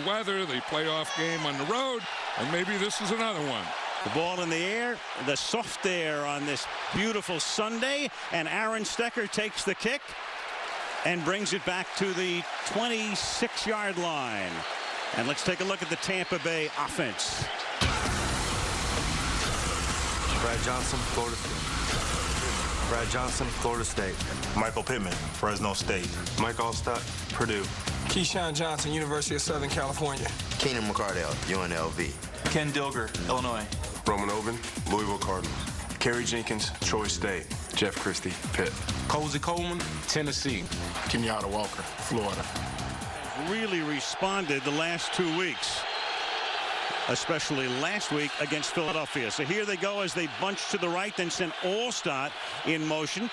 weather, the playoff game on the road, and maybe this is another one. The ball in the air, the soft air on this beautiful Sunday, and Aaron Stecker takes the kick and brings it back to the 26-yard line. And let's take a look at the Tampa Bay offense. Brad Johnson, Florida State. Brad Johnson, Florida State. Michael Pittman, Fresno State. Mike Allstott, Purdue. Keyshawn Johnson, University of Southern California. Keenan McCardell, UNLV. Ken Dilger, Illinois. Roman Oben, Louisville Cardinals. Kerry Jenkins, Troy State. Jeff Christie, Pitt. Cozy Coleman, Tennessee. Kenyatta Walker, Florida. Really responded the last 2 weeks, especially last week against Philadelphia. So here they go as they bunch to the right, then send Allstott in motion.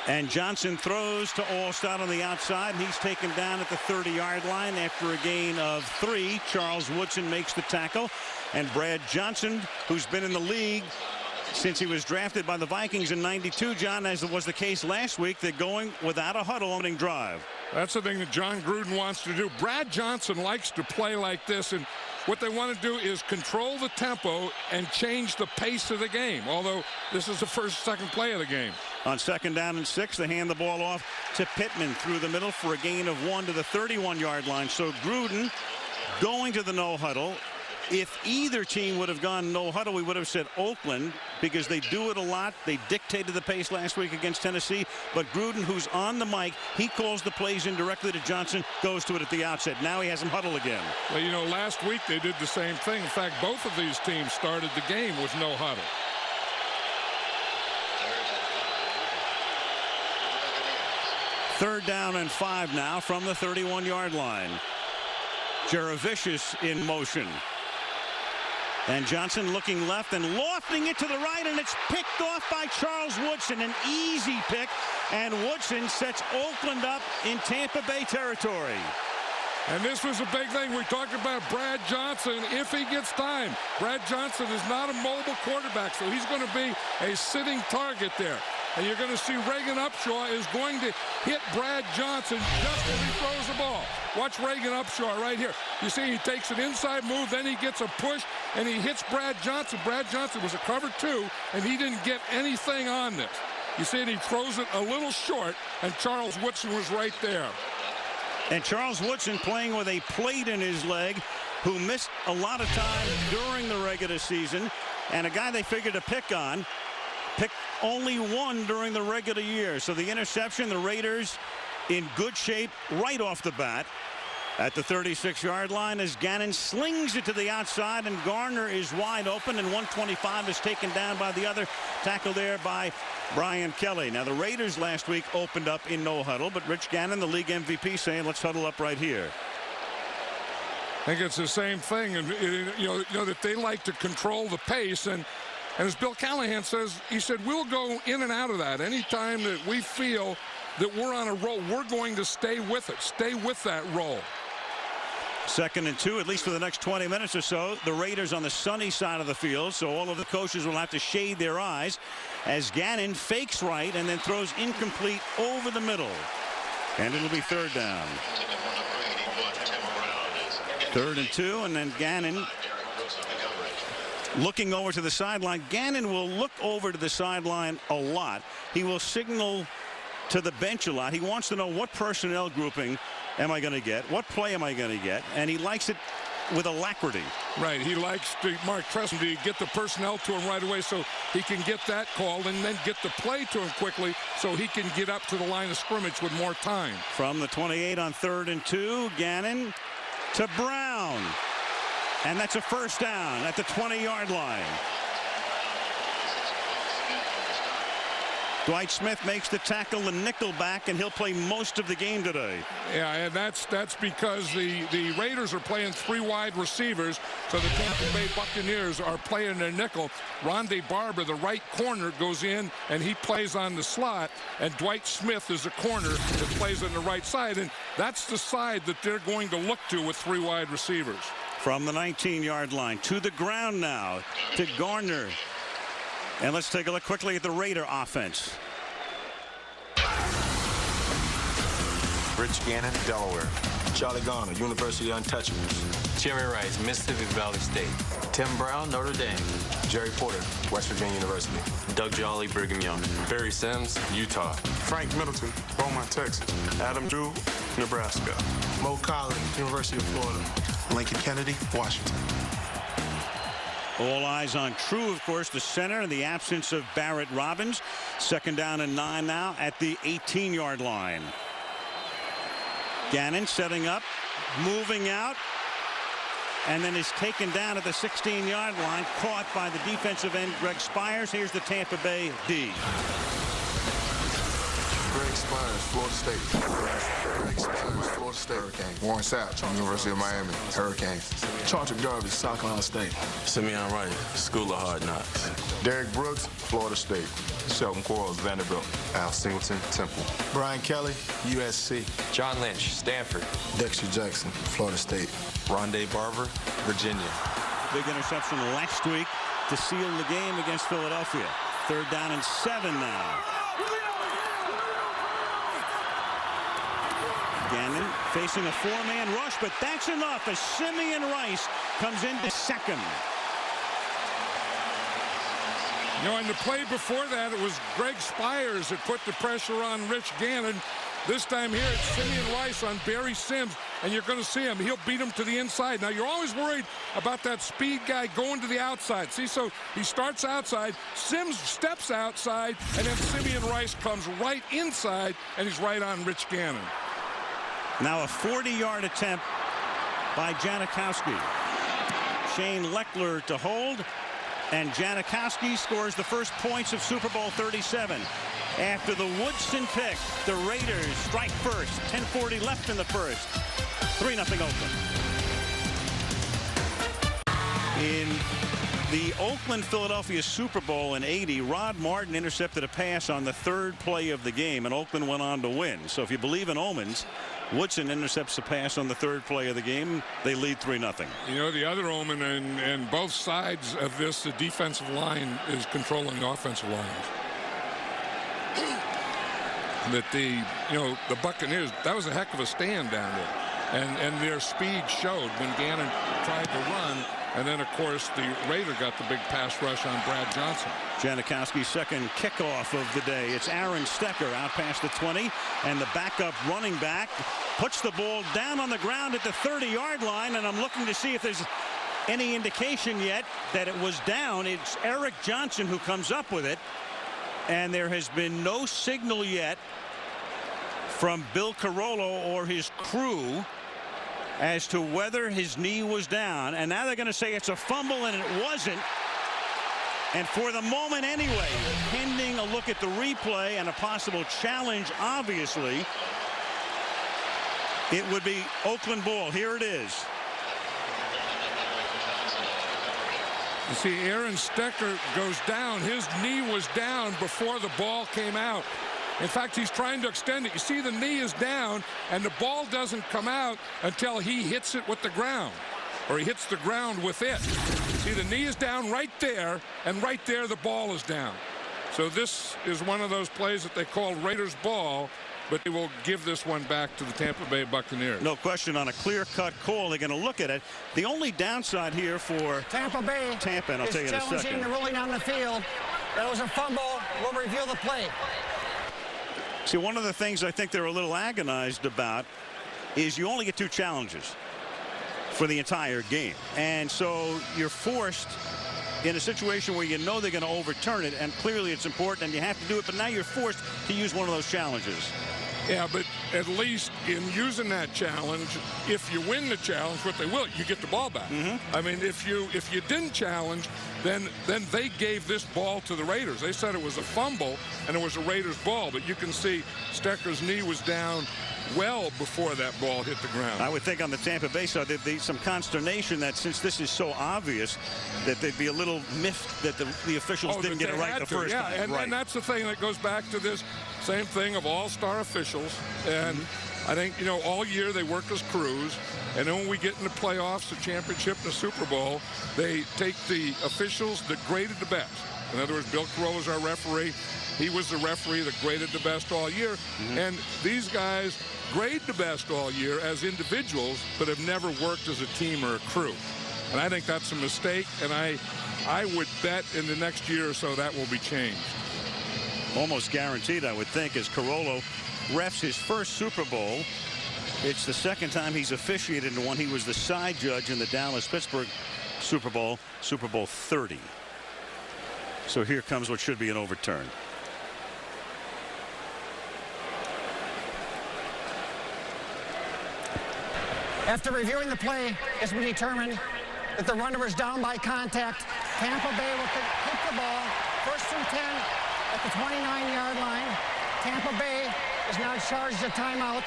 And Johnson throws to Allstott on the outside. He's taken down at the 30-yard line after a gain of 3. Charles Woodson makes the tackle. And Brad Johnson, who's been in the league since he was drafted by the Vikings in '92, John, as was the case last week, they're going without a huddle opening drive. That's the thing that John Gruden wants to do. Brad Johnson likes to play like this, and what they want to do is control the tempo and change the pace of the game, although this is the second play of the game. On 2nd down and 6, they hand the ball off to Pittman through the middle for a gain of 1 to the 31-yard line. So Gruden going to the no huddle. If either team would have gone no huddle, we would have said Oakland, because they do it a lot. They dictated the pace last week against Tennessee. But Gruden, who's on the mic, he calls the plays in directly to Johnson, goes to it at the outset. Now he has him huddle again. Well, you know, last week they did the same thing. In fact, both of these teams started the game with no huddle. Third down and 5 now from the 31-yard line. Jaravicius in motion. And Johnson looking left and lofting it to the right, and it's picked off by Charles Woodson. An easy pick, and Woodson sets Oakland up in Tampa Bay territory. And this was a big thing. We talked about Brad Johnson if he gets time. Brad Johnson is not a mobile quarterback, so he's going to be a sitting target there. And you're going to see Reagan Upshaw is going to hit Brad Johnson just as he throws the ball. Watch Reagan Upshaw right here. You see he takes an inside move, then he gets a push, and he hits Brad Johnson. Brad Johnson was a cover 2, and he didn't get anything on this. You see he throws it a little short, and Charles Woodson was right there. And Charles Woodson playing with a plate in his leg, who missed a lot of time during the regular season, and a guy they figured to pick on. Picked only 1 during the regular year. So the interception, the Raiders in good shape right off the bat at the 36-yard line as Gannon slings it to the outside, and Garner is wide open, and 125 is taken down by the other tackle there by Brian Kelly. Now the Raiders last week opened up in no huddle, but Rich Gannon, the league MVP, saying let's huddle up right here. I think it's the same thing, and you know that they like to control the pace, and as Bill Callahan says, he said, we'll go in and out of that. Anytime that we feel that we're on a roll, we're going to stay with it, stay with that roll. 2nd and 2, at least for the next 20 minutes or so. The Raiders on the sunny side of the field, so all of the coaches will have to shade their eyes as Gannon fakes right and then throws incomplete over the middle. And it'll be 3rd down. 3rd and 2, and then Gannon looking over to the sideline. Gannon will look over to the sideline a lot. He will signal to the bench a lot. He wants to know what personnel grouping am I going to get, what play am I going to get, and he likes it with alacrity. Right, he likes to, Mark Tresson, to get the personnel to him right away so he can get that called and then get the play to him quickly so he can get up to the line of scrimmage with more time. From the 28 on 3rd and 2, Gannon to Brown. And that's a 1st down at the 20-yard line. Dwight Smith makes the tackle, the nickel back, and he'll play most of the game today. Yeah, and that's because the Raiders are playing 3 wide receivers, so the Tampa Bay Buccaneers are playing their nickel. Rondé Barber, the right corner, goes in, and he plays on the slot, and Dwight Smith is a corner that plays on the right side, and that's the side that they're going to look to with 3 wide receivers. From the 19-yard line to the ground now to Garner. And let's take a look quickly at the Raider offense. Rich Gannon, Delaware. Charlie Garner, University Untouchables. Jerry Rice, Mississippi Valley State. Tim Brown, Notre Dame. Jerry Porter, West Virginia University. Doug Jolly, Brigham Young. Barry Sims, Utah. Frank Middleton, Beaumont, Texas. Adam Drew, Nebraska. Mo Collins, University of Florida. Lincoln Kennedy, Washington. All eyes on True, of course, the center in the absence of Barrett Robbins. 2nd down and 9 now at the 18-yard line. Gannon setting up, moving out, and then is taken down at the 16-yard line, caught by the defensive end, Greg Spires. Here's the Tampa Bay D. Greg Spires, Florida State. Greg Spires, Florida State. Hurricanes. Warren Sapp, University of Miami. Hurricanes. Charter Garbage, South Carolina State. Simeon Wright, School of Hard Knocks. Derek Brooks, Florida State. Sheldon Quarles, Vanderbilt. Al Singleton, Temple. Brian Kelly, USC. John Lynch, Stanford. Dexter Jackson, Florida State. Rondé Barber, Virginia. Big interception last week to seal the game against Philadelphia. 3rd down and 7 now. Gannon facing a 4-man rush, but that's enough as Simeon Rice comes into second. You know, in the play before that, it was Greg Spires that put the pressure on Rich Gannon. This time here, it's Simeon Rice on Barry Sims, and you're going to see him. He'll beat him to the inside. Now, you're always worried about that speed guy going to the outside. See, so he starts outside, Sims steps outside, and then Simeon Rice comes right inside, and he's right on Rich Gannon. Now a 40-yard attempt by Janikowski. Shane Leckler to hold, and Janikowski scores the first points of Super Bowl 37. After the Woodson pick, the Raiders strike first. 10:40 left in the first. 3-0 Oakland. In the Oakland-Philadelphia Super Bowl in '80, Rod Martin intercepted a pass on the 3rd play of the game, and Oakland went on to win. So if you believe in omens, Woodson intercepts the pass on the 3rd play of the game. They lead 3-0. You know, the other omen, and both sides of this, the defensive line is controlling the offensive lines. That the Buccaneers, that was a heck of a stand down there. And their speed showed when Gannon tried to run. And then, of course, the Raider got the big pass rush on Brad Johnson. Janikowski's second kickoff of the day. It's Aaron Stecker out past the 20, and the backup running back puts the ball down on the ground at the 30-yard line, and I'm looking to see if there's any indication yet that it was down. It's Eric Johnson who comes up with it, and there has been no signal yet from Bill Carollo or his crew as to whether his knee was down. And now they're going to say it's a fumble, and it wasn't. And for the moment anyway, pending a look at the replay and a possible challenge, obviously, it would be Oakland ball. Here it is. You see, Aaron Stecker goes down. His knee was down before the ball came out. In fact, he's trying to extend it. You see, the knee is down, and the ball doesn't come out until he hits it with the ground, or he hits the ground with it. See, the knee is down right there, and right there the ball is down. So this is one of those plays that they call Raiders ball, but they will give this one back to the Tampa Bay Buccaneers. No question, on a clear-cut call, they're going to look at it. The only downside here for Tampa Bay and I'll tell you in a second, challenging the ruling on the field. That was a fumble. We'll review the play. See, one of the things I think they're a little agonized about is you only get 2 challenges for the entire game. And so you're forced in a situation where you know they're going to overturn it, and clearly it's important and you have to do it, but now you're forced to use one of those challenges. Yeah, but at least in using that challenge, if you win the challenge, what they will, you get the ball back. I mean, if you didn't challenge, then they gave this ball to the Raiders. They said it was a fumble and it was a Raiders ball, but you can see Stecker's knee was down well before that ball hit the ground. I would think on the Tampa Bay side there'd be some consternation that since this is so obvious that they'd be a little miffed that the officials didn't get it right the first time. And that's the thing that goes back to this same thing of all-star officials. And I think, you know, all year they work as crews, and then when we get in the playoffs, the championship, the Super Bowl, they take the officials that graded the best. In other words, Bill Carollo's our referee. He was the referee that graded the best all year. And these guys grade the best all year as individuals, but have never worked as a team or a crew. And I think that's a mistake, and I would bet in the next year or so that will be changed. Almost guaranteed, I would think, as Carollo refs his first Super Bowl. It's the second time he's officiated in one. He was the side judge in the Dallas-Pittsburgh Super Bowl, Super Bowl 30. So here comes what should be an overturn. After reviewing the play, it's been determined that the runner was down by contact. Tampa Bay will keep the ball. 1st and 10 at the 29-yard line. Tampa Bay is now charged a timeout.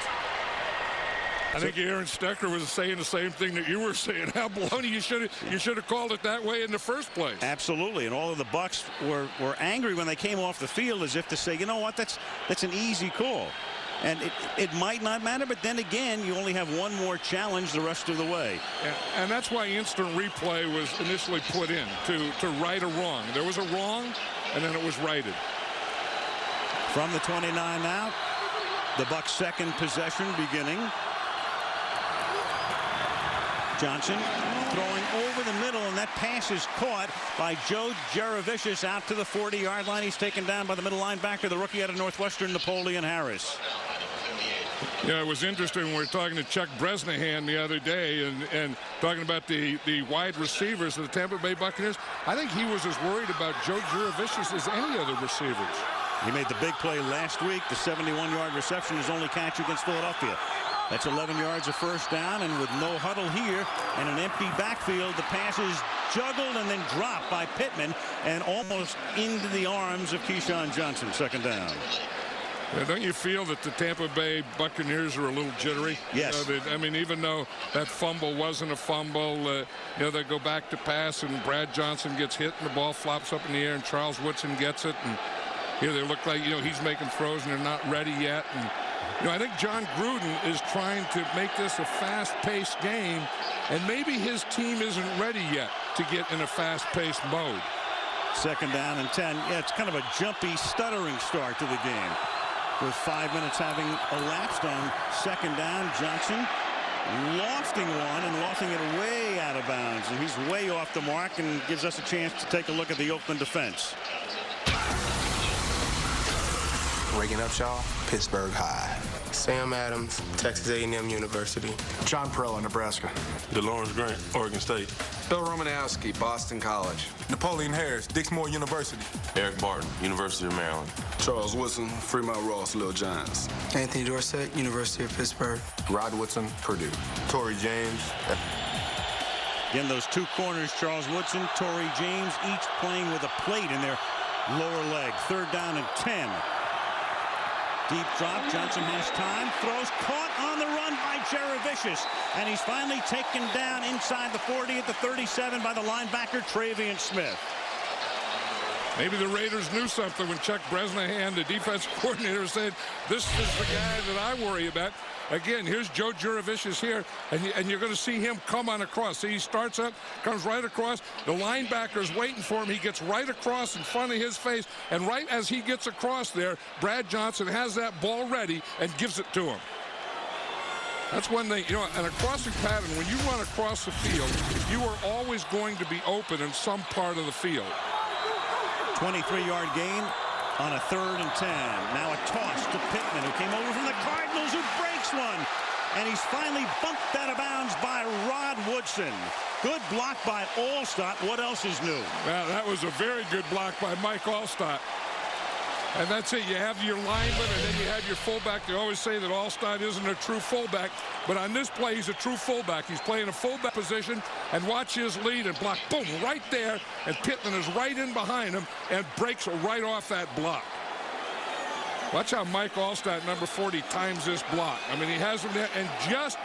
I think Aaron Stecker was saying the same thing that you were saying. How baloney, you should have called it that way in the first place. Absolutely, and all of the Bucs were angry when they came off the field, as if to say, you know what, that's an easy call. And it might not matter, but then again, you only have one more challenge the rest of the way. And that's why instant replay was initially put in, to right a wrong. There was a wrong, and then it was righted. From the 29 now, the Bucs' second possession beginning. Johnson throwing over the middle, and that pass is caught by Joe Jurevicius out to the 40-yard line. He's taken down by the middle linebacker, the rookie out of Northwestern, Napoleon Harris. Yeah, it was interesting when we were talking to Chuck Bresnahan the other day and talking about the wide receivers of the Tampa Bay Buccaneers. I think he was as worried about Joe Jurevicius as any other receivers. He made the big play last week. The 71-yard reception, his only catch against Philadelphia. That's 11 yards of first down, and with no huddle here and an empty backfield, the pass is juggled and then dropped by Pittman and almost into the arms of Keyshawn Johnson. Second down. Yeah, don't you feel that the Tampa Bay Buccaneers are a little jittery? Yes. I mean, even though that fumble wasn't a fumble, they go back to pass, and Brad Johnson gets hit, and the ball flops up in the air, and Charles Woodson gets it, and here they look like, he's making throws, and they're not ready yet. And I think John Gruden is trying to make this a fast-paced game, and maybe his team isn't ready yet to get in a fast-paced mode. Second down and 10. Yeah, it's kind of a jumpy, stuttering start to the game. With 5 minutes having elapsed on second down, Johnson lofting one and lofting it way out of bounds. And he's way off the mark and gives us a chance to take a look at the Oakland defense. Reagan Upshaw, Pittsburgh High. Sam Adams, Texas A&M University. John Perella, Nebraska. DeLawrence Grant, Oregon State. Bill Romanowski, Boston College. Napoleon Harris, Dixmoor University. Eric Barton, University of Maryland. Charles Woodson, Fremont Ross, Little Giants. Anthony Dorsett, University of Pittsburgh. Rod Woodson, Purdue. Torrey James. Again, those two corners, Charles Woodson, Torrey James, each playing with a plate in their lower leg. Third down and 10. Deep drop. Johnson has time. Throws caught on the run by Jurevicius. And he's finally taken down inside the 40 at the 37 by the linebacker Travian Smith. Maybe the Raiders knew something when Chuck Bresnahan, the defense coordinator, said, this is the guy that I worry about. Again, here's Joe Jurevicius here, and you're going to see him come on across. See, he starts up, comes right across. The linebacker's waiting for him. He gets right across in front of his face, and right as he gets across there, Brad Johnson has that ball ready and gives it to him. That's when they, and a crossing pattern, when you run across the field, you are always going to be open in some part of the field. 23-yard gain on a 3rd and 10. Now a toss to Pittman, who came over from the Cardinals, who breaks one. And he's finally bumped out of bounds by Rod Woodson. Good block by Allstott. What else is new? Well, that was a very good block by Mike Allstott. And that's it. You have your lineman, and then you have your fullback. They always say that Allstott isn't a true fullback, but on this play, he's a true fullback. He's playing a fullback position, and watch his lead and block. Boom, right there, and Pittman is right in behind him and breaks right off that block. Watch how Mike Allstott, number 40, times this block. I mean, he has him there, and just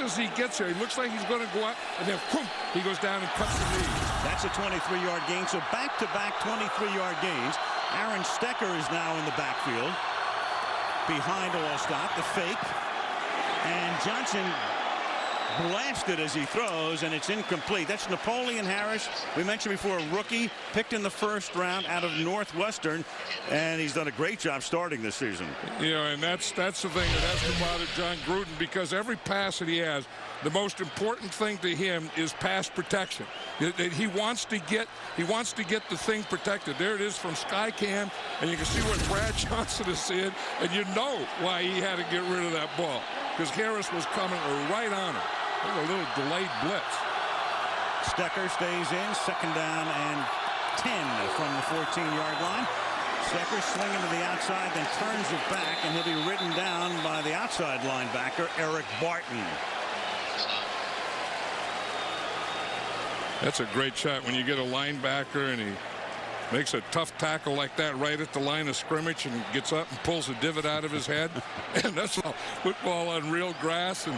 as he gets there, he looks like he's going to go out, and then boom, he goes down and cuts the lead. That's a 23-yard gain, so back-to-back 23-yard gains. Aaron Stecker is now in the backfield behind Allstott, the fake. And Johnson blasted as he throws, and it's incomplete. That's Napoleon Harris. We mentioned before, a rookie picked in the first round out of Northwestern, and he's done a great job starting this season. You know, and that's the thing that has to bother John Gruden, because every pass that he has, the most important thing to him is pass protection. He wants to get the thing protected. There it is from Skycam, and you can see what Brad Johnson is seeing, and you know why he had to get rid of that ball, because Harris was coming right on him. A little delayed blitz. Stecker stays in, second down and 10 from the 14-yard line. Stecker swinging to the outside, then turns it back, and he'll be ridden down by the outside linebacker, Eric Barton. That's a great shot when you get a linebacker and he makes a tough tackle like that right at the line of scrimmage and gets up and pulls a divot out of his head. And that's all football on real grass, and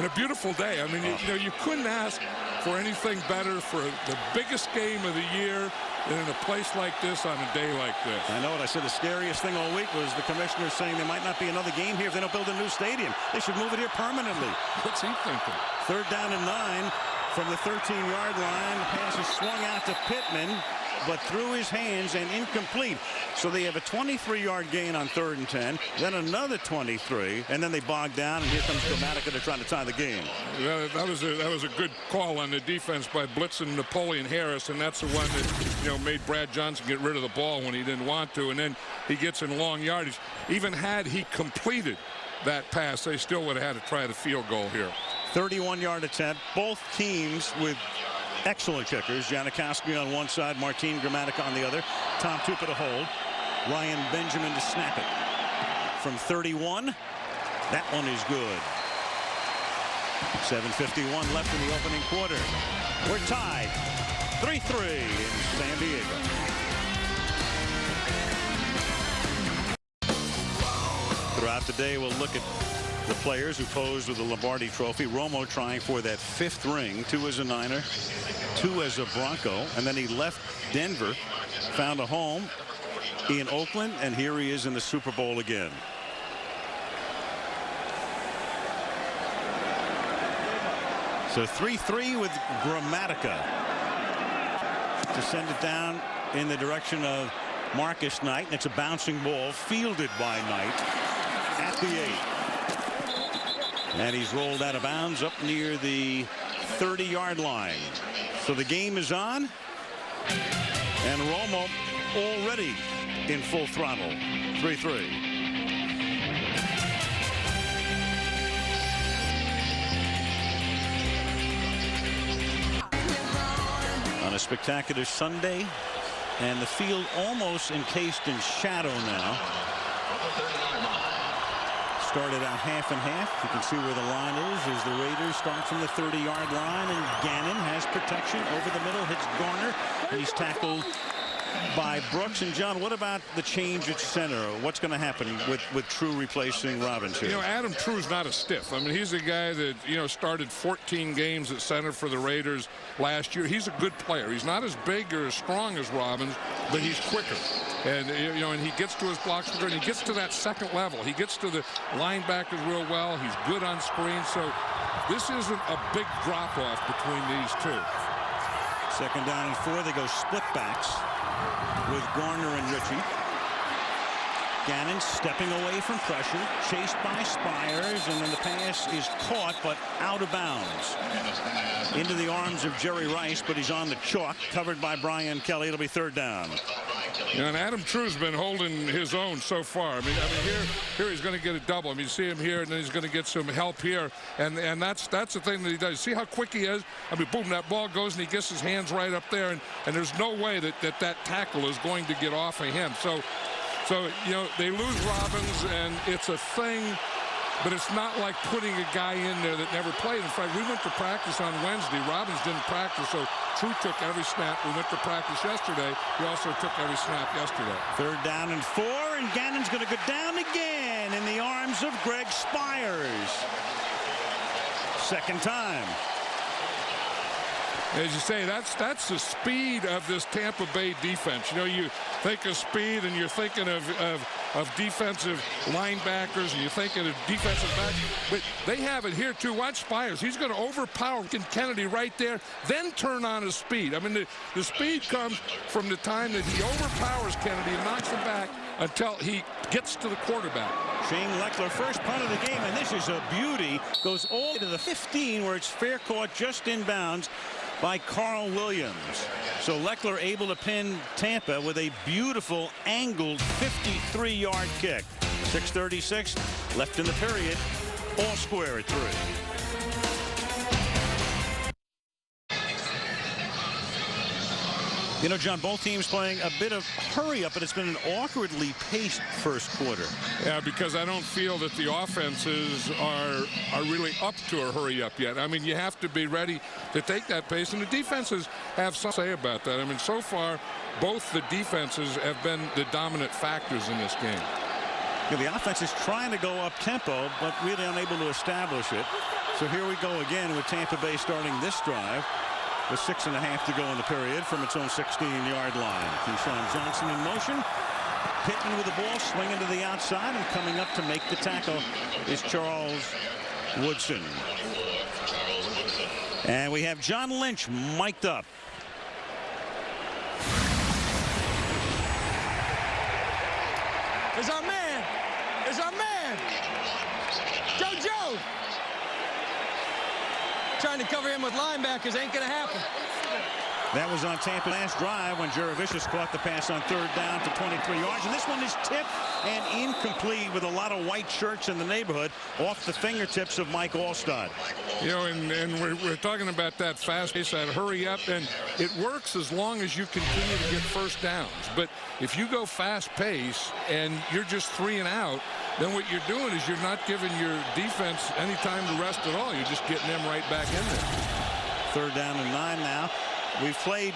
a beautiful day. I mean, you know, you couldn't ask for anything better for the biggest game of the year than in a place like this on a day like this. I know what I said. The scariest thing all week was the commissioner saying there might not be another game here if they don't build a new stadium. They should move it here permanently. What's he thinking? Third down and 9 from the 13-yard line. The pass is swung out to Pittman, but through his hands and incomplete. So they have a 23-yard gain on 3rd and 10, then another 23, and then they bog down, and here comes Gramatica to try to tie the game. Well, that was a good call on the defense by blitzing Napoleon Harris, and that's the one that, you know, made Brad Johnson get rid of the ball when he didn't want to, and then he gets in long yardage. Even had he completed that pass, they still would have had to try the field goal here. 31-yard attempt. Both teams with excellent kickers. Janikowski on one side, Martin Gramatica on the other. Tom Tupa to hold. Ryan Benjamin to snap it. From 31, that one is good. 7:51 left in the opening quarter. We're tied 3-3 in San Diego. Throughout the day, we'll look at the players who posed with the Lombardi Trophy. Romo trying for that 5th ring, 2 as a Niner, 2 as a Bronco, and then he left Denver, found a home in Oakland, and here he is in the Super Bowl again. So 3-3 with Gramatica to send it down in the direction of Marcus Knight, and it's a bouncing ball fielded by Knight at the 8. And he's rolled out of bounds up near the 30-yard line. So the game is on, and Romo already in full throttle. 3-3. On a spectacular Sunday, and the field almost encased in shadow now. Started out half and half. You can see where the line is as the Raiders start from the 30-yard line, and Gannon has protection over the middle, hits Garner, and he's tackled by Brooks. And John, what about the change at center? What's going to happen with True replacing Robbins here? You know, Adam True's not a stiff. I mean, he's a guy that, you know, started 14 games at center for the Raiders last year. He's a good player. He's not as big or as strong as Robbins, but he's quicker. And, you know, and he gets to his blocks quicker, and he gets to that second level. He gets to the linebackers real well. He's good on screen. So this isn't a big drop-off between these two. Second down and 4. They go split backs with Garner and Ritchie. Gannon stepping away from pressure, chased by Spires, and then the pass is caught but out of bounds into the arms of Jerry Rice, but he's on the chalk, covered by Brian Kelly. It'll be 3rd down. You know, and Adam True's been holding his own so far. I mean here he's going to get a double. I mean, you see him here, and then he's going to get some help here, and that's the thing that he does. See how quick he is? I mean, boom, that ball goes, and he gets his hands right up there, and there's no way that tackle is going to get off of him. So, you know, they lose Robbins, and it's a thing, but it's not like putting a guy in there that never played. In fact, we went to practice on Wednesday. Robbins didn't practice, so True took every snap. We went to practice yesterday. He also took every snap yesterday. 3rd down and 4, and Gannon's going to go down again in the arms of Greg Spires. Second time. As you say, that's the speed of this Tampa Bay defense. You know, you think of speed and you're thinking of defensive linebackers and you're thinking of defensive backs, but they have it here too. Watch Spires. He's going to overpower Kennedy right there, then turn on his speed. I mean, the speed comes from the time that he overpowers Kennedy and knocks him back until he gets to the quarterback. Shane Leckler, first punt of the game, and this is a beauty. Goes all the way to the 15 where it's fair caught just inbounds by Carl Williams. So Leckler able to pin Tampa with a beautiful angled 53-yard kick. 6:36 left in the period. All square at 3. You know, John, both teams playing a bit of hurry-up, but it's been an awkwardly paced first quarter. Yeah, because I don't feel that the offenses are really up to a hurry-up yet. I mean, you have to be ready to take that pace, and the defenses have something to say about that. I mean, so far, both the defenses have been the dominant factors in this game. Yeah, the offense is trying to go up-tempo, but really unable to establish it. So here we go again with Tampa Bay starting this drive, with 6.5 to go in the period from its own 16-yard line. Keyshawn Johnson in motion. Pittman with the ball, swinging to the outside, and coming up to make the tackle is Charles Woodson. And we have John Lynch mic'd up. It's our man. It's our man. Joe. Trying to cover him with linebackers ain't going to happen. That was on Tampa's last drive when Jurevicius caught the pass on 3rd down for 23 yards. And this one is tipped and incomplete with a lot of white shirts in the neighborhood off the fingertips of Mike Alstott. You know, and we're talking about that fast pace, that hurry up, and it works as long as you continue to get first downs. But if you go fast pace and you're just 3 and out, then what you're doing is you're not giving your defense any time to rest at all. You're just getting them right back in there. 3rd down and 9 now. We've played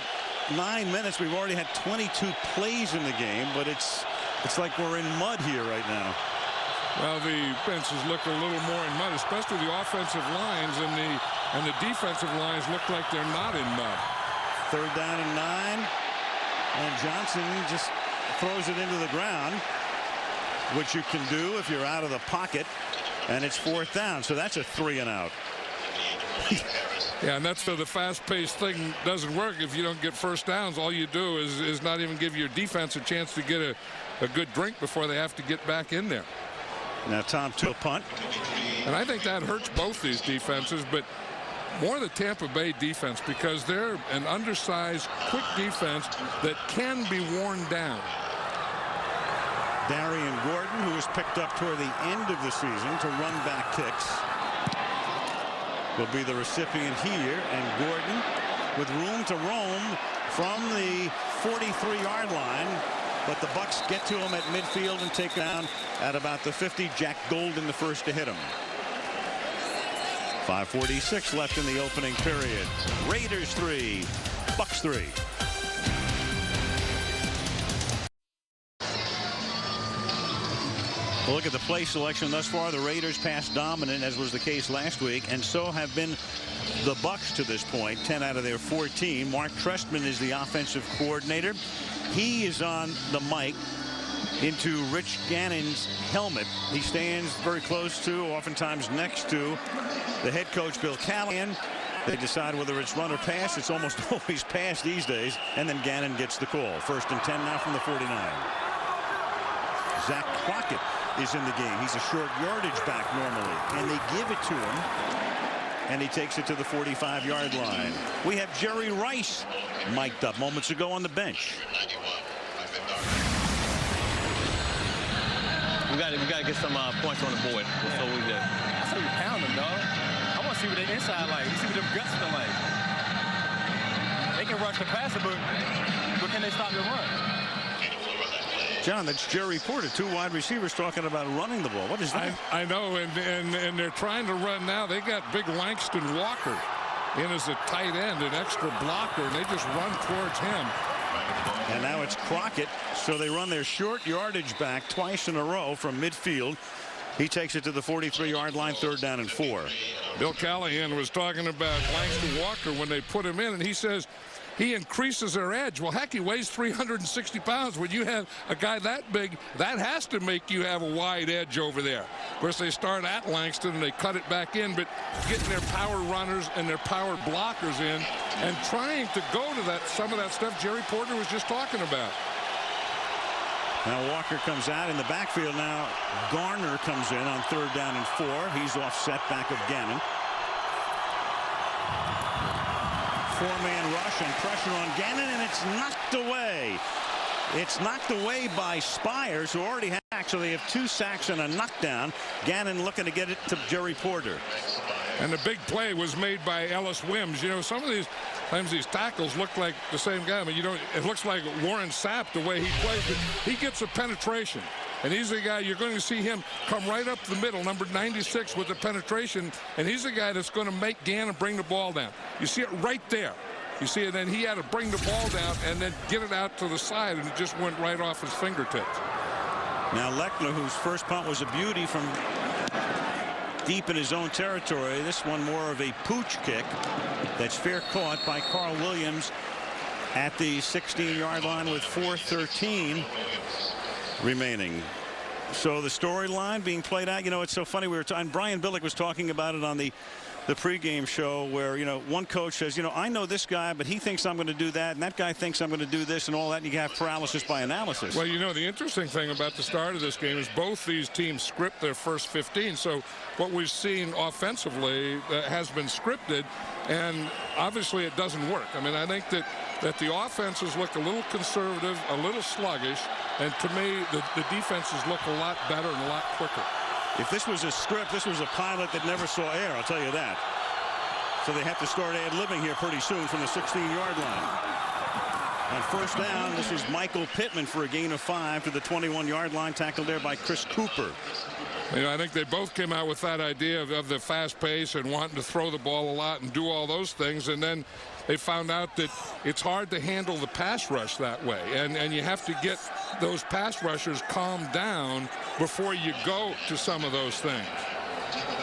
9 minutes. We've already had 22 plays in the game, but it's like we're in mud here right now. Well, the fences look a little more in mud, especially the offensive lines, and the defensive lines look like they're not in mud. 3rd down and 9, and Johnson just throws it into the ground, which you can do if you're out of the pocket, and it's 4th down, so that's a 3 and out. Yeah, and that's so the fast-paced thing doesn't work if you don't get first downs. All you do is not even give your defense a chance to get a good drink before they have to get back in there. Now Tom to a punt. And I think that hurts both these defenses, but more the Tampa Bay defense, because they're an undersized, quick defense that can be worn down. Darian Gordon, who was picked up toward the end of the season to run back kicks, will be the recipient here, and Gordon with room to roam from the 43-yard line, but the Bucs get to him at midfield and take down at about the 50. Jack Golden the first to hit him. 5:46 left in the opening period. Raiders 3, Bucs 3. Look at the play selection thus far. The Raiders pass dominant, as was the case last week, and so have been the Bucs to this point. 10 out of their 14. Mark Trestman is the offensive coordinator. He is on the mic into Rich Gannon's helmet. He stands very close to, oftentimes next to, the head coach Bill Callahan. They decide whether it's run or pass. It's almost always pass these days, and then Gannon gets the call. 1st and 10 now from the 49. Zach Crockett is in the game. He's a short yardage back normally, and they give it to him, and he takes it to the 45-yard line. We have Jerry Rice mic'd up moments ago on the bench. We got to get some points on the board. That's what we do. That's how you pound them, dog. I want to see what their inside like. You see what their guts feel like. They can rush the passer, but can they stop the run? John, that's Jerry Porter, 2 wide receivers talking about running the ball. What is that? I know, and they're trying to run now. They got big Langston Walker in as a tight end, an extra blocker, and they just run towards him. And now it's Crockett, so they run their short yardage back twice in a row from midfield. He takes it to the 43-yard line, 3rd down and 4. Bill Callahan was talking about Langston Walker when they put him in, and he says he increases their edge. Well, heck, he weighs 360 pounds. When you have a guy that big, that has to make you have a wide edge over there. Of course, they start at Langston and they cut it back in, but getting their power runners and their power blockers in and trying to go to that, some of that stuff Jerry Porter was just talking about. Now Walker comes out in the backfield. Now Garner comes in on 3rd down and 4. He's offset back of Gannon. 4-man rush and pressure on Gannon, and it's knocked away. It's knocked away by Spires, who already had sacks, so they have 2 sacks and a knockdown. Gannon looking to get it to Jerry Porter. And the big play was made by Ellis Wims. You know, some of these times these tackles look like the same guy. I mean, you know, it looks like Warren Sapp the way he plays, but he gets a penetration. And he's the guy, you're going to see him come right up the middle, number 96 with the penetration. And he's the guy that's going to make Gannon bring the ball down. You see it right there. You see it, then he had to bring the ball down and then get it out to the side, and it just went right off his fingertips. Now Lechner, whose first punt was a beauty from deep in his own territory. This one more of a pooch kick that's fair caught by Carl Williams at the 16-yard line with 4:13 remaining. So the storyline being played out, you know, it's so funny. We were talking, Brian Billick was talking about it on the pregame show where, you know, one coach says, you know, I know this guy, but he thinks I'm going to do that, and that guy thinks I'm going to do this and all that, and you have paralysis by analysis. Well, you know, the interesting thing about the start of this game is both these teams script their first 15. So what we've seen offensively has been scripted, and obviously it doesn't work. I mean, I think that the offenses look a little conservative, a little sluggish, and to me, the defenses look a lot better and a lot quicker. If this was a script, this was a pilot that never saw air, I'll tell you that. So they have to start ad-libbing here pretty soon from the 16-yard line. On 1st down, this is Michael Pittman for a gain of 5 to the 21-yard line, tackled there by Chris Cooper. You know, I think they both came out with that idea of the fast pace and wanting to throw the ball a lot and do all those things, and then they found out that it's hard to handle the pass rush that way, and you have to get those pass rushers calmed down before you go to some of those things.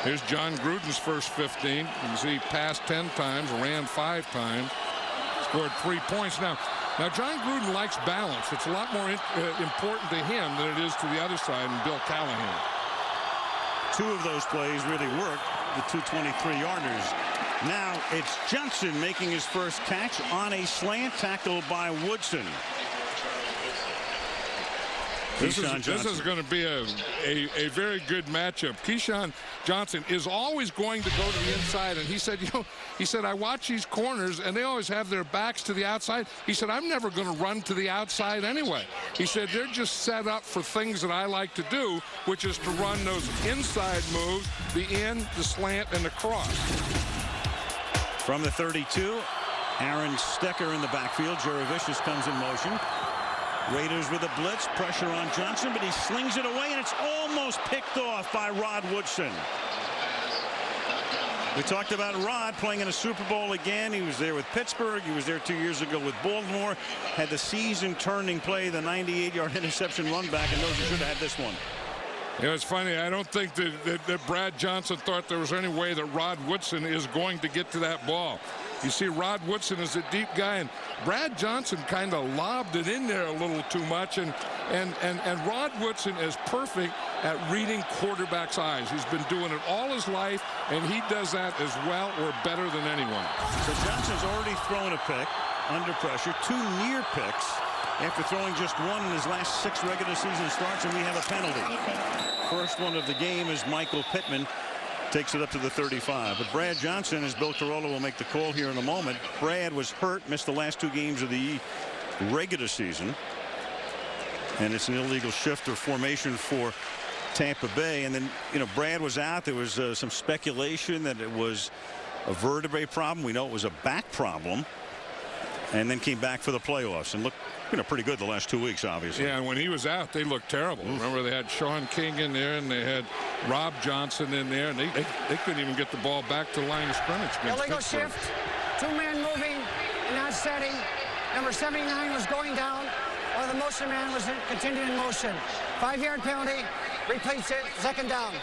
Here's John Gruden's first 15. You can see he passed 10 times, ran 5 times, scored 3 points. Now John Gruden likes balance. It's a lot more important to him than it is to the other side and Bill Callahan. 2 of those plays really worked, the 2 23-yarders. Now it's Johnson making his first catch on a slant tackle by Woodson. This is going to be a very good matchup. Keyshawn Johnson is always going to go to the inside, and he said, you know, he said, I watch these corners and they always have their backs to the outside. He said, I'm never going to run to the outside anyway. He said, they're just set up for things that I like to do, which is to run those inside moves, the in, the slant, and the cross. From the 32, Aaron Stecker in the backfield. Jurevicius comes in motion. Raiders with a blitz, pressure on Johnson, but he slings it away, and it's almost picked off by Rod Woodson. We talked about Rod playing in a Super Bowl again. He was there with Pittsburgh. He was there 2 years ago with Baltimore. Had the season-turning play, the 98-yard interception run back, and knows he should have had this one. You know, it's funny. I don't think that Brad Johnson thought there was any way that Rod Woodson is going to get to that ball. You see, Rod Woodson is a deep guy, and Brad Johnson kind of lobbed it in there a little too much, and Rod Woodson is perfect at reading quarterbacks' eyes. He's been doing it all his life, and he does that as well or better than anyone. So Johnson's already thrown a pick under pressure, 2 near picks after throwing just 1 in his last 6 regular season starts, and we have a penalty. First one of the game is Michael Pittman. Takes it up to the 35. But Brad Johnson, as Bill Carolla will make the call here in a moment. Brad was hurt, missed the last 2 games of the regular season. And it's an illegal shift or formation for Tampa Bay. And then, you know, Brad was out. There was some speculation that it was a vertebrae problem. We know it was a back problem. And then came back for the playoffs and looked, you know, pretty good the last 2 weeks, obviously. Yeah, and when he was out, they looked terrible. Remember, they had Sean King in there, and they had Rob Johnson in there, and they couldn't even get the ball back to the line of scrimmage. Illegal shift, 2-man moving, not setting. Number 79 was going down, while the motion man was continuing in motion. 5-yard penalty. Replay second down.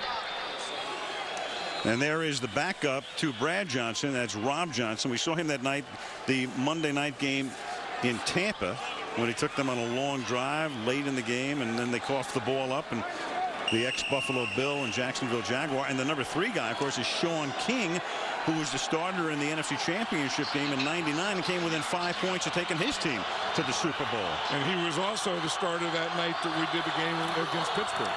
And there is the backup to Brad Johnson. That's Rob Johnson. We saw him that night, the Monday night game in Tampa, when he took them on a long drive late in the game, and then they coughed the ball up, and the ex-Buffalo Bill and Jacksonville Jaguar. And the number 3 guy, of course, is Sean King, who was the starter in the NFC Championship game in '99 and came within 5 points of taking his team to the Super Bowl. And he was also the starter that night that we did the game against Pittsburgh.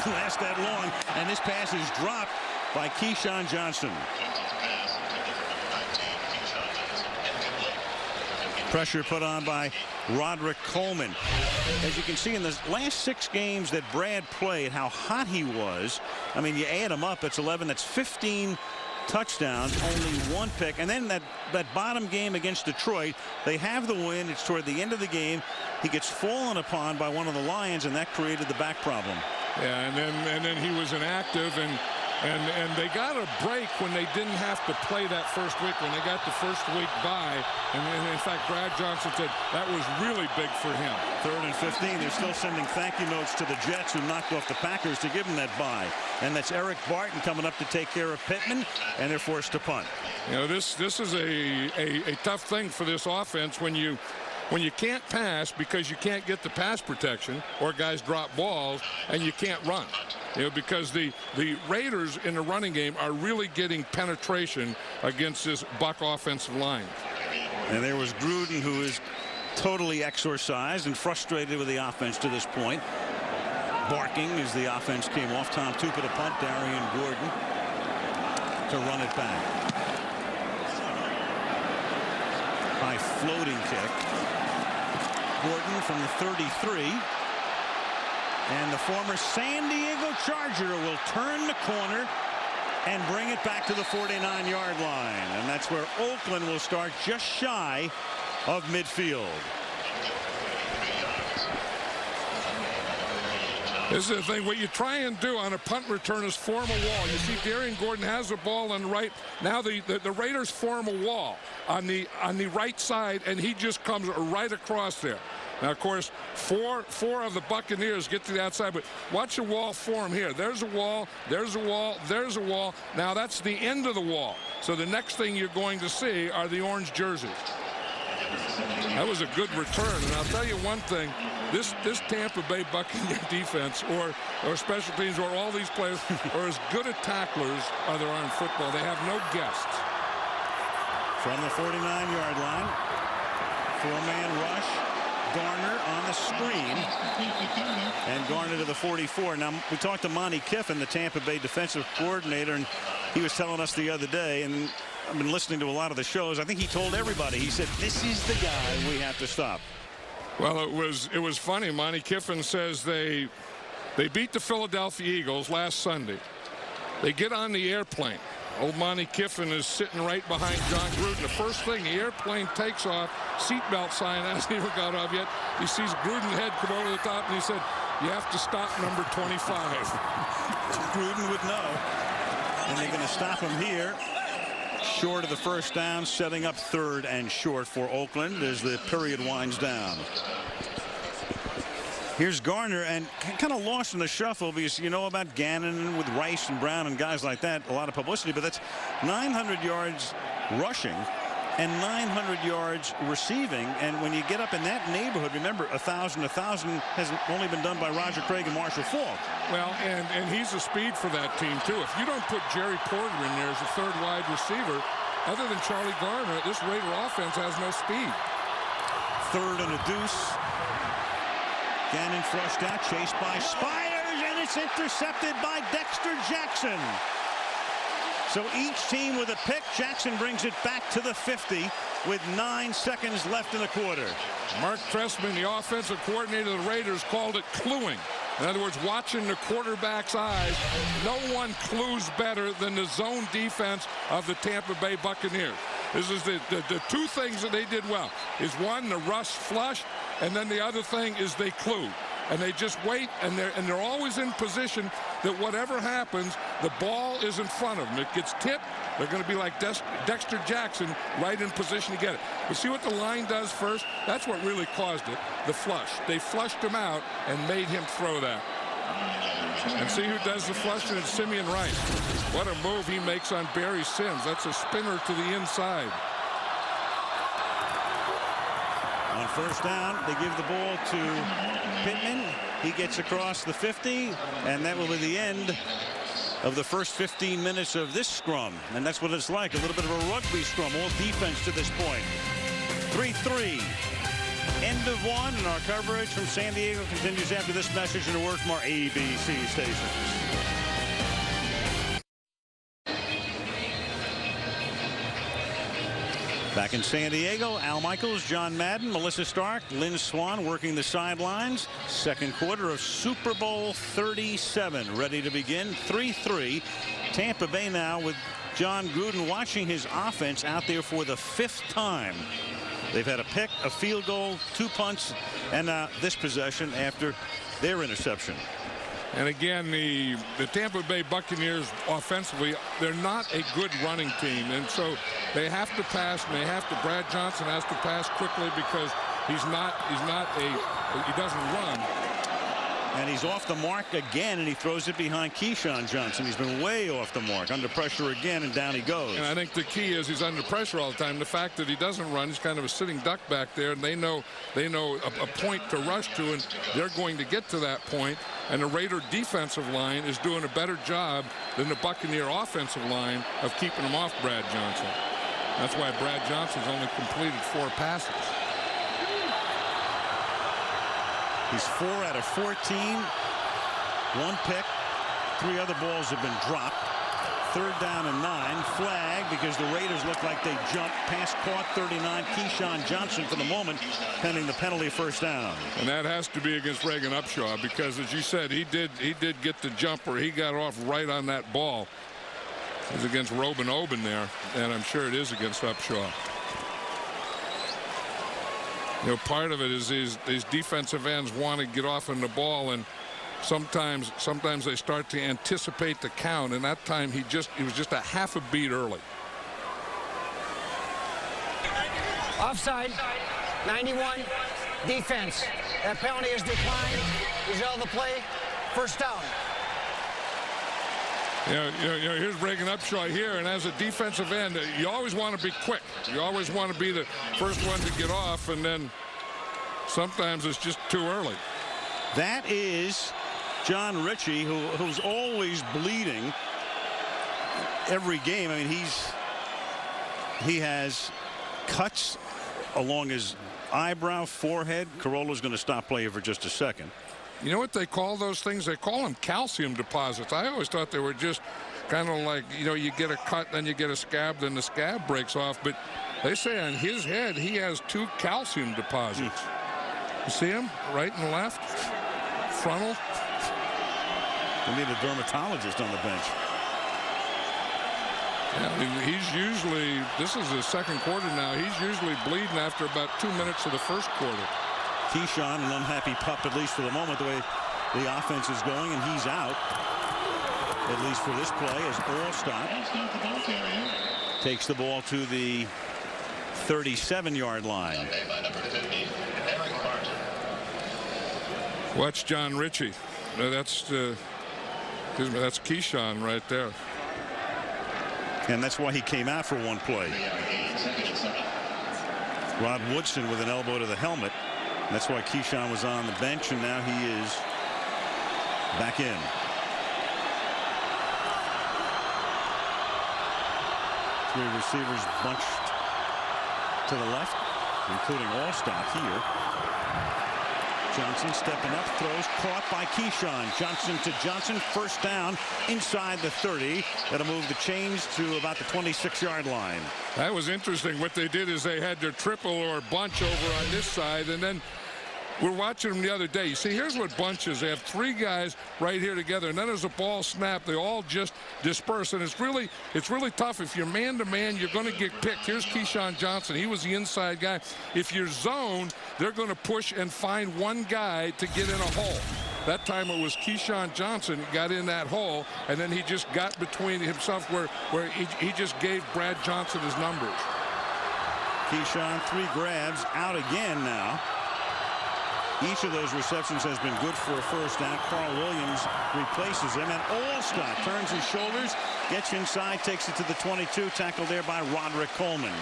Last that long, and this pass is dropped by Keyshawn Johnson. Pressure put on by Roderick Coleman. As you can see in the last 6 games that Brad played, how hot he was. I mean, you add them up, it's 11, that's 15 touchdowns, only 1 pick. And then that bottom game against Detroit, they have the win. It's toward the end of the game. He gets fallen upon by one of the Lions, and that created the back problem. Yeah, and then he was inactive, and they got a break when they didn't have to play that first week, when they got the first week bye. And in fact, Brad Johnson said that was really big for him. 3rd and 15. They're still sending thank you notes to the Jets, who knocked off the Packers to give them that bye. And that's Eric Barton coming up to take care of Pittman, and they're forced to punt. You know, this is a tough thing for this offense when you can't pass because you can't get the pass protection, or guys drop balls, and you can't run. You know, because the Raiders in the running game are really getting penetration against this Buck offensive line. And there was Gruden, who is totally exorcised and frustrated with the offense to this point. Barking as the offense came off. Tom Tupa to punt. Darian Gordon to run it back. High floating kick. Gordon from the 33. And the former San Diego Charger will turn the corner and bring it back to the 49-yard line. And that's where Oakland will start, just shy of midfield. This is the thing. What you try and do on a punt return is form a wall. You see Darian Gordon has the ball on the right. Now the Raiders form a wall on the right side, and he just comes right across there. Now, of course, four of the Buccaneers get to the outside, but watch the wall form here. There's a wall, there's a wall, there's a wall. Now that's the end of the wall. So the next thing you're going to see are the orange jerseys. That was a good return, and I'll tell you one thing. This Tampa Bay Buccaneer defense or special teams or all these players are as good at tacklers as there are in football. They have no guests. From the 49-yard line, 4-man rush. Garner on the screen, and Garner to the 44. Now, we talked to Monty Kiffin, the Tampa Bay defensive coordinator, and he was telling us the other day, and I've been listening to a lot of the shows. I think he told everybody, he said, this is the guy we have to stop. Well, it was funny. Monty Kiffin says they beat the Philadelphia Eagles last Sunday. They get on the airplane. Old Monty Kiffin is sitting right behind John Gruden. The first thing, the airplane takes off, seatbelt sign hasn't even got off yet. He sees Gruden's head come over the top, and he said, you have to stop number 25. Gruden would know. And they're going to stop him here. Short of the first down, setting up 3rd and short for Oakland as the period winds down. Here's Garner, and kind of lost in the shuffle because you know about Gannon with Rice and Brown and guys like that, a lot of publicity, but that's 900 yards rushing and 900 yards receiving. And when you get up in that neighborhood, remember, 1,000 has only been done by Roger Craig and Marshall Faulk. Well, and he's a speed for that team, too. If you don't put Jerry Porter in there as a 3rd wide receiver, other than Charlie Garner, this Raider offense has no speed. 3rd and a deuce. Gannon flushed out, chased by Spires, and it's intercepted by Dexter Jackson. So each team with a pick. Jackson brings it back to the 50 with 9 seconds left in the quarter. Mark Trestman, the offensive coordinator of the Raiders, called it cluing. In other words, watching the quarterback's eyes. No one clues better than the zone defense of the Tampa Bay Buccaneers. This is the 2 things that they did well. Is one, the rush flush, and then the other thing is they clue. And they just wait, and they're always in position that whatever happens, the ball is in front of them. It gets tipped, they're going to be like Dexter Jackson, right in position to get it. But see what the line does first? That's what really caused it, the flush. They flushed him out and made him throw that. And see who does the flushing. It's Simeon Rice. What a move he makes on Barry Sims. That's a spinner to the inside. On first down, they give the ball to Pittman. He gets across the 50, and that will be the end of the first 15 minutes of this scrum. And that's what it's like, a little bit of a rugby scrum, all defense to this point. 3-3. End of one, and our coverage from San Diego continues after this message and a word from our ABC stations. Back in San Diego, Al Michaels, John Madden, Melissa Stark, Lynn Swan working the sidelines. Second quarter of Super Bowl 37 ready to begin. 3-3. Tampa Bay now with John Gruden watching his offense out there for the 5th time. They've had a pick, a field goal, 2 punts, and this possession after their interception. And again, the Tampa Bay Buccaneers offensively, they're not a good running team. And so they have to pass, and Brad Johnson has to pass quickly because he doesn't run. And he's off the mark again, and he throws it behind Keyshawn Johnson. He's been way off the mark, under pressure again, and down he goes. And I think the key is he's under pressure all the time. The fact that he doesn't run, he's kind of a sitting duck back there, and they know a point to rush to, and they're going to get to that point. And the Raider defensive line is doing a better job than the Buccaneer offensive line of keeping him off Brad Johnson. That's why Brad Johnson's only completed 4 passes. He's 4 out of 14. 1 pick. 3 other balls have been dropped. 3rd down and 9. Flag because the Raiders look like they jumped. Pass caught. 39. Keyshawn Johnson for the moment pending the penalty first down. And that has to be against Reagan Upshaw because, as you said, he did get the jumper. He got off right on that ball. It was against Robin Oben there, and I'm sure it is against Upshaw. You know, part of it is these defensive ends want to get off on the ball, and sometimes they start to anticipate the count, and that time he was just a half a beat early. Offside, 91, defense. That penalty is declined. Result of the play, first down. You know, here's Reagan Upshaw here, and as a defensive end, you always want to be quick. You always want to be the first one to get off, and then sometimes it's just too early. That is John Ritchie, who's always bleeding every game. I mean, he has cuts along his eyebrow, forehead. Corolla's going to stop play here for just a second. You know what they call those things? They call them calcium deposits. I always thought they were just kind of like, you know, you get a cut, then you get a scab, then the scab breaks off. But they say on his head, he has 2 calcium deposits. You see him? Right and left? Frontal? We need a dermatologist on the bench. Yeah, I mean, he's usually, this is the second quarter now, he's usually bleeding after about 2 minutes of the first quarter. Keyshawn, an unhappy pup, at least for the moment, the way the offense is going, and he's out, at least for this play, as Allstott takes the ball to the 37-yard line. Watch John Ritchie. That's Keyshawn right there. And that's why he came out for 1 play. Rod Woodson with an elbow to the helmet. That's why Keyshawn was on the bench, and now he is back in. Three receivers bunched to the left, including Allstott here. Johnson stepping up, throws, caught by Keyshawn. Johnson to Johnson, first down inside the 30. That'll move the chains to about the 26-yard line. That was interesting. What they did is they had their triple or bunch over on this side, and then we're watching them the other day. You see, here's what bunch is. They have 3 guys right here together, and then as a ball snap, they all just disperse. And it's really tough. If you're man-to-man, you're going to get picked. Here's Keyshawn Johnson. He was the inside guy. If you're zoned, they're going to push and find one guy to get in a hole. That time it was Keyshawn Johnson got in that hole, and then he just got between himself where he just gave Brad Johnson his numbers. Keyshawn, 3 grabs, out again now. Each of those receptions has been good for a first down. Carl Williams replaces him, and Allstott turns his shoulders, gets inside, takes it to the 22, tackled there by Roderick Coleman.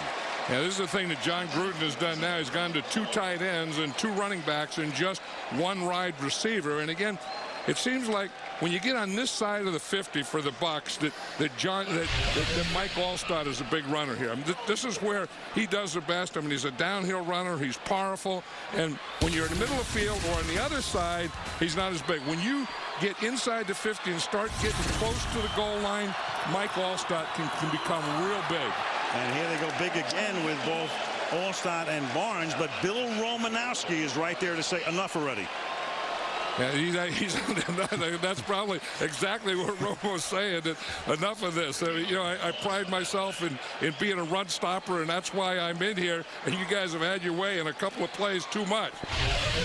Yeah, this is the thing that John Gruden has done now. He's gone to 2 tight ends and 2 running backs and just 1 wide receiver. And again, it seems like when you get on this side of the 50 for the Bucs, that Mike Allstott is a big runner here. I mean, this is where he does the best. I mean, he's a downhill runner. He's powerful. And when you're in the middle of the field or on the other side, he's not as big. When you get inside the 50 and start getting close to the goal line, Mike Allstott can become real big. And here they go big again with both Allstott and Barnes, but Bill Romanowski is right there to say enough already. Yeah, that's probably exactly what Romo's saying, that enough of this. You know, I pride myself in being a run stopper, and that's why I'm in here. And you guys have had your way in a couple of plays too much.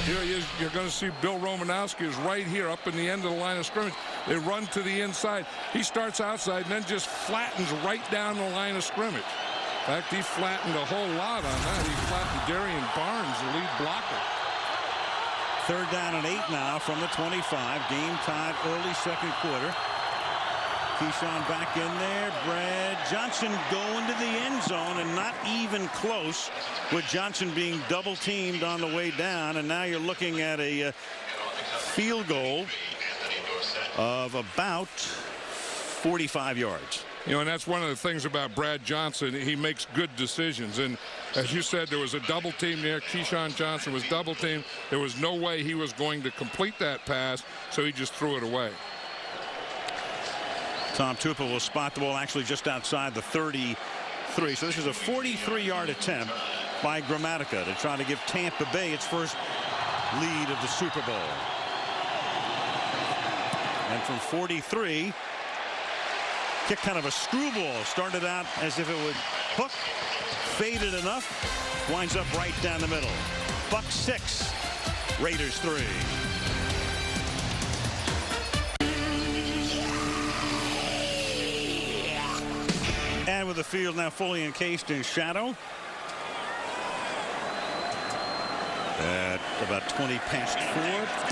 You know, you're going to see Bill Romanowski is right here up in the end of the line of scrimmage. They run to the inside. He starts outside and then just flattens right down the line of scrimmage. In fact, he flattened a whole lot on that. He flattened Darian Barnes, the lead blocker. 3rd down and 8 now from the 25. Game tied early 2nd quarter. Keyshawn back in there. Brad Johnson going to the end zone, and not even close, with Johnson being double teamed on the way down. And now you're looking at a field goal of about 45 yards. You know, and that's one of the things about Brad Johnson. He makes good decisions. And as you said, there was a double team there. Keyshawn Johnson was double teamed. There was no way he was going to complete that pass, so he just threw it away. Tom Tupa will spot the ball actually just outside the 33. So this is a 43-yard attempt by Gramatica to try to give Tampa Bay its first lead of the Super Bowl. And from 43, kick kind of a screwball. Started out as if it would hook, faded enough, winds up right down the middle. Bucs 6, Raiders 3. And with the field now fully encased in shadow, at about 20 past 4,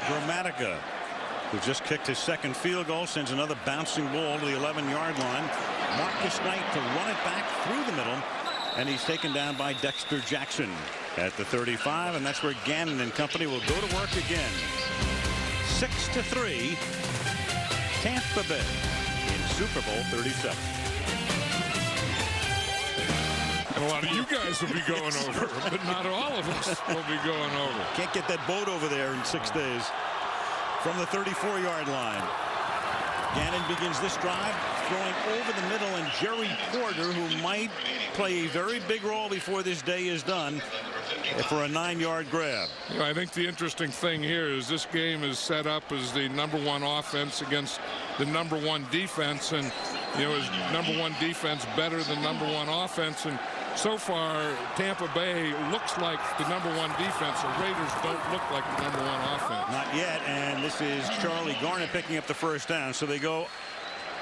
Gramatica, who just kicked his 2nd field goal, sends another bouncing ball to the 11-yard line. Marcus Knight to run it back through the middle, and he's taken down by Dexter Jackson at the 35, and that's where Gannon and company will go to work again. 6-3, Tampa Bay in Super Bowl 37. And a lot of you guys will be going over, but not all of us will be going over. Can't get that boat over there in 6 days. From the 34-yard line, Gannon begins this drive, throwing over the middle, and Jerry Porter, who might play a very big role before this day is done, for a 9-yard grab. You know, I think the interesting thing here is this game is set up as the #1 offense against the #1 defense, and you know, is #1 defense better than #1 offense? And so far, Tampa Bay looks like the #1 defense. The Raiders don't look like the #1 offense. Not yet, and this is Charlie Garner picking up the first down. So they go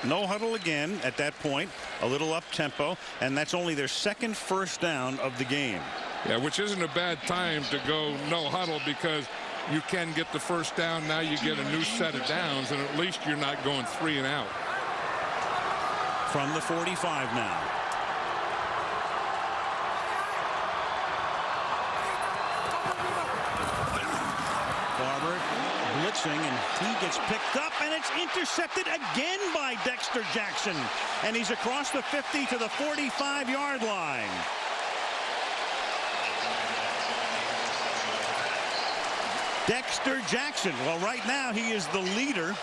no huddle again at that point, a little up tempo, and that's only their 2nd first down of the game. Yeah, which isn't a bad time to go no huddle, because you can get the first down. Now you get a new set of downs, and at least you're not going 3 and out. From the 45 now. Barber blitzing, and he gets picked up, and it's intercepted again by Dexter Jackson, and he's across the 50 to the 45-yard line. Dexter Jackson, well, right now he is the leader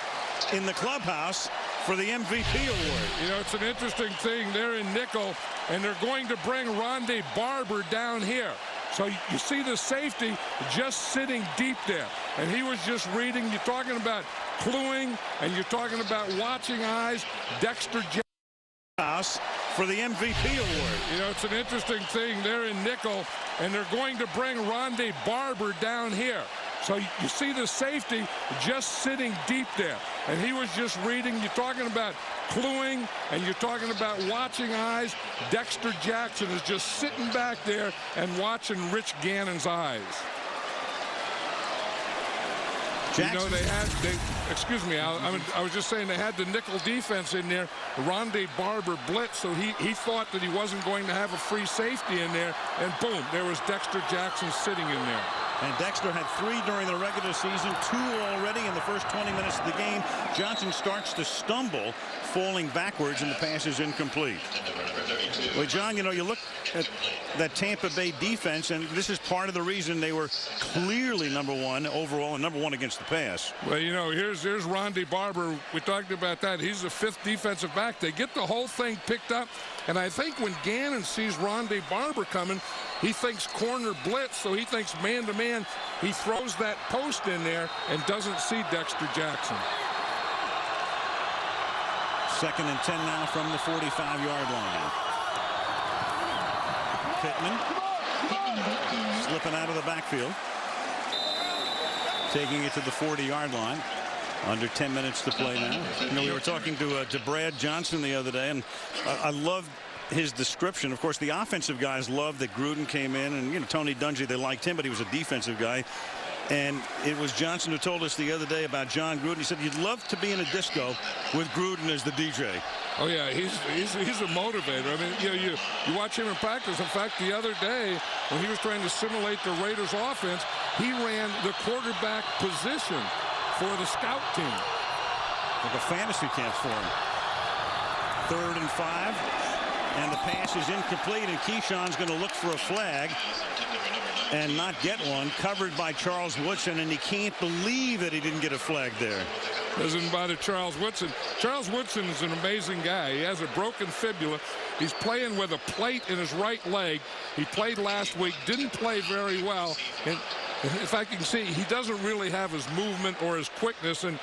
in the clubhouse for the MVP award. You know, it's an interesting thing. They're in nickel, and they're going to bring Rondé Barber down here. So you see the safety just sitting deep there, and he was just reading. You're talking about cluing, and you're talking about watching eyes. Dexter Jackson for the MVP award. You know, it's an interesting thing. They're in nickel, and they're going to bring Rondé Barber down here. So you see the safety just sitting deep there, and he was just reading. You're talking about cluing, and you're talking about watching eyes. Dexter Jackson is just sitting back there and watching Rich Gannon's eyes. You know, excuse me, I was just saying they had the nickel defense in there. Rondé Barber blitz, so he thought that he wasn't going to have a free safety in there, and boom, there was Dexter Jackson sitting in there. And Dexter had 3 during the regular season, 2 already in the first 20 minutes of the game. Johnson starts to stumble, falling backwards, and the pass is incomplete. Well, John, you know, you look at that Tampa Bay defense, and this is part of the reason they were clearly #1 overall and #1 against the pass. Well, you know, here's Rondé Barber. We talked about that. He's the 5th defensive back. They get the whole thing picked up, and I think when Gannon sees Rondé Barber coming, he thinks corner blitz, so he thinks man-to-man. He throws that post in there and doesn't see Dexter Jackson. 2nd and 10 now from the 45-yard line. Pittman slipping out of the backfield, taking it to the 40-yard line. Under 10 minutes to play now. You know, we were talking to Brad Johnson the other day, and I loved his description. Of course, the offensive guys loved that Gruden came in, and, you know, Tony Dungy, they liked him, but he was a defensive guy. And it was Johnson who told us the other day about John Gruden. He said you'd love to be in a disco with Gruden as the DJ. Oh yeah, he's a motivator. I mean, you watch him in practice. In fact, the other day when he was trying to simulate the Raiders offense, he ran the quarterback position for the scout team. Like a fantasy camp for him. 3rd and 5, and the pass is incomplete, and Keyshawn's going to look for a flag and not get one, covered by Charles Woodson, and he can't believe that he didn't get a flag there. Doesn't bother Charles Woodson. Charles Woodson is an amazing guy. He has a broken fibula. He's playing with a plate in his right leg. He played last week, didn't play very well, and in fact, you can see he doesn't really have his movement or his quickness, and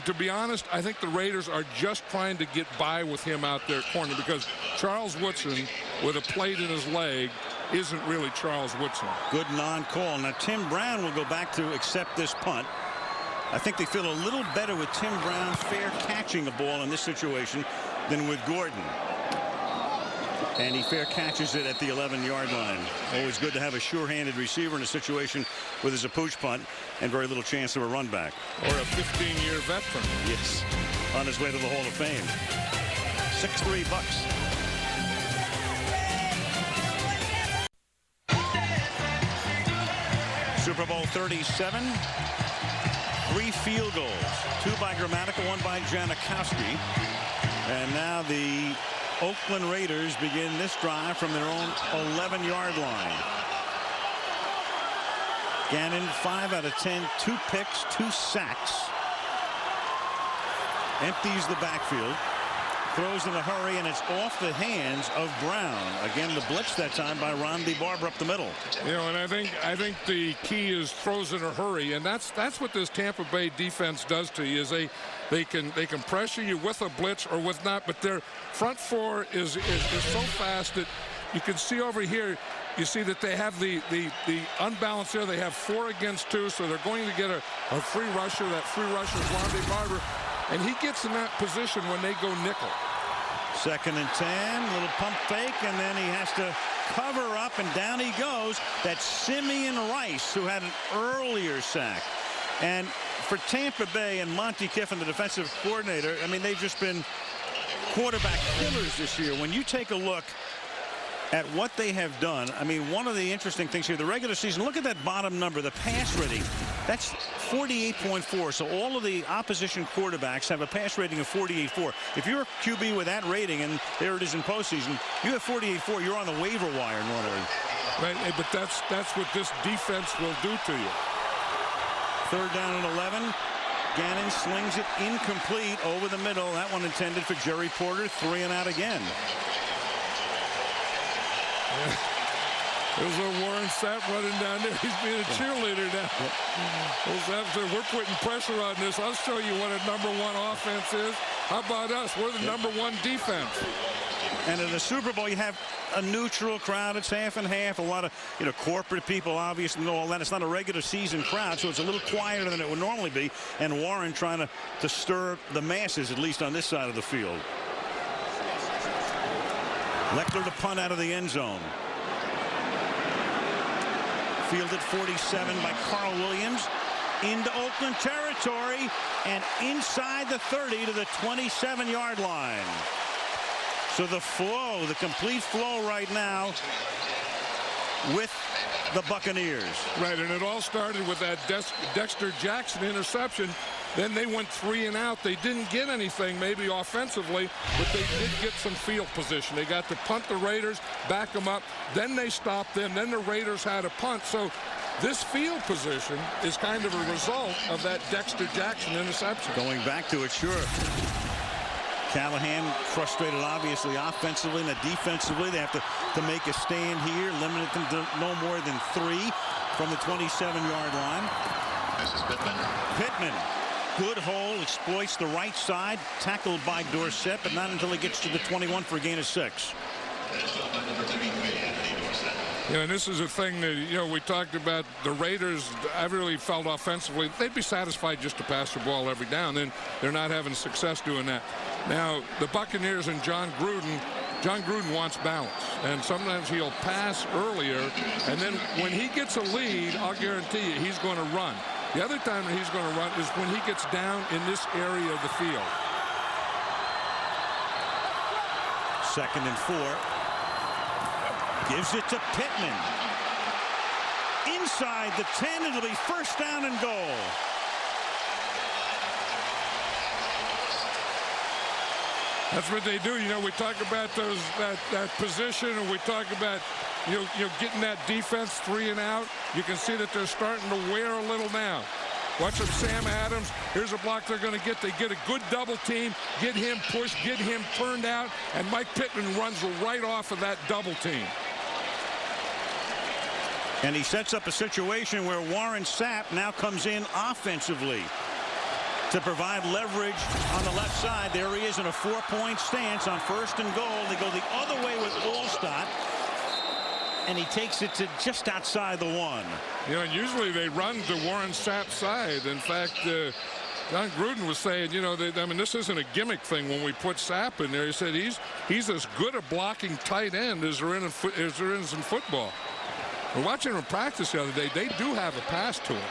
to be honest, I think the Raiders are just trying to get by with him out there at corner, because Charles Woodson with a plate in his leg isn't really Charles Woodson. Good non-call. Now Tim Brown will go back to accept this punt. I think they feel a little better with Tim Brown fair catching a ball in this situation than with Gordon. And he fair catches it at the 11-yard line. Always good to have a sure-handed receiver in a situation with his pooch punt and very little chance of a run back. Or a 15-year veteran. Yes, on his way to the Hall of Fame. 6'3" Bucks. Super Bowl 37. 3 field goals. 2 by Grammatical, 1 by Janikowski. And now the Oakland Raiders begin this drive from their own 11-yard line. Gannon 5 out of 10, 2 picks, 2 sacks. Empties the backfield. Throws in a hurry, and it's off the hands of Brown. Again, the blitz that time by Rondé Barber up the middle. You know, and I think the key is throws in a hurry, and that's what this Tampa Bay defense does to you. Is they can pressure you with a blitz or with not, but their front 4 is so fast that you can see over here. You see that they have the unbalance there. They have 4 against 2, so they're going to get a free rusher. That free rusher is Rondé Barber. And he gets in that position when they go nickel. 2nd and 10, little pump fake, and then he has to cover up, and down he goes. That's Simeon Rice, who had an earlier sack. And for Tampa Bay and Monty Kiffin, the defensive coordinator, I mean, they've just been quarterback killers this year. When you take a look at what they have done, I mean, one of the interesting things here, the regular season, look at that bottom number, the pass rating. That's 48.4. So all of the opposition quarterbacks have a pass rating of 48.4. If you're a QB with that rating, and there it is in postseason, you have 48.4, you're on the waiver wire normally. Right, but that's what this defense will do to you. 3rd down and 11. Gannon slings it incomplete over the middle. That one intended for Jerry Porter. 3 and out again. There's a Warren Sapp running down there. He's being a cheerleader now. We're putting pressure on this. I'll show you what a #1 offense is. How about us? We're the #1 defense. And in the Super Bowl, you have a neutral crowd. It's half and half. A lot of, corporate people, obviously, and all that. It's not a regular season crowd, so it's a little quieter than it would normally be. And Warren trying to stir the masses, at least on this side of the field. Leckler to punt out of the end zone. Fielded 47 by Carl Williams. into Oakland territory and inside the 30 to the 27-yard line. So the flow, the complete flow right now with the Buccaneers. Right, and it all started with that Dexter Jackson interception. Then they went 3 and out. They didn't get anything maybe offensively, but they did get some field position. They got to punt the Raiders, back them up. Then they stopped them. Then the Raiders had a punt. So this field position is kind of a result of that Dexter Jackson interception. Going back to it, sure. Callahan frustrated, obviously, offensively and defensively. They have to make a stand here, limit them to no more than 3 from the 27-yard line. This is Pittman, good hole, exploits the right side, tackled by Dorsett, but not until he gets to the 21 for a gain of 6. Yeah, and this is a thing that, you know, we talked about the Raiders. I really felt offensively they'd be satisfied just to pass the ball every down. Then they're not having success doing that. Now, the Buccaneers and John Gruden wants balance. And sometimes he'll pass earlier. And then when he gets a lead, I'll guarantee you he's going to run. The other time that he's going to run is when he gets down in this area of the field. 2nd and 4. Gives it to Pittman. Inside the 10, it'll be first down and goal. That's what they do. You know, we talk about that position, and we talk about you know getting that defense 3 and out. You can see that they're starting to wear a little now. Watch them, Sam Adams. Here's a block they're going to get. They get a good double team, get him pushed, get him turned out, and Mike Pittman runs right off of that double team. And he sets up a situation where Warren Sapp now comes in offensively to provide leverage on the left side. There he is in a 4-point stance on 1st and goal. They go the other way with Olstadt, and he takes it to just outside the 1. You know, and usually they run to Warren Sapp's side. In fact, John Gruden was saying, you know, I mean, this isn't a gimmick thing when we put Sapp in there. He said he's as good a blocking tight end as there is in football. We're watching him practice the other day. They do have a pass to him.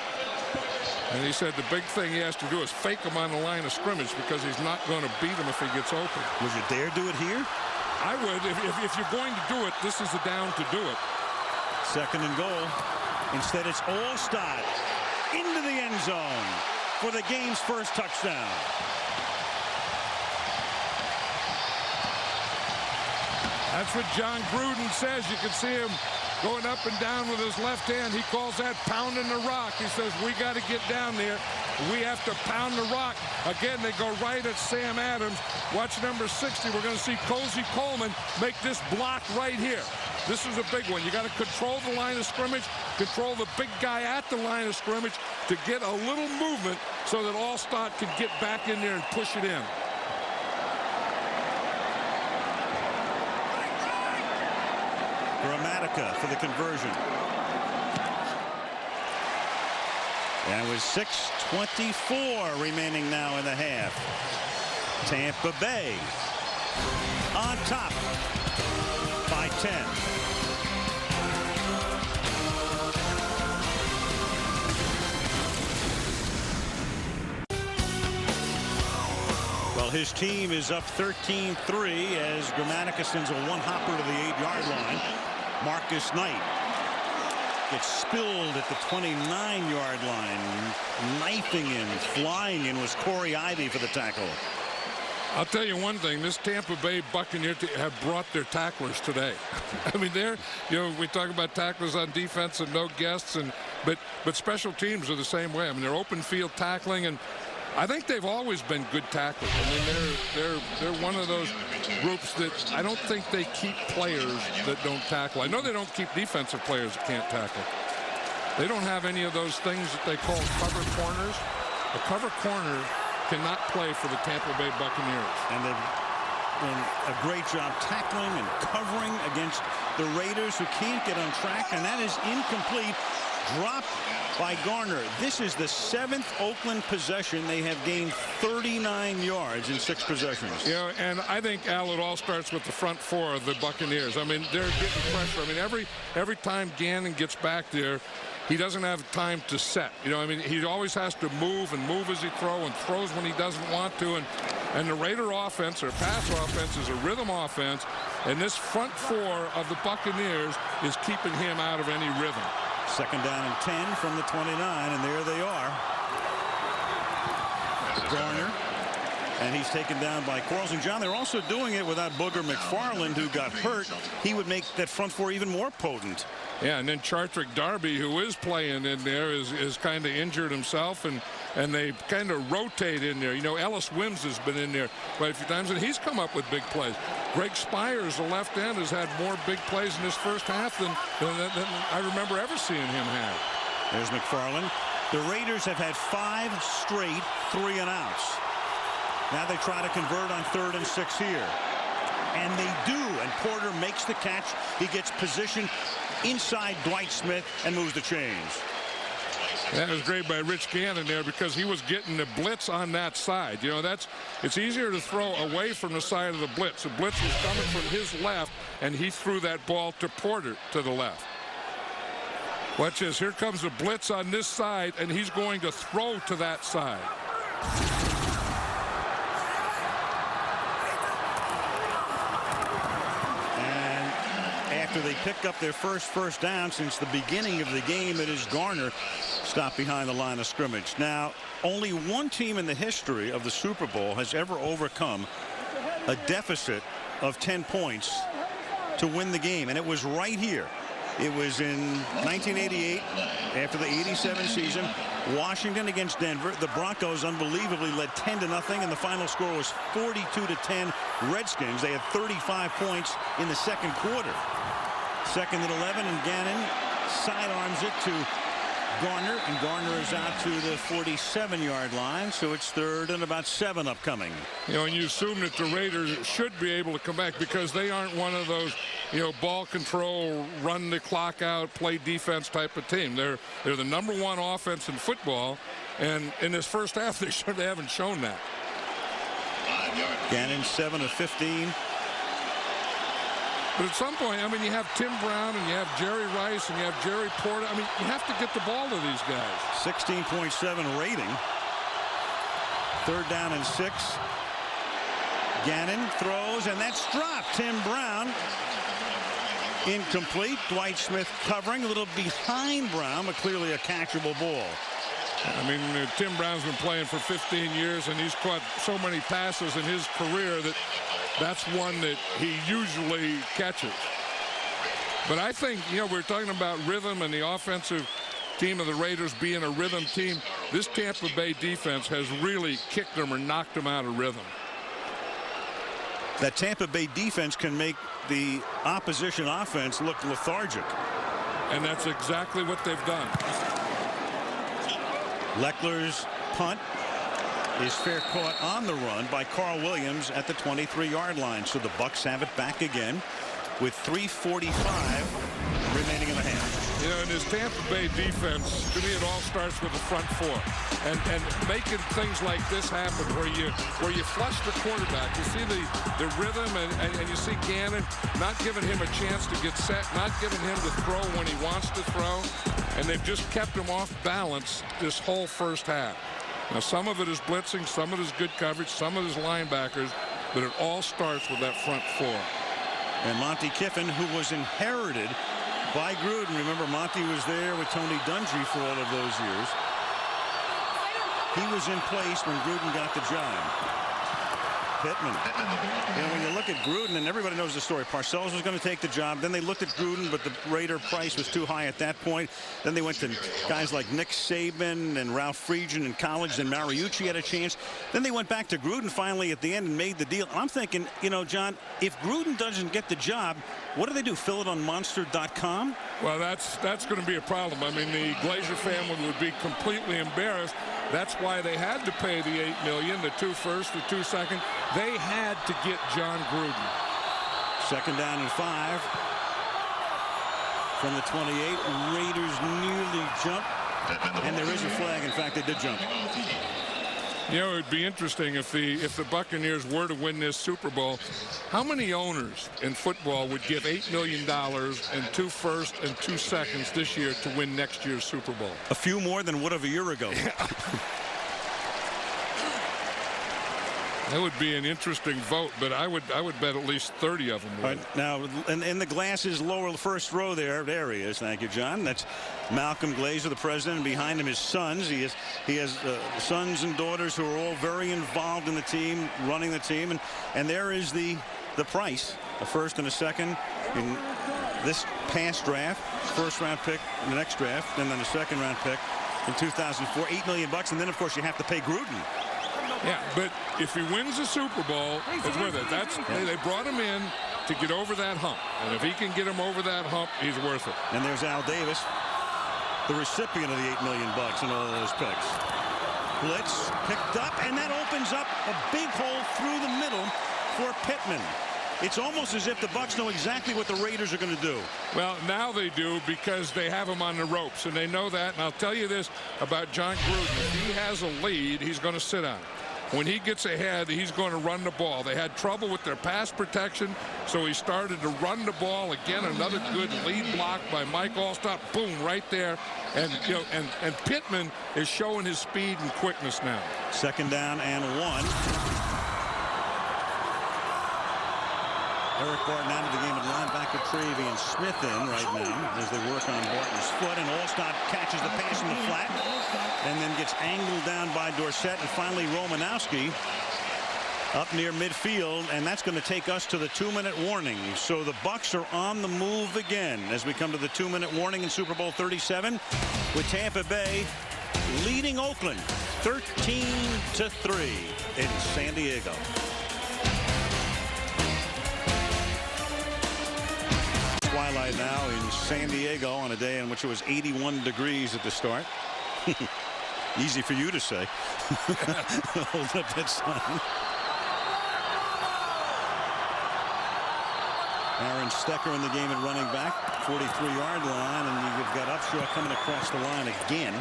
And he said the big thing he has to do is fake him on the line of scrimmage because he's not going to beat him if he gets open. Would you dare do it here? I would. If you're going to do it, this is the down to do it. 2nd and goal. Instead, it's Olstadt into the end zone for the game's first touchdown. That's what John Gruden says. You can see him going up and down with his left hand. He calls that pounding the rock. He says, we got to get down there. We have to pound the rock. Again, they go right at Sam Adams. Watch number 60. We're going to see Cozy Coleman make this block right here. This is a big one. You got to control the line of scrimmage, control the big guy at the line of scrimmage to get a little movement so that Olstadt can get back in there and push it in. Gramatica for the conversion. And with 6:24 remaining now in the half. Tampa Bay on top by 10. Well, his team is up 13-3 as Gramatica sends a one-hopper to the 8-yard line. Marcus Knight gets spilled at the 29-yard line. Knifing in, flying in was Corey Ivy for the tackle. I'll tell you one thing, this Tampa Bay Buccaneers have brought their tacklers today. I mean, we talk about tacklers on defense and no guests, but special teams are the same way. I mean, they're open field tackling, and I think they've always been good tacklers. I mean, they're one of those groups that I don't think they keep players that don't tackle. I know they don't keep defensive players that can't tackle. They don't have any of those things that they call cover corners. A cover corner cannot play for the Tampa Bay Buccaneers. And they've done a great job tackling and covering against the Raiders, who can't get on track, and that is incomplete. Dropped by Garner. This is the 7th Oakland possession. They have gained 39 yards in 6 possessions. Yeah, and I think, Al, it all starts with the front 4 of the Buccaneers. I mean, they're getting pressure. I mean, every time Gannon gets back there, he doesn't have time to set. You know, I mean, he always has to move as he throws when he doesn't want to. And the Raider offense, or pass offense, is a rhythm offense. And this front four of the Buccaneers is keeping him out of any rhythm. 2nd down and 10 from the 29, and there they are. Garner, and he's taken down by Quarles. And John, they're also doing it without Booger McFarland, who got hurt. He would make that front four even more potent. Yeah, and then Chartrick Darby, who is playing in there, is kind of injured himself, and they kind of rotate in there. You know, Ellis Wims has been in there quite a few times, and he's come up with big plays. Greg Spires, the left end, has had more big plays in this first half than I remember ever seeing him have. There's McFarland. The Raiders have had 5 straight 3-and-outs. Now they try to convert on 3rd and 6 here. And they do, and Porter makes the catch. He gets positioned inside Dwight Smith and moves the chains. That was great by Rich Gannon there, because he was getting the blitz on that side. You know, it's easier to throw away from the side of the blitz. The blitz was coming from his left, and he threw that ball to Porter to the left. Watch this. Here comes the blitz on this side, and he's going to throw to that side. After they pick up their first down since the beginning of the game, it is Garner stopped behind the line of scrimmage. Now, only one team in the history of the Super Bowl has ever overcome a deficit of 10 points to win the game, and it was right here. It was in 1988, after the 87 season, Washington against Denver. The Broncos unbelievably led 10-0, and the final score was 42-10 Redskins. They had 35 points in the second quarter. 2nd and 11, and Gannon sidearms it to Garner, and Garner is out to the 47-yard line, so it's 3rd and about 7 upcoming. You know, and you assume that the Raiders should be able to come back, because they aren't one of those, you know, ball control, run the clock out, play defense type of team. They're the #1 offense in football, and in this first half they haven't shown that. Gannon 7 of 15. But at some point, I mean, you have Tim Brown, and you have Jerry Rice, and you have Jerry Porter. I mean, you have to get the ball to these guys. 16.7 rating. 3rd down and 6. Gannon throws, and that's dropped. Tim Brown incomplete. Dwight Smith covering, a little behind Brown, but clearly a catchable ball. I mean, Tim Brown's been playing for 15 years, and he's caught so many passes in his career that's one that he usually catches. But I think, you know, we're talking about rhythm and the offensive team of the Raiders being a rhythm team. This Tampa Bay defense has really kicked them or knocked them out of rhythm. That Tampa Bay defense can make the opposition offense look lethargic. And that's exactly what they've done. Leckler's punt is fair caught on the run by Carl Williams at the 23-yard line. So the Bucs have it back again with 3:45 remaining in the half. You know, in this Tampa Bay defense, to me, it all starts with the front four, and making things like this happen, where you flush the quarterback. You see the rhythm, and you see Gannon not giving him a chance to get set, not giving him to throw when he wants to throw, and they've just kept him off balance this whole first half. Now, some of it is blitzing, some of it is good coverage, some of it is linebackers, but it all starts with that front four. And Monty Kiffin, who was inherited by Gruden. Remember, Monty was there with Tony Dungy for all of those years. He was in place when Gruden got the job. Pittman. You know, when you look at Gruden, and everybody knows the story, Parcells was going to take the job. Then they looked at Gruden, but the Raider price was too high at that point. Then they went to guys like Nick Saban and Ralph Friedgen in college. Then Mariucci had a chance. Then they went back to Gruden finally at the end and made the deal. I'm thinking, you know, John, if Gruden doesn't get the job, what do? Fill it on Monster.com? Well, that's going to be a problem. I mean, the Glazer family would be completely embarrassed. That's why they had to pay the $8 million, the 2 first, the 2 second. They had to get John Gruden. 2nd down and 5 from the 28. Raiders nearly jump, and there is a flag. In fact, they did jump. You know, it'd be interesting if the Buccaneers were to win this Super Bowl. How many owners in football would give $8 million and 2 firsts and 2 seconds this year to win next year's Super Bowl? A few more than would have a year ago. That would be an interesting vote, but I would bet at least 30 of them would. Right, now, in the glasses lower first row there he is. Thank you, John. That's Malcolm Glazer, the president, and behind him his sons. He has sons and daughters who are all very involved in the team, running the team, and there is the price, a first and a second in this past draft, first round pick in the next draft, and then a second round pick in 2004, $8 million, and then of course you have to pay Gruden. Yeah, but if he wins the Super Bowl, it's worth it. They brought him in to get over that hump, and if he can get him over that hump, he's worth it. And there's Al Davis, the recipient of the $8 million and all of those picks. Blitz picked up, and that opens up a big hole through the middle for Pittman. It's almost as if the Bucs know exactly what the Raiders are going to do. Well, now they do, because they have him on the ropes, and they know that. And I'll tell you this about John Gruden. If he has a lead, he's going to sit on it. When he gets ahead, he's going to run the ball. They had trouble with their pass protection, so he started to run the ball. Again, another good lead block by Mike Allstott. Boom, right there. And and Pittman is showing his speed and quickness now. Second down and 1. Eric Barton out of the game, and linebacker Travian Smith in right now as they work on Barton's foot, and Allstott catches the pass in the flat and then gets angled down by Dorsett, and finally Romanowski up near midfield, and that's going to take us to the 2-minute warning. So the Bucs are on the move again as we come to the 2-minute warning in Super Bowl 37, with Tampa Bay leading Oakland 13-3 in San Diego. Twilight now in San Diego on a day in which it was 81 degrees at the start. Easy for you to say. Hold up that sign. Aaron Stecker in the game at running back, 43-yard line, and you've got Upshaw coming across the line again.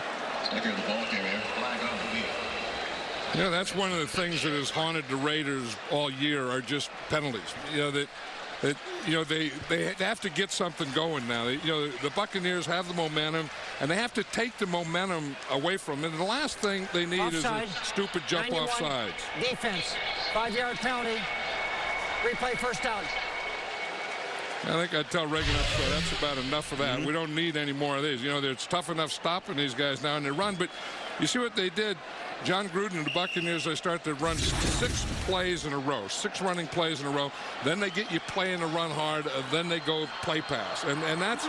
Stecker the ball carrier, flag on the field. You know, that's one of the things that has haunted the Raiders all year, are just penalties. You know, that they have to get something going now. The Buccaneers have the momentum, and they have to take the momentum away from them. And the last thing they need offside, is a stupid jump off sides. Defense, 5-yard penalty, replay first down. I think I'd tell Reagan Upshaw that's about enough of that. We don't need any more of these. You know, it's tough enough stopping these guys now, and they run. But you see what they did? John Gruden and the Buccaneers, they start to run 6 plays in a row, 6 running plays in a row. Then they get you playing to run hard. Then they go play pass. And that's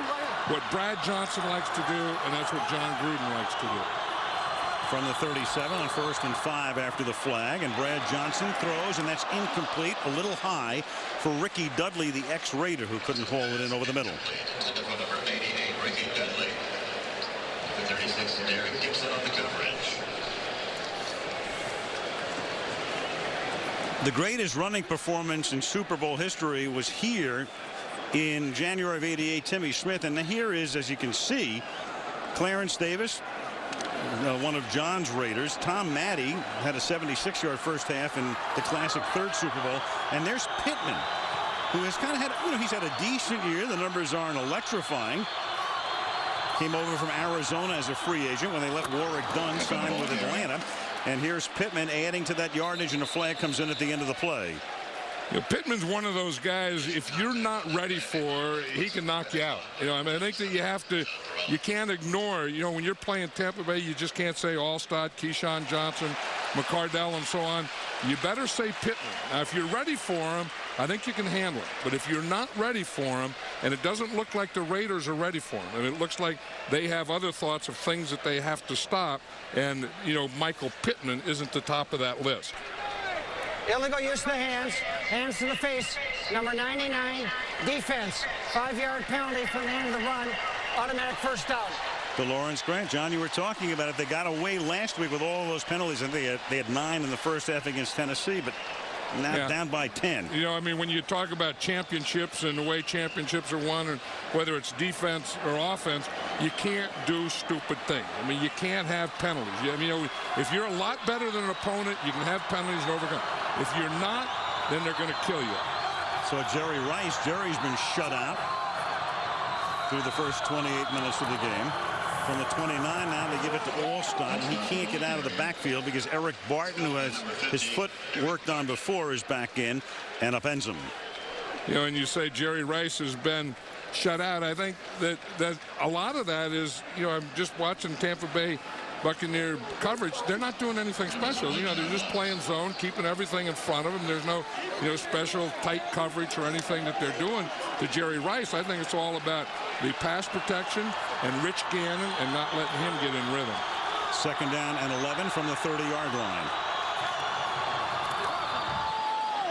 what Brad Johnson likes to do, and that's what John Gruden likes to do. From the 37 on 1st and 5 after the flag, and Brad Johnson throws, and that's incomplete, a little high for Ricky Dudley, the ex-Raider, who couldn't haul it in over the middle. Number 88, Ricky Dudley. The 36, Derek Gibson on the coverage. The greatest running performance in Super Bowl history was here in January of '88, Timmy Smith, and here is, as you can see, Clarence Davis, one of John's Raiders. Tom Maddie had a 76-yard first half in the classic 3rd Super Bowl. And there's Pittman, who has kind of had, he's had a decent year. The numbers aren't electrifying. Came over from Arizona as a free agent when they let Warwick Dunn sign with Atlanta. And here's Pittman adding to that yardage, and a flag comes in at the end of the play. Pittman's one of those guys, if you're not ready for, he can knock you out. I think that you can't ignore, when you're playing Tampa Bay, you just can't say Allstott, Keyshawn Johnson, McCardell, and so on. You better say Pittman. Now, if you're ready for him, I think you can handle it. But if you're not ready for him, and it doesn't look like the Raiders are ready for him, and it looks like they have other thoughts of things that they have to stop, and, Michael Pittman isn't the top of that list. Illegal use of the hands, hands to the face, number 99, defense, 5-yard penalty from the end of the run, automatic first down. To Lawrence Grant. John, you were talking about it. They got away last week with all those penalties, and they had 9 in the first half against Tennessee, but Now down by 10. You know, I mean, when you talk about championships and the way championships are won, and whether it's defense or offense, you can't do stupid things. I mean, you can't have penalties. I mean, you know, if you're a lot better than an opponent, you can have penalties and overcome. If you're not, then they're going to kill you. So Jerry Rice, Jerry's been shut out through the first 28 minutes of the game. From the 29 now, they give it to Allstott, and he can't get out of the backfield because Eric Barton, who has his foot worked on before, is back in and upends him. You know, and you say Jerry Rice has been shut out. I think that a lot of that is, you know, I'm just watching Tampa Bay Buccaneer coverage. They're not doing anything special. You know, they're just playing zone, keeping everything in front of them. There's no, you know, special tight coverage or anything that they're doing to Jerry Rice. I think it's all about the pass protection and Rich Gannon and not letting him get in rhythm. Second down and 11 from the 30-yard line.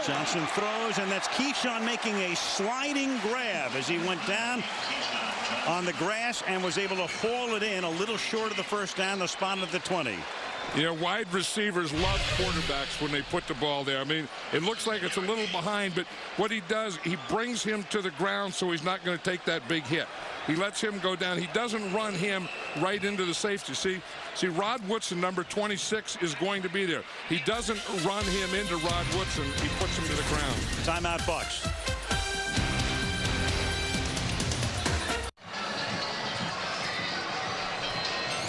Johnson throws, and that's Keyshawn making a sliding grab as he went down on the grass and was able to haul it in a little short of the first down, the spot at the 20. You know, wide receivers love quarterbacks when they put the ball there. I mean, it looks like it's a little behind, but what he does, he brings him to the ground so he's not going to take that big hit. He lets him go down. He doesn't run him right into the safety. See, Rod Woodson, number 26, is going to be there. He doesn't run him into Rod Woodson. He puts him to the ground. Timeout, Bucks.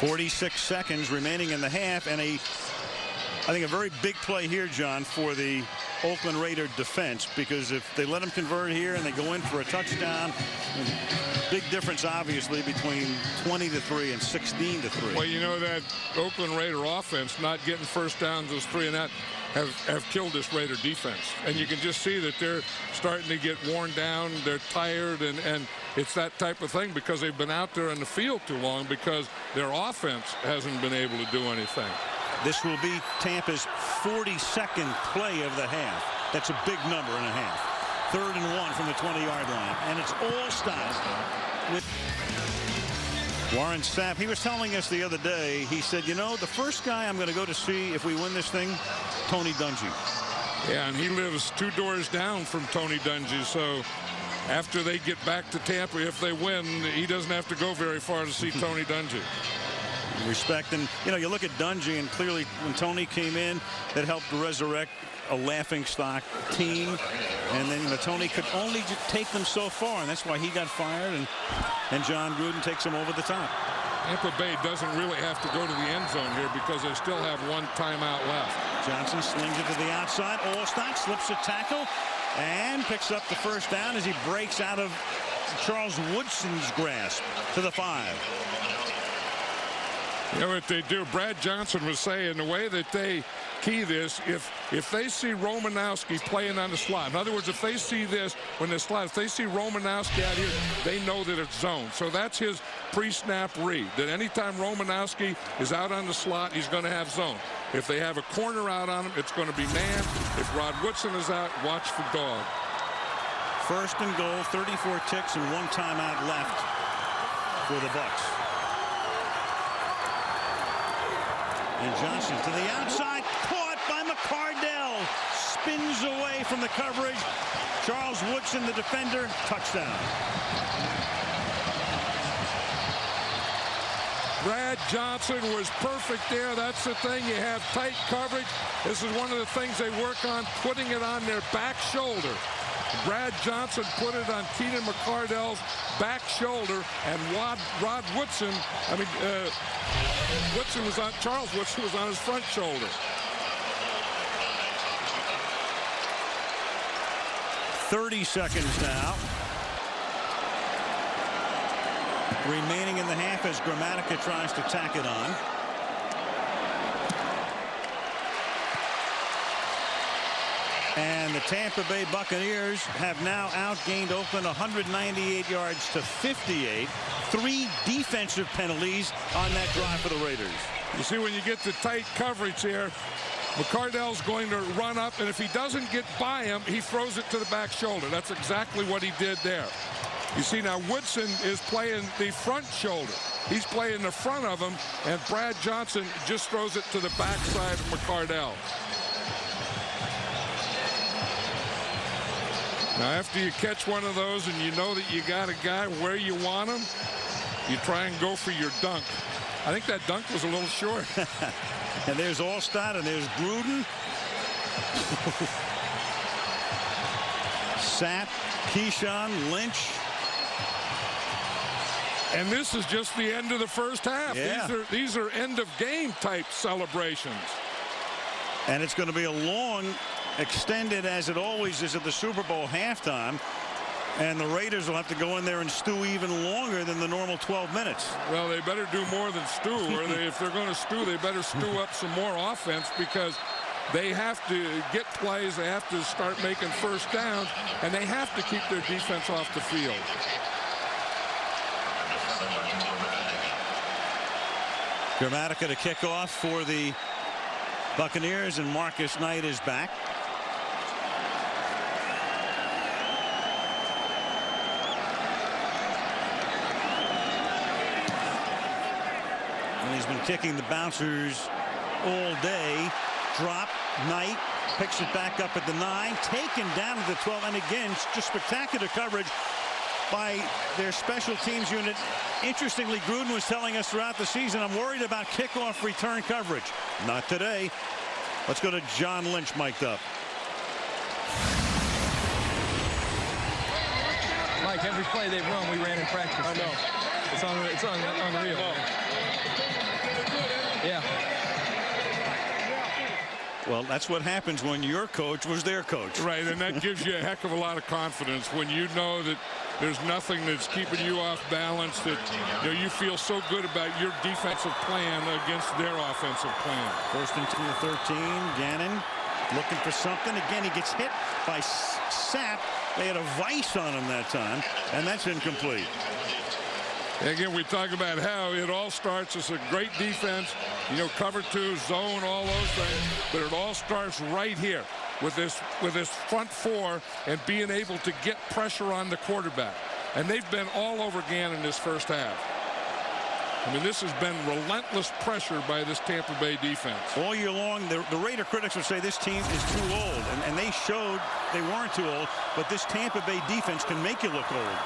.46 seconds remaining in the half, and I think a very big play here, John, for the Oakland Raider defense, because if they let them convert here and they go in for a touchdown, big difference obviously between 20-3 and 16-3. Well, you know, that Oakland Raider offense not getting first downs, those 3 and that, have killed this Raider defense. And you can just see that they're starting to get worn down. They're tired, and it's that type of thing because they've been out there in the field too long because their offense hasn't been able to do anything. This will be Tampa's 42nd play of the half. That's a big number and a half. 3rd and 1 from the 20-yard line. And it's Allstott with Warren Sapp. He was telling us the other day, he said, you know, the first guy I'm going to go to see if we win this thing, Tony Dungy. Yeah, and he lives 2 doors down from Tony Dungy, so after they get back to Tampa, if they win, he doesn't have to go very far to see Tony Dungy. Respect, and you know, you look at Dungy, and clearly when Tony came in, that helped resurrect a laughingstock team, and then Tony could only take them so far, and that's why he got fired, and John Gruden takes him over the top. Tampa Bay doesn't really have to go to the end zone here because they still have 1 timeout left. Johnson slings it to the outside. Allstott slips a tackle and picks up the first down as he breaks out of Charles Woodson's grasp to the 5. You know what they do? Brad Johnson was saying the way that they key this, if they see Romanowski playing on the slot, in other words, if they see this when the slot, if they see Romanowski out here, they know that it's zone. So that's his pre-snap read, that anytime Romanowski is out on the slot, he's going to have zone. If they have a corner out on him, it's going to be man. If Rod Woodson is out, watch for dog. 1st and goal, 34 ticks and 1 timeout left for the Bucks. And Johnson to the outside, caught by McCardell, spins away from the coverage. Charles Woodson, the defender, touchdown. Brad Johnson was perfect there. That's the thing. You have tight coverage. This is one of the things they work on, putting it on their back shoulder. Brad Johnson put it on Keenan McCardell's back shoulder, and Rod Woodson, Charles Woodson was on his front shoulder. 30 seconds now remaining in the half as Gramatica tries to tack it on. And the Tampa Bay Buccaneers have now outgained Oakland 198 yards to 58. 3 defensive penalties on that drive for the Raiders. You see, when you get the tight coverage here, McCardell's going to run up, and if he doesn't get by him, he throws it to the back shoulder. That's exactly what he did there. You see, now Woodson is playing the front shoulder. He's playing the front of him, and Brad Johnson just throws it to the backside of McCardell. Now, after you catch one of those and you know that you got a guy where you want him, you try and go for your dunk. I think that dunk was a little short. And there's Allstott, and there's Gruden. Sapp, Keyshawn, Lynch. And this is just the end of the first half. Yeah. These are end of game type celebrations. And it's going to be a long, extended, as it always is at the Super Bowl halftime. And the Raiders will have to go in there and stew even longer than the normal 12 minutes. Well, they better do more than stew, or if they're going to stew, they better stew up some more offense, because they have to get plays, they have to start making first downs, and they have to keep their defense off the field. Gramatica to kick off for the Buccaneers, and Marcus Knight is back. And he's been kicking the bouncers all day. Drop. Knight picks it back up at the 9, taken down to the 12, and again just spectacular coverage by their special teams unit. Interestingly, Gruden was telling us throughout the season, I'm worried about kickoff return coverage. Not today. Let's go to John Lynch mic'd up. Mike, every play they've run, we ran in practice. I know. It's unreal. Yeah. Well, that's what happens when your coach was their coach. Right, and that gives you a heck of a lot of confidence when you know that there's nothing that's keeping you off balance, that you feel so good about your defensive plan against their offensive plan. First and 10 to 13. Gannon looking for something. Again, he gets hit by Sapp. They had a vice on him that time, and that's incomplete. Again, we talk about how it all starts as a great defense, cover 2, zone, all those things, but it all starts right here with this front 4 and being able to get pressure on the quarterback. And they've been all over Gannon this first half. I mean, this has been relentless pressure by this Tampa Bay defense. All year long, the Raider critics would say this team is too old, and they showed they weren't too old, but this Tampa Bay defense can make you look old.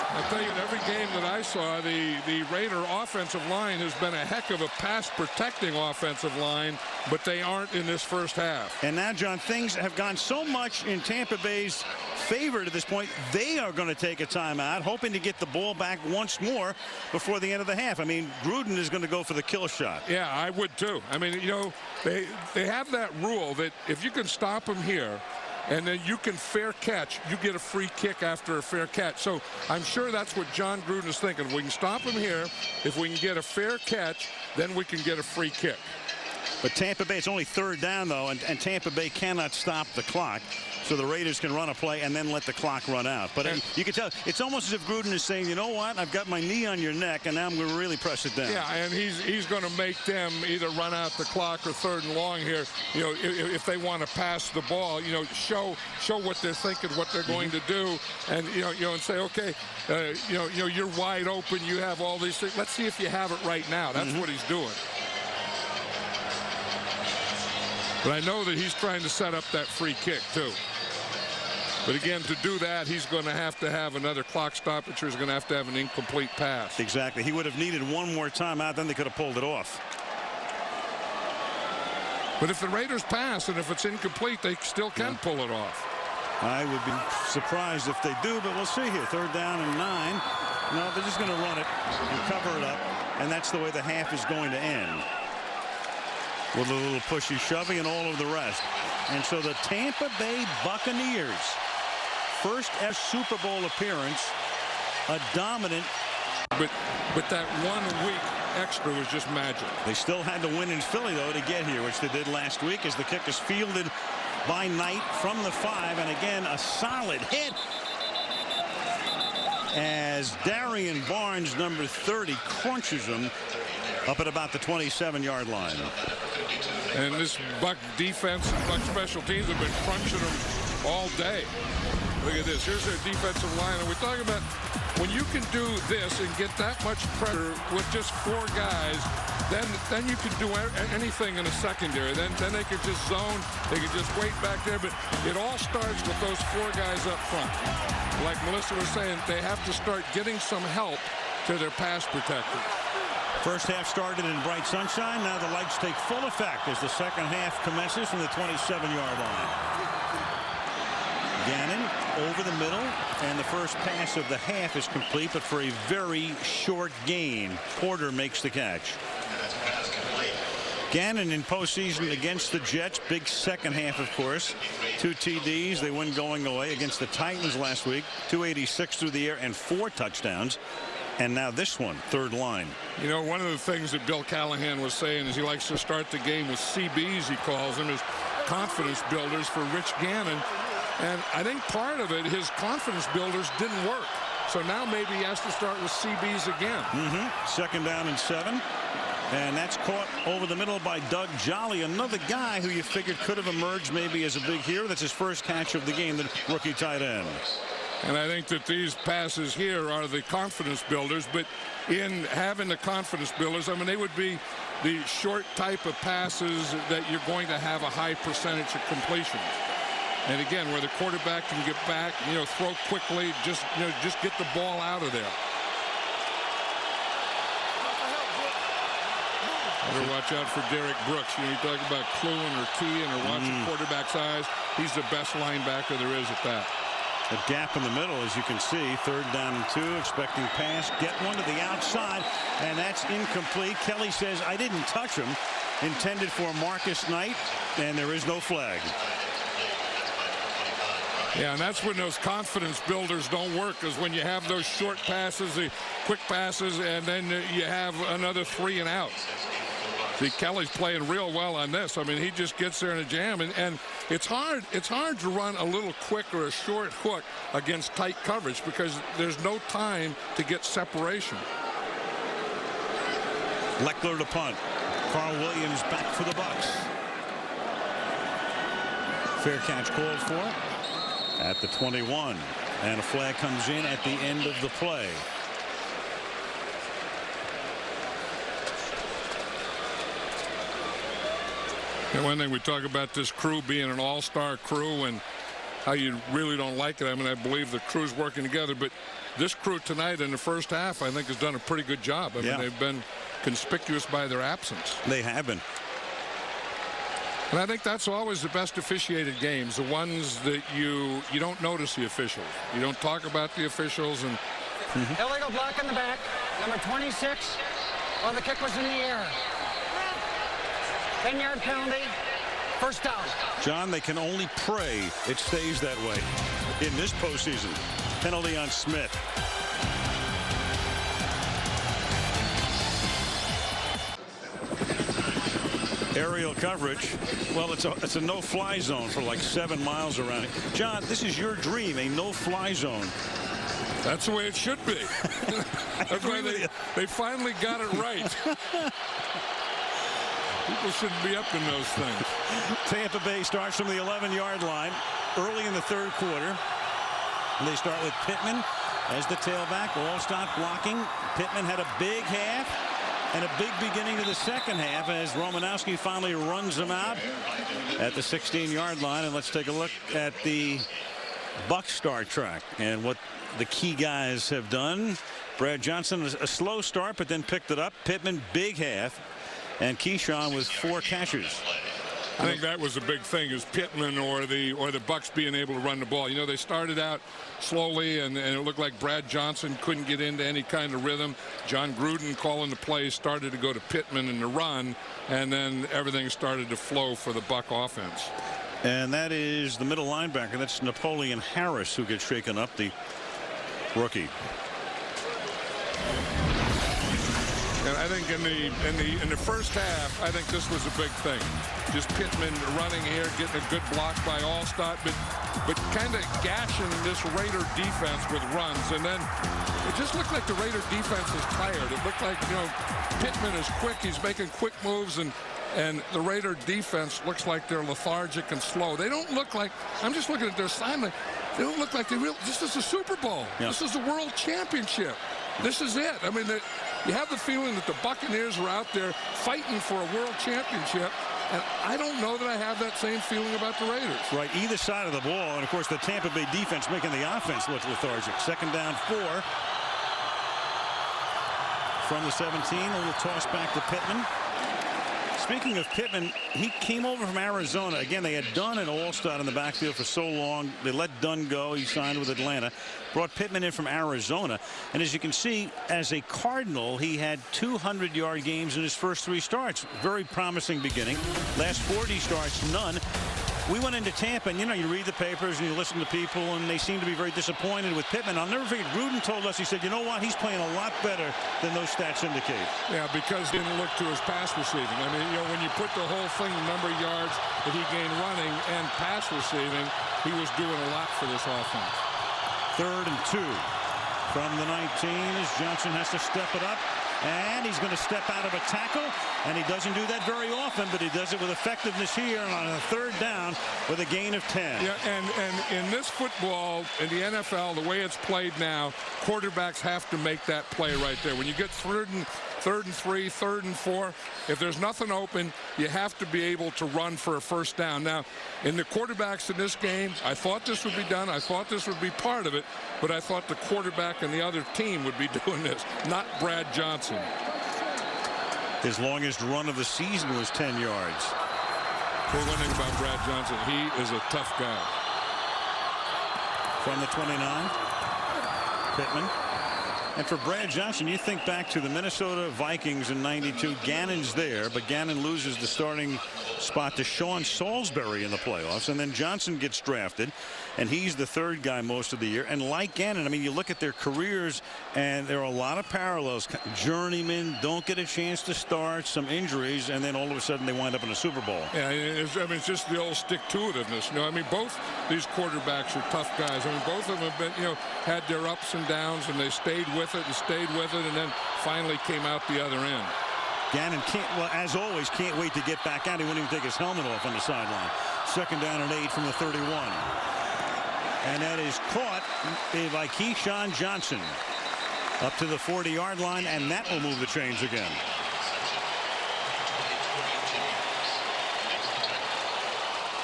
I'll tell you, in every game that I saw, the Raider offensive line has been a heck of a pass-protecting offensive line, but they aren't in this first half. And now, John, things have gone so much in Tampa Bay's favor to this point, they are going to take a timeout, hoping to get the ball back once more before the end of the half. I mean, Gruden is going to go for the kill shot. Yeah, I would too. I mean, they have that rule that if you can stop them here, and then you can fair catch, you get a free kick after a fair catch. So I'm sure that's what John Gruden is thinking. We can stop him here. If we can get a fair catch, then we can get a free kick. But Tampa Bay, it's only third down, though, and Tampa Bay cannot stop the clock. So the Raiders can run a play and then let the clock run out. But you can tell, it's almost as if Gruden is saying, you know what, I've got my knee on your neck, and now I'm going to really press it down. Yeah, and he's going to make them either run out the clock or third and long here. If they want to pass the ball, show what they're thinking, what they're going to do, and and say, okay, you're wide open, you have all these things. Let's see if you have it right now. That's what he's doing. But I know that he's trying to set up that free kick too. But again, to do that, he's going to have another clock stoppage, or he's going to have an incomplete pass. Exactly. He would have needed one more timeout, then they could have pulled it off. But if the Raiders pass and if it's incomplete, they still can pull it off. I would be surprised if they do, but we'll see here. Third down and 9. No, they're just going to run it and cover it up, and that's the way the half is going to end. With a little pushy shoving and all of the rest. And so the Tampa Bay Buccaneers, first ever Super Bowl appearance, a dominant. But that 1 week extra was just magic. They still had to win in Philly, though, to get here, which they did last week, as the kick is fielded by Knight from the 5. And again, a solid hit as Darian Barnes, number 30, crunches him up at about the 27-yard line. And this Buck defense and Buck special teams have been crunching them all day. Look at this. Here's their defensive line. And we're talking about when you can do this and get that much pressure with just 4 guys, then you can do anything in a secondary. Then they could just zone. They could just wait back there. But it all starts with those 4 guys up front. Like Melissa was saying, they have to start getting some help to their pass protectors. First half started in bright sunshine. Now the lights take full effect as the second half commences from the 27-yard line. Gannon over the middle, and the first pass of the half is complete, but for a very short gain. Porter makes the catch. Gannon in postseason against the Jets, big second half, of course. 2 TDs, they win going away against the Titans last week. 286 through the air and 4 touchdowns. And now this one, third line. You know, one of the things that Bill Callahan was saying is he likes to start the game with CBs, he calls them, as confidence builders for Rich Gannon. And I think part of it, his confidence builders didn't work. So now maybe he has to start with CBs again. Second down and 7. And that's caught over the middle by Doug Jolly, another guy who you figured could have emerged maybe as a big hero. That's his first catch of the game, the rookie tight end. And I think that these passes here are the confidence builders. But in having the confidence builders, I mean, they would be the short type of passes that you're going to have a high percentage of completion. And again, where the quarterback can get back, throw quickly, just get the ball out of there. Better watch out for Derek Brooks. You talk about cluing or keying or watching quarterback's eyes. He's the best linebacker there is at that. A gap in the middle, as you can see. Third down and 2, expecting pass. Get one to the outside, and that's incomplete. Kelly says, I didn't touch him. Intended for Marcus Knight, and there is no flag. Yeah, and that's when those confidence builders don't work, is when you have those short passes, the quick passes, and then you have another 3 and out. See, Kelly's playing real well on this. I mean, he just gets there in a jam, and it's hard to run a little quick or a short hook against tight coverage because there's no time to get separation. Leckler to punt. Carl Williams back for the Bucs. Fair catch called for at the 21, and a flag comes in at the end of the play. And one thing we talk about this crew being an all-star crew and how you really don't like it. I mean, I believe the crew's working together, but this crew tonight in the first half, I think, has done a pretty good job. I mean, they've been conspicuous by their absence. They have been. And I think that's always the best officiated games, the ones that you don't notice the officials. You don't talk about the officials. And illegal block in the back, number 26. Well, the kick was in the air. 10-yard penalty, first down. John, they can only pray it stays that way in this postseason. Penalty on Smith. Aerial coverage. Well, it's a no-fly zone for like 7 miles around it. John, this is your dream, a no-fly zone. That's the way it should be. That's why they finally got it right. People shouldn't be up in those things. Tampa Bay starts from the 11-yard line early in the third quarter. And they start with Pittman as the tailback. All stop blocking. Pittman had a big half and a big beginning to the second half as Romanowski finally runs them out at the 16-yard line. And let's take a look at the Bucs start track and what the key guys have done. Brad Johnson, a slow start, but then picked it up. Pittman, big half. And Keyshawn with 4 catches. I think that was a big thing, is Pittman or the Bucs being able to run the ball. You know, they started out slowly, and it looked like Brad Johnson couldn't get into any kind of rhythm. John Gruden calling the plays started to go to Pittman in the run, and then everything started to flow for the Buc offense. And that is the middle linebacker. That's Napoleon Harris who gets shaken up, the rookie. And I think in the first half, I think this was a big thing. Just Pittman running here, getting a good block by Allstott, but kind of gashing this Raider defense with runs. And then it just looked like the Raider defense is tired. It looked like, Pittman is quick. He's making quick moves, and the Raider defense looks like they're lethargic and slow. They don't look like, I'm just looking at their sideline. They don't look like this is a Super Bowl. Yeah. This is a world championship. This is it. I mean, you have the feeling that the Buccaneers are out there fighting for a world championship. And I don't know that I have that same feeling about the Raiders. Right, either side of the ball. And, of course, the Tampa Bay defense making the offense look lethargic. Second down 4. From the 17, a little toss back to Pittman. Speaking of Pittman, he came over from Arizona. Again, they had Dunn and Allstott in the backfield for so long. They let Dunn go. He signed with Atlanta. Brought Pittman in from Arizona. And as you can see, as a Cardinal, he had 200-yard games in his first 3 starts. Very promising beginning. Last 40 starts, none. We went into Tampa, and, you read the papers and you listen to people, and they seem to be very disappointed with Pittman. I'll never forget, Gruden told us, he said, you know what, he's playing a lot better than those stats indicate. Yeah, because he didn't look to his pass receiving. I mean, when you put the whole thing, the number of yards that he gained running and pass receiving, he was doing a lot for this offense. 3rd and 2 from the 19 as Johnson has to step it up. And he's going to step out of a tackle, and he doesn't do that very often, but he does it with effectiveness here on a 3rd down with a gain of 10. Yeah, and in this football, in the NFL, the way it's played now, quarterbacks have to make that play right there. When you get 3rd and 3, 3rd and 4, if there's nothing open, you have to be able to run for a first down. Now, in the quarterbacks in this game, I thought this would be done. I thought this would be part of it, but I thought the quarterback and the other team would be doing this, not Brad Johnson. His longest run of the season was 10 yards. For one thing about Brad Johnson, he is a tough guy. From the 29, Pittman. And for Brad Johnson, you think back to the Minnesota Vikings in '92. Gannon's there, but Gannon loses the starting spot to Sean Salisbury in the playoffs. And then Johnson gets drafted, and he's the 3rd guy most of the year. And like Gannon, I mean, you look at their careers, and there are a lot of parallels. Journeyman, don't get a chance to start, some injuries, and then all of a sudden they wind up in a Super Bowl. Yeah, it's just the old stick-to-itiveness. I mean, both these quarterbacks are tough guys. I mean, both of them have been, had their ups and downs, and they stayed with it and stayed with it, and then finally came out the other end. Gannon can't, as always, can't wait to get back out. He wouldn't even take his helmet off on the sideline. 2nd down and 8 from the 31. And that is caught by Keyshawn Johnson up to the 40-yard line, and that will move the chains again.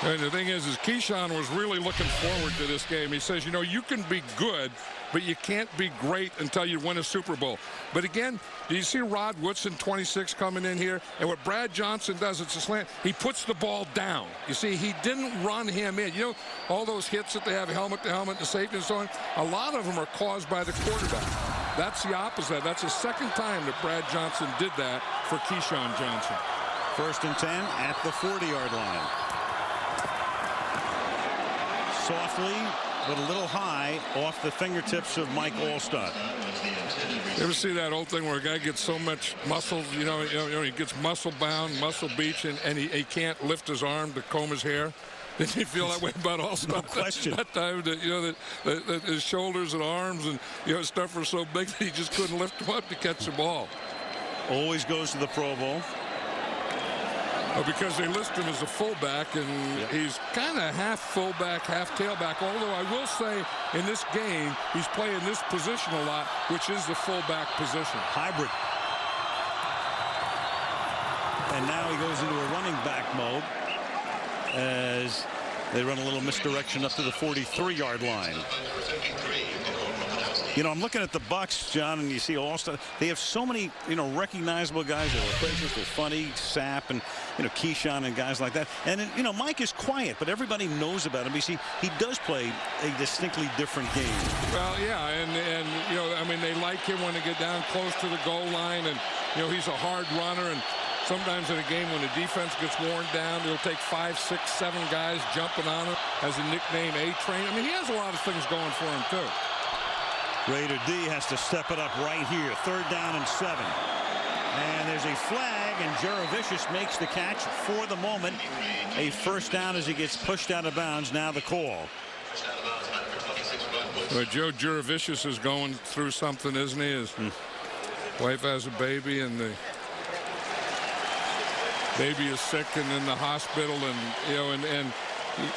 And the thing is Keyshawn was really looking forward to this game. He says, you can be good, but you can't be great until you win a Super Bowl. But again, do you see Rod Woodson, 26, coming in here? And what Brad Johnson does, it's a slant. He puts the ball down. You see, he didn't run him in. All those hits that they have, helmet to helmet, the safety and so on, a lot of them are caused by the quarterback. That's the opposite. That's the 2nd time that Brad Johnson did that for Keyshawn Johnson. 1st and 10 at the 40-yard line. Softly, but a little high off the fingertips of Mike Allstott. You ever see that old thing where a guy gets so much muscle, he gets muscle bound, muscle beach, and he can't lift his arm to comb his hair? Didn't you feel that way about Allstott? No question. That time that his shoulders and arms and stuff were so big that he just couldn't lift them up to catch the ball. Always goes to the Pro Bowl. Because they list him as a fullback, and he's kind of half fullback, half tailback. Although I will say in this game, he's playing this position a lot, which is the fullback position. Hybrid. And now he goes into a running back mode as they run a little misdirection up to the 43-yard line. I'm looking at the Bucs, John, and you see Allstott. They have so many, recognizable guys. They're loquacious, they're funny, Sapp, and Keyshawn and guys like that. And Mike is quiet, but everybody knows about him. You see, he does play a distinctly different game. Well, yeah, and I mean, they like him when they get down close to the goal line, and he's a hard runner. And sometimes in a game when the defense gets worn down, it'll take 5, 6, 7 guys jumping on him as a nickname A-Train. I mean, he has a lot of things going for him too. Raider D has to step it up right here. 3rd down and 7. And there's a flag, and Juravicius makes the catch for the moment. A first down as he gets pushed out of bounds. Now the call. Well, Joe Juravicius is going through something, isn't he? His wife has a baby, and the baby is sick and in the hospital, and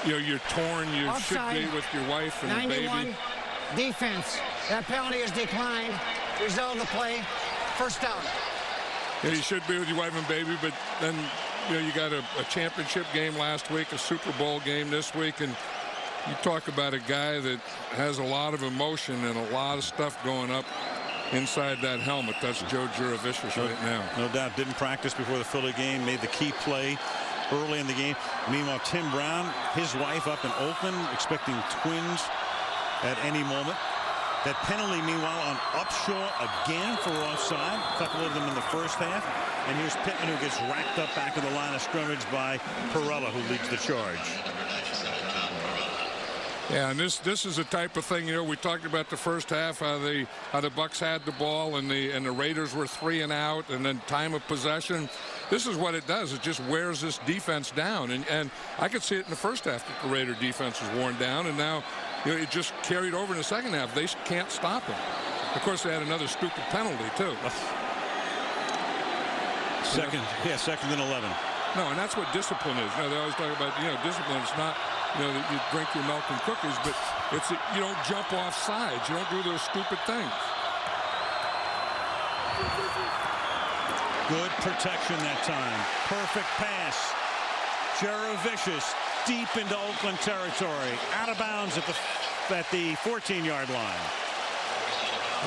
you're torn. You Offside. should be with your wife and 91. baby. Defense. That penalty is declined. Result of the play, first down. Yeah, you should be with your wife and baby, but then you got a championship game last week, a Super Bowl game this week, and you talk about a guy that has a lot of emotion and a lot of stuff going up inside that helmet. That's Joe Juravicius right now. No doubt. Didn't practice before the Philly game. Made the key play early in the game. Meanwhile, Tim Brown, his wife up in Oakland, expecting twins at any moment. That penalty, meanwhile, on Upshaw again for offside. A couple of them in the first half. And here's Pittman, who gets racked up back of the line of scrimmage by Perella, who leads the charge. Yeah, and this is the type of thing, we talked about the first half, how the Bucs had the ball and the Raiders were 3 and out, and then time of possession. This is what it does. It just wears this defense down, and I could see it in the first half that the Raider defense was worn down, and now it just carried over in the second half. They can't stop him. Of course, they had another stupid penalty too. Second and 11. No, and that's what discipline is. They always talk about discipline. It's not that you drink your milk and cookies, but it's you don't jump off sides. You don't do those stupid things. Good protection that time. Perfect pass. Juravicius deep into Oakland territory. Out of bounds at the 14-yard line.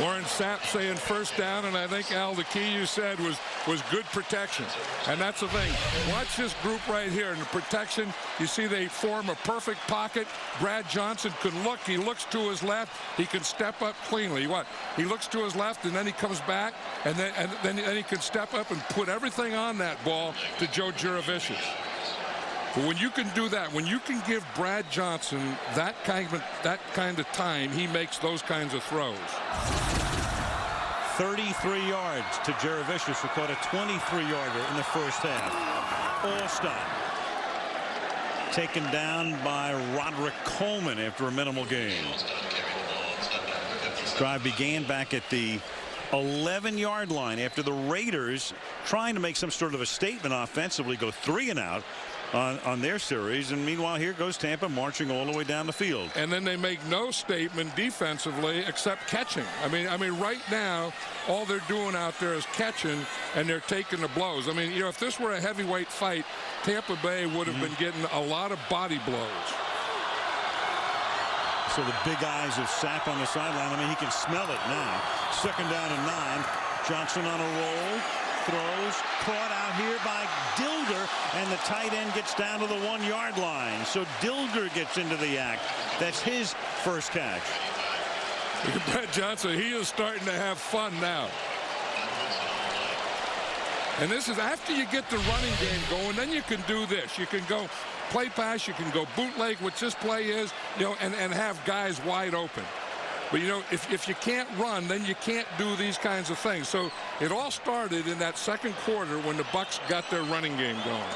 Warren Sapp saying first down, and I think, Al, the key you said was good protection. And that's the thing. Watch this group right here. In the protection, you see they form a perfect pocket. Brad Johnson can look. He looks to his left. He can step up cleanly. He looks to his left, and then he comes back, and then he can step up and put everything on that ball to Joe Juravicius. But when you can do that, when you can give Brad Johnson that kind of time, he makes those kinds of throws. 33 yards to Juravicius, who caught a 23-yarder in the first half. All-stop. Taken down by Roderick Coleman after a minimal gain. Drive began back at the 11-yard line after the Raiders, trying to make some sort of a statement offensively, go 3 and out on their series, and meanwhile here goes Tampa marching all the way down the field. And then they make no statement defensively except catching. I mean right now all they're doing out there is catching, and they're taking the blows. I mean, if this were a heavyweight fight, Tampa Bay would have been getting a lot of body blows. So the big eyes of Sapp on the sideline. I mean, he can smell it now. Second down and 9. Johnson on a roll. Throws, caught out here by Dilger, and the tight end gets down to the 1-yard line. So Dilger gets into the act. That's his first catch. Brad Johnson, he is starting to have fun now. And this is after you get the running game going, then you can do this. You can go play pass, you can go bootleg, which this play is, and have guys wide open. But, if you can't run, then you can't do these kinds of things. So it all started in that second quarter when the Bucs got their running game going.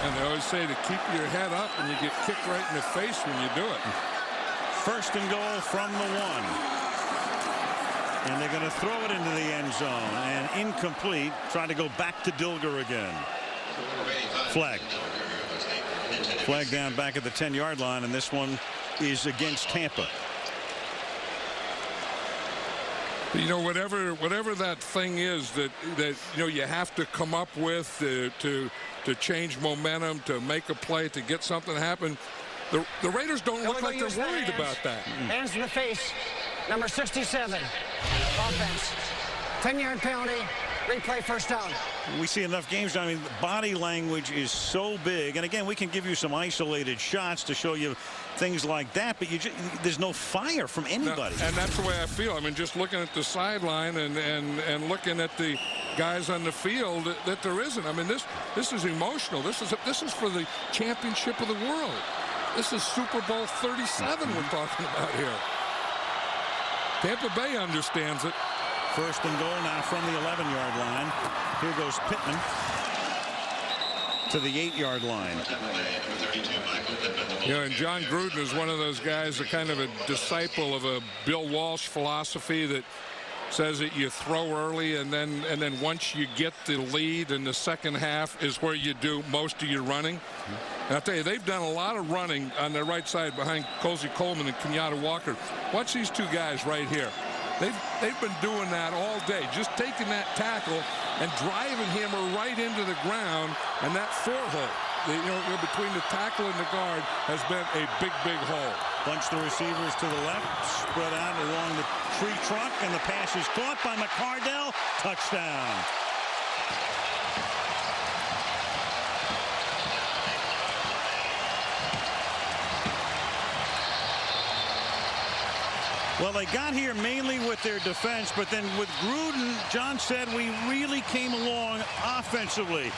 And they always say to keep your head up, and you get kicked right in the face when you do it. First and goal from the 1. And they're going to throw it into the end zone. And incomplete. Trying to go back to Dilger again. Flag. Flag down back at the 10-yard line, and this one is against Tampa. Whatever that thing is that you have to come up with to change momentum, to make a play, to get something to happen. The Raiders don't look like they're worried about that. Hands in the face, number 67, offense. 10-yard penalty, replay, first down. We see enough games. I mean, body language is so big. And again, we can give you some isolated shots to show you things like that, but there's no fire from anybody. No, and that's the way I feel. I mean, just looking at the sideline and looking at the guys on the field, that there isn't. I mean, this is emotional. This is for the championship of the world. This is Super Bowl 37 we're talking about here. Tampa Bay understands it. First and goal now from the 11-yard line. Here goes Pittman to the 8-yard line. And John Gruden is one of those guys, a kind of a disciple of a Bill Walsh philosophy that says that you throw early, and then once you get the lead in the second half is where you do most of your running. And I'll tell you, they've done a lot of running on their right side behind Cozy Coleman and Kenyatta Walker. Watch these two guys right here. They've been doing that all day, just taking that tackle and driving him right into the ground, and that four-hole. Between the tackle and the guard has been a big hole. Bunch the receivers to the left, spread out along the tree trunk, and the pass is caught by McCardell. Touchdown. Well, they got here mainly with their defense, but then with Gruden, John said we really came along offensively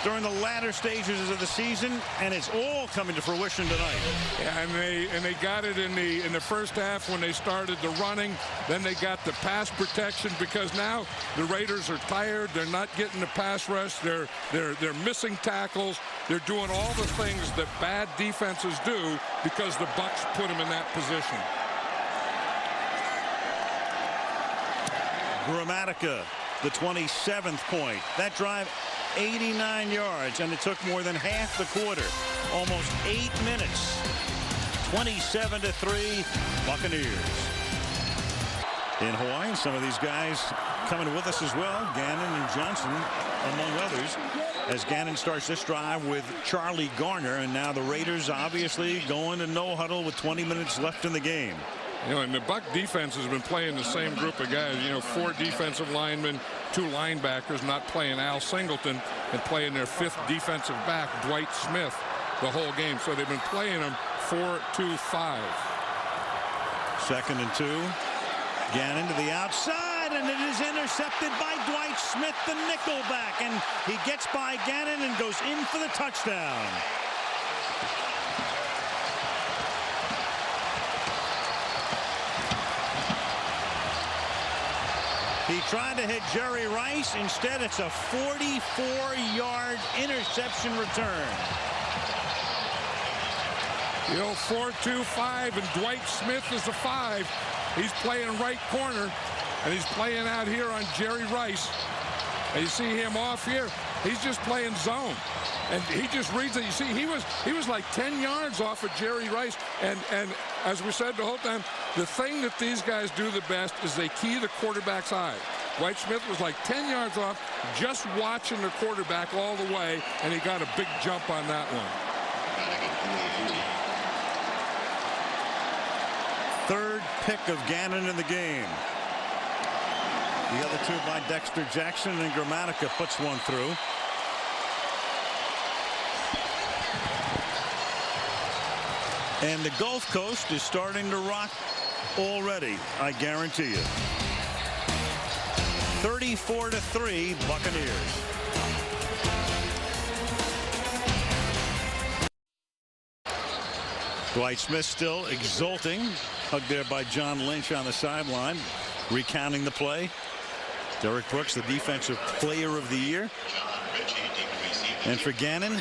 during the latter stages of the season, and it's all coming to fruition tonight. Yeah, and they got it in the first half when they started the running. Then they got the pass protection, because now the Raiders are tired. They're not getting the pass rush. They're missing tackles. They're doing all the things that bad defenses do because the Bucs put them in that position. Gramatica, the 27th point. That drive, 89 yards, and it took more than half the quarter. Almost 8 minutes. 27-3, Buccaneers. In Hawaii, some of these guys coming with us as well. Gannon and Johnson, among others, as Gannon starts this drive with Charlie Garner. And now the Raiders obviously going to no huddle with 20 minutes left in the game. And the Buck defense has been playing the same group of guys. 4 defensive linemen, 2 linebackers, not playing Al Singleton, and playing their 5th defensive back, Dwight Smith, the whole game. So they've been playing them 4-2-5. 2nd and 2. Gannon to the outside, and it is intercepted by Dwight Smith, the nickelback, and he gets by Gannon and goes in for the touchdown. He tried to hit Jerry Rice. Instead, it's a 44-yard interception return. The old 4-2-5, and Dwight Smith is the 5. He's playing right corner, and he's playing out here on Jerry Rice. And you see him off here. He's just playing zone, and he just reads it. You see, he was like 10 yards off of Jerry Rice, and as we said the whole time, the thing that these guys do the best is they key the quarterback's eye. Dwight Smith was like 10 yards off, just watching the quarterback all the way, and he got a big jump on that one. 3rd pick of Gannon in the game. The other 2 by Dexter Jackson, and Gramatica puts one through. And the Gulf Coast is starting to rock already, I guarantee you. 34-3, Buccaneers. Dwight Smith still exulting. Hugged there by John Lynch on the sideline, recounting the play. Derek Brooks, the defensive player of the year. And for Gannon,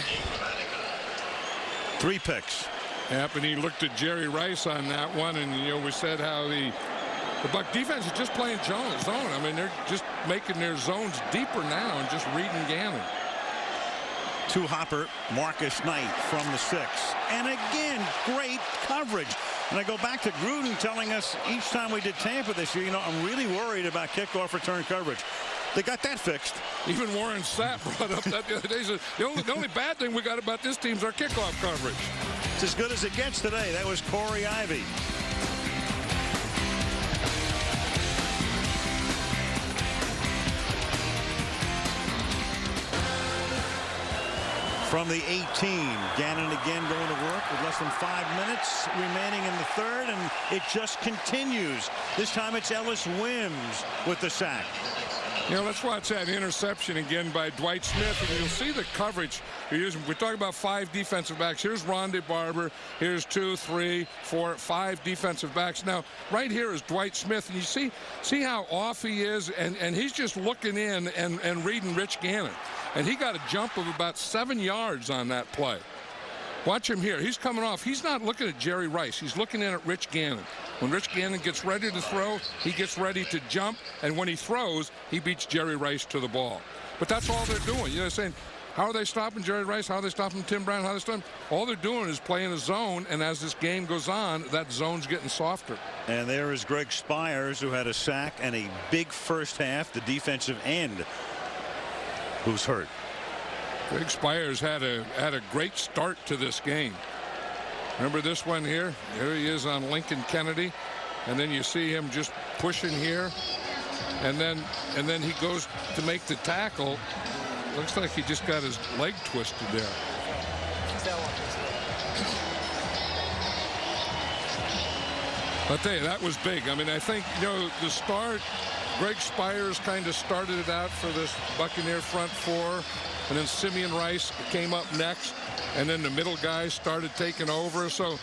3 picks. Yep, and he looked at Jerry Rice on that one, and we said how the Buck defense is just playing zone. I mean, they're just making their zones deeper now and just reading Gannon. 2 hopper, Marcus Knight from the 6, and again great coverage. And I go back to Gruden telling us each time we did Tampa this year, I'm really worried about kickoff return coverage. They got that fixed. Even Warren Sapp brought up that the other day. Said, the only bad thing we got about this team is our kickoff coverage. It's as good as it gets today. That was Corey Ivy. From the 18, Gannon again going to work with less than 5 minutes remaining in the 3rd, and it just continues. This time it's Ellis Wims with the sack. Let's watch that interception again by Dwight Smith, and you'll see the coverage. We're talking about 5 defensive backs. Here's Rondé Barber. Here's 2, 3, 4, 5 defensive backs. Now, right here is Dwight Smith, and you see how off he is, and he's just looking in and reading Rich Gannon. And he got a jump of about 7 yards on that play. Watch him here. He's coming off. He's not looking at Jerry Rice. He's looking in at Rich Gannon. When Rich Gannon gets ready to throw, he gets ready to jump. And when he throws, he beats Jerry Rice to the ball. But that's all they're doing. You know, saying, how are they stopping Jerry Rice? How are they stopping Tim Brown? How are they stopping? All they're doing is playing a zone. And as this game goes on, that zone's getting softer. And there is Greg Spires, who had a sack and a big first half. The defensive end, who's hurt. Greg Spires had a great start to this game. Remember this one here? Here he is on Lincoln Kennedy, and then you see him just pushing here, and then he goes to make the tackle. Looks like he just got his leg twisted there. I'll tell you, that was big. I mean, I think, you know, the start, Greg Spires kind of started it out for this Buccaneer front four. And then Simeon Rice came up next, and then the middle guys started taking over. So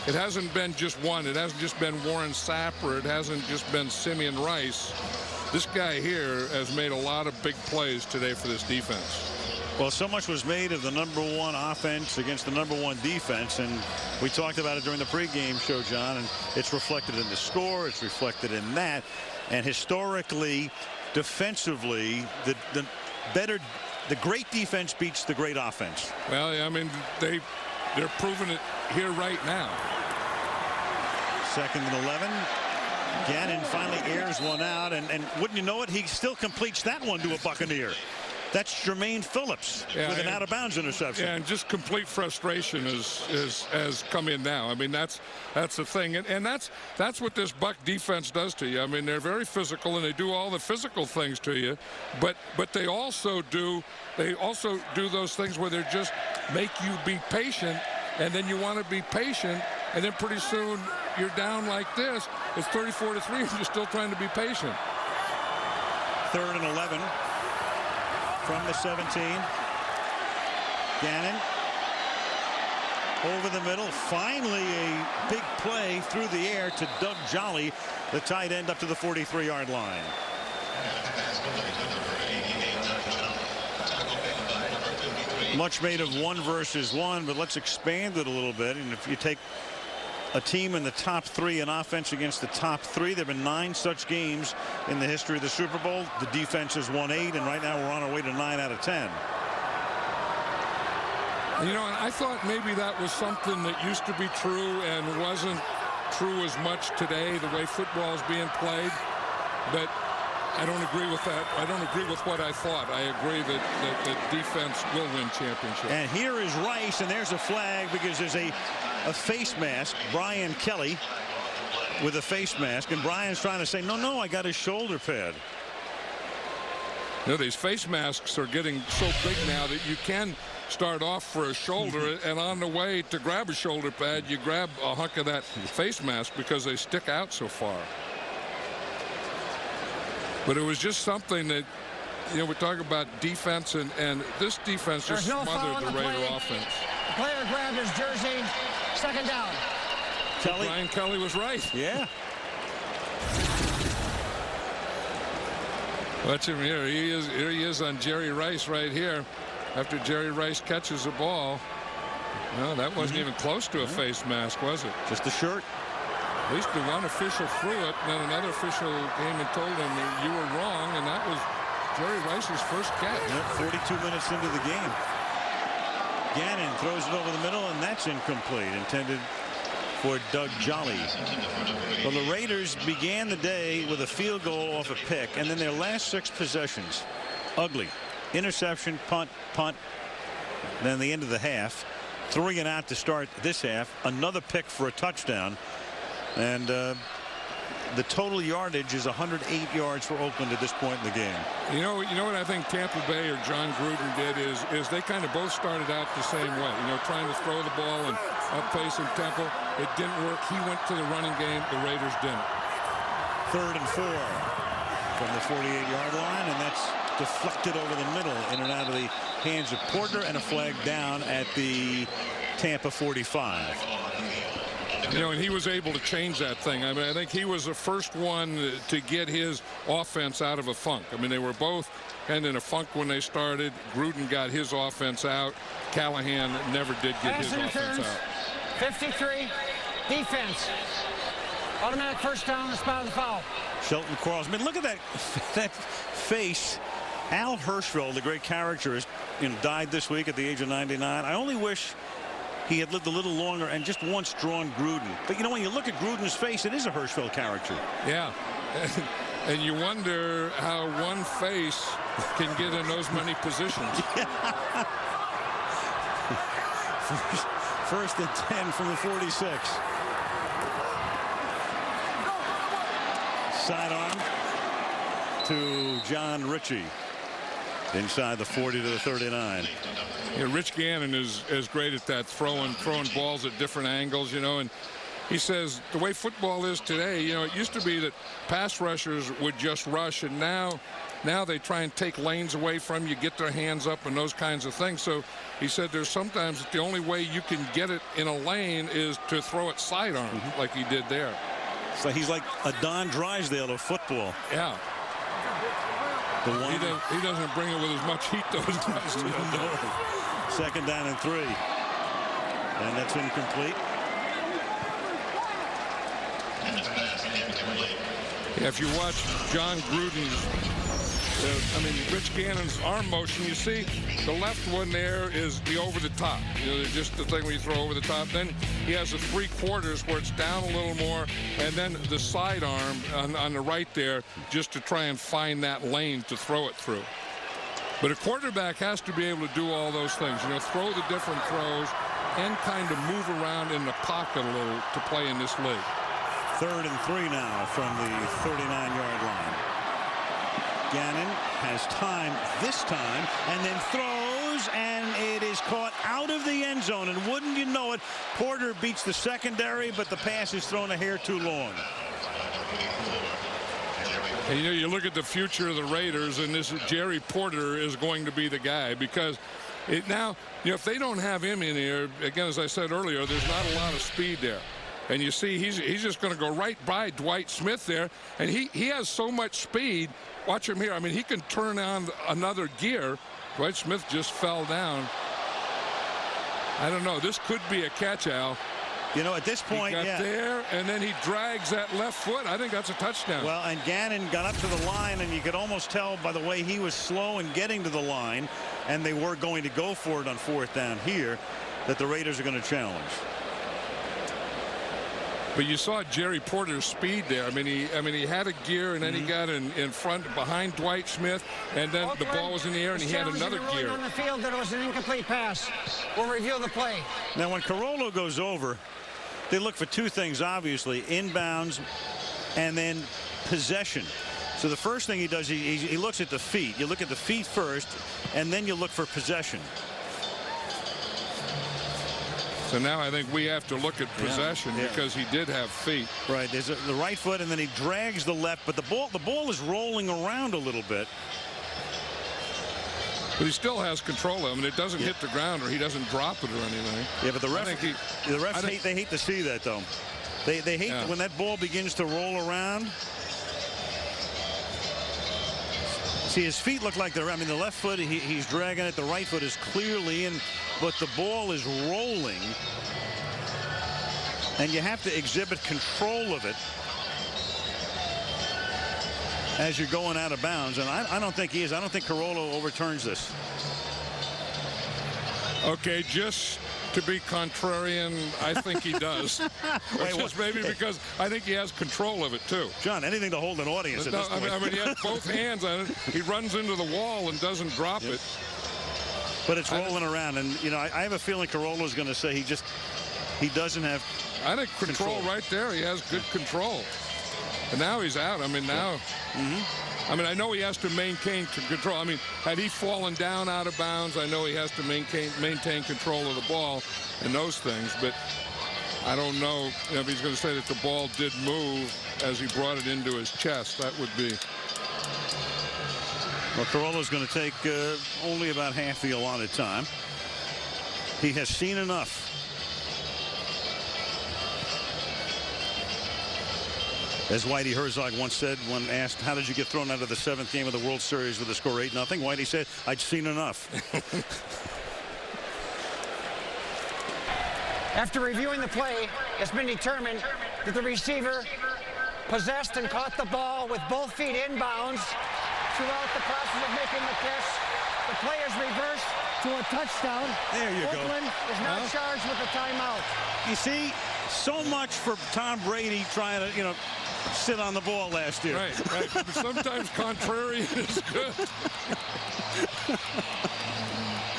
it hasn't been just one. It hasn't just been Warren Sapp, or it hasn't just been Simeon Rice. This guy here has made a lot of big plays today for this defense. Well, so much was made of the #1 offense against the #1 defense, and we talked about it during the pregame show, John, and it's reflected in the score. It's reflected in that. And historically, defensively, the great defense beats the great offense. Well, I mean, they're proving it here right now. 2nd and 11. Gannon finally airs one out, and wouldn't you know it, he still completes that one to a Buccaneer. That's Jermaine Phillips with an out-of-bounds interception. Yeah, and just complete frustration has come in now. I mean, that's the thing, and that's what this Buck defense does to you. I mean, they're very physical, and they do all the physical things to you, but they also do those things where they just make you be patient, and then you want to be patient, and then pretty soon you're down like this. It's 34-3, and you're still trying to be patient. 3rd and 11. From the 17. Gannon over the middle. Finally a big play through the air to Doug Jolly, the tight end, up to the 43-yard line. Much made of 1 versus 1, but let's expand it a little bit. And if you take a team in the top 3 in offense against the top 3. There have been 9 such games in the history of the Super Bowl. The defense has won 8, and right now we're on our way to 9 out of 10. You know, and I thought maybe that was something that used to be true and wasn't true as much today, the way football is being played. But I don't agree with that. I don't agree with what I thought. I agree that the defense will win championships. And here is Rice, and there's a flag because there's a face mask. Brian Kelly with a face mask, and Brian's trying to say, no, I got his shoulder pad. You know, these face masks are getting so big now that you can start off for a shoulder, and on the way to grab a shoulder pad, you grab a hunk of that face mask because they stick out so far. But it was just something that, you know, we talk about defense, and this defense just smothered the Raider offense. The player grabbed his jersey. 2nd down. Kelly. Brian Kelly was right. Yeah. Watch him here. Here he is on Jerry Rice right here. After Jerry Rice catches the ball. No, that wasn't even close to a face mask, was it? Just a shirt. At least the one official threw it, and then another official came and told him that you were wrong, and that was Jerry Rice's first catch. Yep, 42 minutes into the game. Gannon throws it over the middle, and that's incomplete. Intended for Doug Jolly. Well, the Raiders began the day with a field goal off a pick, and then their last 6 possessions, ugly. Interception, punt, then the end of the half. 3 and out to start this half. Another pick for a touchdown. And the total yardage is 108 yards for Oakland at this point in the game. You know what I think Tampa Bay or John Gruden did is they kind of both started out the same way. You know, trying to throw the ball and up-pace and tempo. It didn't work. He went to the running game. The Raiders didn't. 3rd and 4 from the 48-yard line, and that's deflected over the middle in and out of the hands of Porter, and a flag down at the Tampa 45. You know, and he was able to change that thing. I mean, I think he was the first one to get his offense out of a funk. I mean, they were both kind of in a funk when they started. Gruden got his offense out. Callahan never did get his offense out. 53, defense. Automatic first down in spot of the foul. Shelton Quarles. I mean, look at that face. Al Hirschfeld, the great caricaturist, died this week at the age of 99. I only wish he had lived a little longer and just once drawn Gruden. But, you know, when you look at Gruden's face, it is a Hirschfeld caricature. Yeah. And you wonder how one face can get in those many positions. First and 10 from the 46. Sidearm to John Ritchie inside the 40 to the 39. Yeah, Rich Gannon is great at that, throwing balls at different angles, you know, and he says the way football is today, you know, it used to be that pass rushers would just rush, and now they try and take lanes away from you, get their hands up and those kinds of things. So he said there's sometimes the only way you can get it in a lane is to throw it sidearm like he did there. So he's like a Don Drysdale of football. Yeah. He doesn't bring it with as much heat those guys do. Second down and 3. And that's incomplete. Yeah, if you watch John Gruden's, Rich Gannon's arm motion, you see the left one there is the over the top. You know, just the thing where you throw over the top. Then he has the 3/4 where it's down a little more, and then the sidearm on the right there just to try and find that lane to throw it through. But a quarterback has to be able to do all those things. You know, throw the different throws and kind of move around in the pocket a little to play in this league. 3rd and 3 now from the 39-yard line. Gannon has time this time and then throws, and it is caught out of the end zone. And wouldn't you know it, Porter beats the secondary, but the pass is thrown a hair too long. And, you know, you look at the future of the Raiders, and this Jerry Porter is going to be the guy, because now, you know, if they don't have him in here, again, as I said earlier, there's not a lot of speed there. And you see he's just going to go right by Dwight Smith there, and he has so much speed. Watch him here. I mean, he can turn on another gear. Dwight Smith just fell down. I don't know. This could be a catch, Al. You know, at this point, he got there, and then he drags that left foot. I think that's a touchdown. Well, and Gannon got up to the line, and you could almost tell by the way he was slow in getting to the line, and they were going to go for it on 4th down here, that the Raiders are going to challenge. But you saw Jerry Porter's speed there. I mean, he had a gear, and then he got in front behind Dwight Smith, and then the ball was in the air, and he had another gear. On the field that it was an incomplete pass. We'll review the play. Now, when Carollo goes over, they look for 2 things, obviously, inbounds and then possession. So the first thing he does, he looks at the feet. You look at the feet first, and then you look for possession. So now I think we have to look at possession because he did have feet. Right. There's the right foot, and then he drags the left, but the ball is rolling around a little bit. But he still has control of it. It doesn't hit the ground, or he doesn't drop it or anything. Yeah, but the refs hate to see that, though. They hate when that ball begins to roll around. See, his feet look like I mean, the left foot, he's dragging it. The right foot is clearly in, but the ball is rolling. And you have to exhibit control of it as you're going out of bounds. And I don't think he is. I don't think Carollo overturns this. Okay, just to be contrarian, I think he does. Just maybe because I think he has control of it, too. John, anything to hold an audience at this point. I mean, he has both hands on it. He runs into the wall and doesn't drop it. But it's rolling around. And, you know, I have a feeling Carollo's going to say he doesn't have I think control right there. He has good control. And now he's out. I mean, now. I mean, I know he has to maintain control. I mean, had he fallen down out of bounds, I know he has to maintain control of the ball and those things. But I don't know if he's going to say that the ball did move as he brought it into his chest. That would be. Well, Carollo's going to take only about half the allotted time. He has seen enough. As Whitey Herzog once said when asked, how did you get thrown out of the 7th game of the World Series with a score 8-0? Whitey said, I'd seen enough. After reviewing the play, it's been determined that the receiver possessed and caught the ball with both feet inbounds throughout the process of making the catch. The play is reversed to a touchdown. There you go. Oakland is now charged with a timeout. You see, so much for Tom Brady trying to, sit on the ball last year. Right. But sometimes contrarian is good.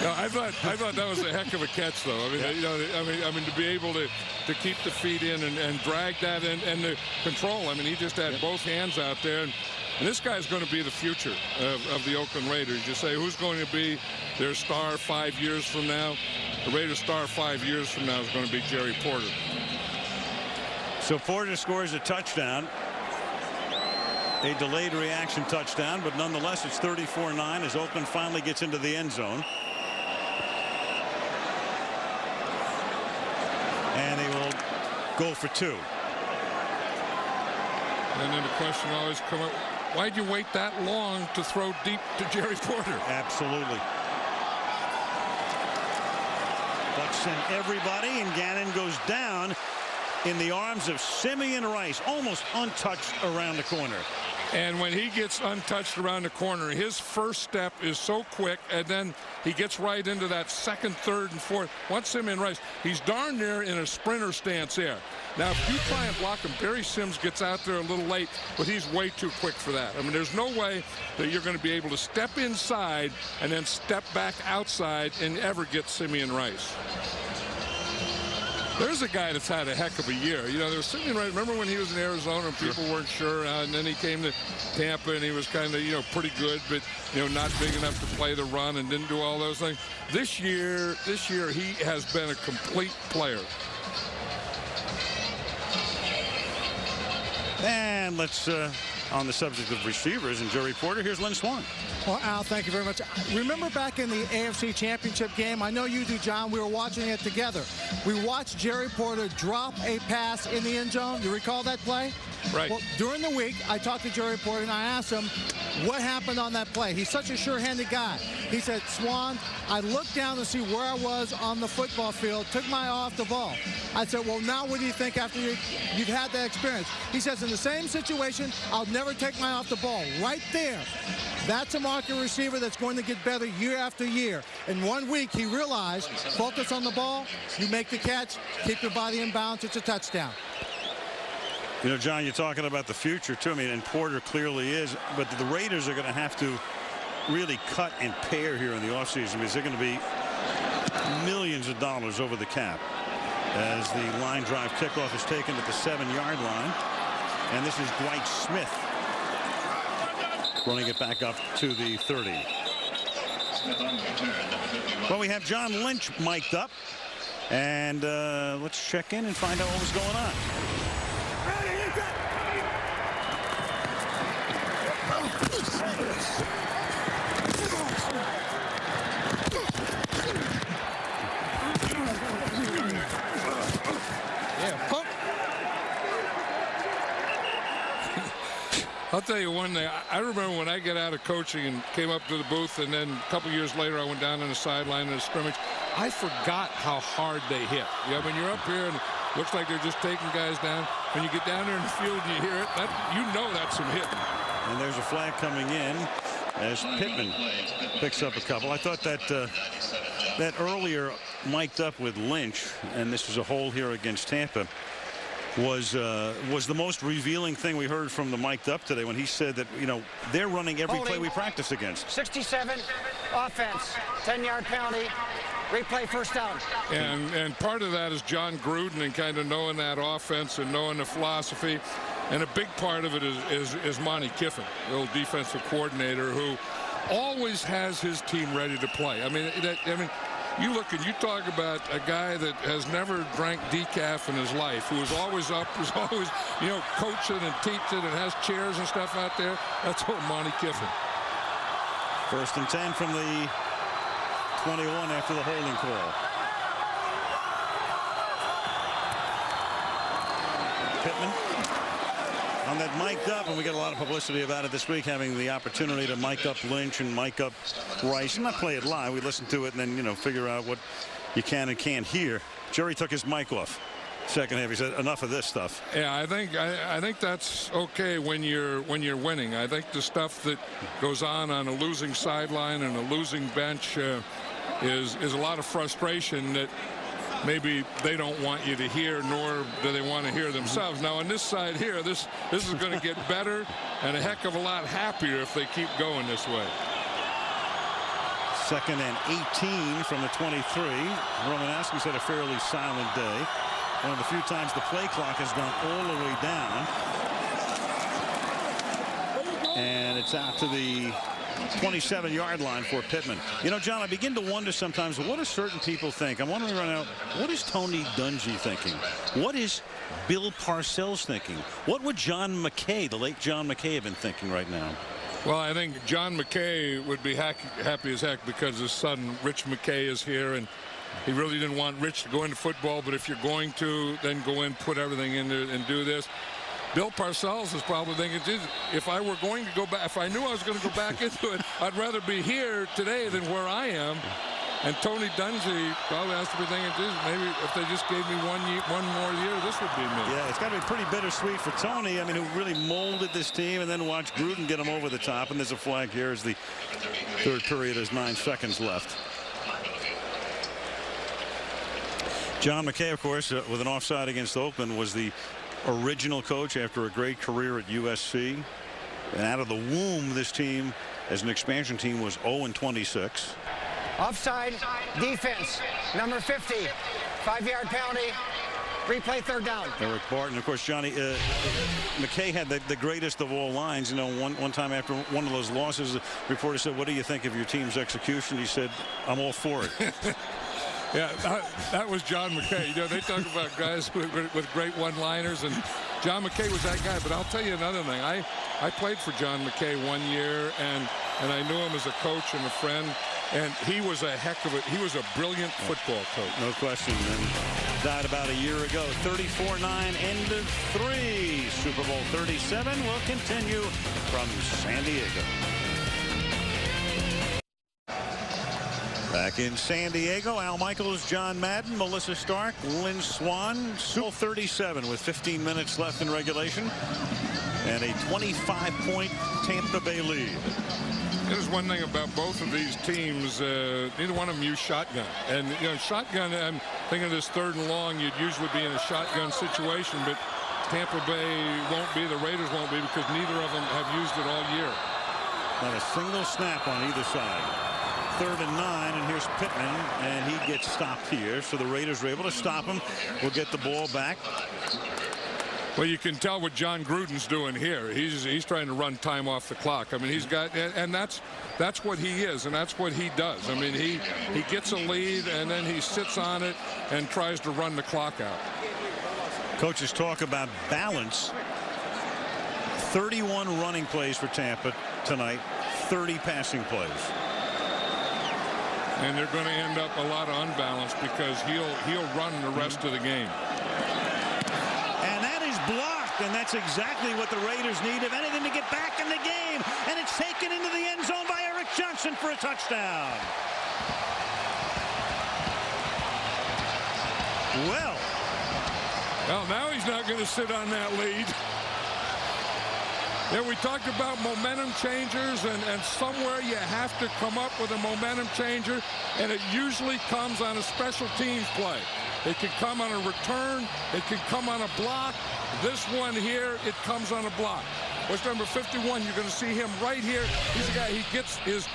No, I thought that was a heck of a catch, though. I mean, to be able to keep the feet in and drag that and the control. I mean, he just had both hands out there. And this guy's going to be the future of the Oakland Raiders. You say, who's going to be their star 5 years from now? The Raiders' star 5 years from now is going to be Jerry Porter. So Porter scores a touchdown. A delayed reaction touchdown, but nonetheless, it's 34-9 as Oakland finally gets into the end zone. And they will go for 2. And then the question always comes up, why'd you wait that long to throw deep to Jerry Porter? Absolutely. Bucks send everybody, and Gannon goes down in the arms of Simeon Rice, almost untouched around the corner. And when he gets untouched around the corner, his first step is so quick, and then he gets right into that second, third, and fourth. Once Simeon Rice, he's darn near in a sprinter stance there. Now, if you try and block him, Barry Sims gets out there a little late, but he's way too quick for that. I mean, there's no way that you're going to be able to step inside and then step back outside and ever get Simeon Rice. There's a guy that's had a heck of a year. There was Simeon Rice. Remember when he was in Arizona and people weren't sure, and then he came to Tampa and he was kind of, pretty good, but, not big enough to play the run and didn't do all those things. This year he has been a complete player. And let's, on the subject of receivers and Jerry Porter, here's Lynn Swann. Well, Al, thank you very much. Remember back in the AFC Championship game? I know you do, John. We were watching it together. We watched Jerry Porter drop a pass in the end zone. You recall that play? Right. Well, during the week, I talked to Jerry Porter, and I asked him what happened on that play. He's such a sure-handed guy. He said, Swan, I looked down to see where I was on the football field, took my eye off the ball. I said, well, now what do you think after you've had that experience? He says, in the same situation, I'll never take my eye off the ball. Right there. That's a market receiver that's going to get better year after year. In 1 week, he realized, focus on the ball, you make the catch, keep your body in bounds, it's a touchdown. John, you're talking about the future, too. I mean, and Porter clearly is, but the Raiders are going to have to really cut and pare here in the offseason because they're going to be millions of dollars over the cap as the line drive kickoff is taken at the 7-yard line. And this is Dwight Smith running it back up to the 30. Well, we have John Lynch mic'd up, and let's check in and find out what was going on. I'll tell you one thing. I remember when I got out of coaching and came up to the booth, and then a couple years later I went down on the sideline in a scrimmage. I forgot how hard they hit. When you're up here and it looks like they're just taking guys down, when you get down there in the field and you hear it, that's some hitting. And there's a flag coming in as Pittman picks up a couple. I thought that that earlier mic'd up with Lynch, and this was a hole here against Tampa, was the most revealing thing we heard from the mic'd up today when he said that they're running every play we practice against. 67 offense, 10-yard penalty, replay first down. And part of that is John Gruden and kind of knowing that offense and knowing the philosophy. And a big part of it is Monty Kiffin, the old defensive coordinator, who always has his team ready to play. You look and you talk about a guy that has never drank decaf in his life, who is always up, is always, coaching and teaching and has chairs and stuff out there. That's old Monty Kiffin. 1st and 10 from the 21 after the holding call. Pittman on that mic'd up, and we get a lot of publicity about it this week, having the opportunity to mic up Lynch and mic up Rice. And not play it live. We listen to it and then, you know, figure out what you can and can't hear. Jerry took his mic off. Second half, he said, enough of this stuff. Yeah, I think that's okay when you're winning. I think the stuff that goes on a losing sideline and a losing bench is a lot of frustration that maybe they don't want you to hear, nor do they want to hear themselves. Now on this side here, this is going to get better and a heck of a lot happier if they keep going this way. 2nd and 18 from the 23. Romanowski's had a fairly silent day. One of the few times the play clock has gone all the way down. And it's out to the 27-yard line for Pittman. You know, John, I begin to wonder sometimes, what do certain people think? I'm wondering right now, what is Tony Dungy thinking? What is Bill Parcells thinking? What would John McKay, the late John McKay, have been thinking right now? Well, I think John McKay would be happy as heck because his son, Rich McKay, is here, and he really didn't want Rich to go into football, but if you're going to, then go in, put everything in there and do this. Bill Parcells is probably thinking, if I were going to go back, if I knew I was going to go back into it, I'd rather be here today than where I am. And Tony Dungy probably has to be thinking, maybe if they just gave me one more year, this would be me. Yeah, it's got to be pretty bittersweet for Tony. I mean, who really molded this team and then watched Gruden get him over the top. And there's a flag here as the third period has 9 seconds left. John McKay, of course, with an offside against Oakland, was the original coach after a great career at USC. And out of the womb, this team, as an expansion team, was 0-26. Offside defense, number 50, 5-yard penalty. Replay, 3rd down. Eric Barton, of course, Johnny, McKay had the greatest of all lines. You know, one time after one of those losses, the reporter said, "What do you think of your team's execution?" He said, "I'm all for it." Yeah, that was John McKay. You know, they talk about guys with great one-liners, and John McKay was that guy. But I'll tell you another thing. I played for John McKay 1 year, and I knew him as a coach and a friend, and he was a heck of he was a brilliant football coach. No question. And died about a year ago. 34-9, end of 3. Super Bowl 37 will continue from San Diego. Back in San Diego, Al Michaels, John Madden, Melissa Stark, Lynn Swan. Super Bowl 37 with 15 minutes left in regulation and a 25-point Tampa Bay lead. There's one thing about both of these teams. Neither one of them use shotgun. And, you know, shotgun, I'm thinking of this 3rd and long, you'd usually be in a shotgun situation, but Tampa Bay won't be, the Raiders won't be, because neither of them have used it all year. Not a single snap on either side. 3rd and 9, and here's Pittman, and he gets stopped here. So the Raiders are able to stop him. We'll get the ball back. Well, you can tell what John Gruden's doing here. He's trying to run time off the clock. I mean, he's got, and that's what he is, and that's what he does. I mean, he gets a lead, and then he sits on it and tries to run the clock out. Coaches talk about balance. 31 running plays for Tampa tonight, 30 passing plays. And they're going to end up a lot of unbalanced because he'll run the rest of the game. And that is blocked, and that's exactly what the Raiders need, if anything, to get back in the game. And it's taken into the end zone by Eric Johnson for a touchdown. Well, now he's not going to sit on that lead. Yeah, we talked about momentum changers, and somewhere you have to come up with a momentum changer, and it usually comes on a special teams play. It can come on a return. It can come on a block. This one here, it comes on a block. What's number 51? You're going to see him right here. He's the guy. He gets his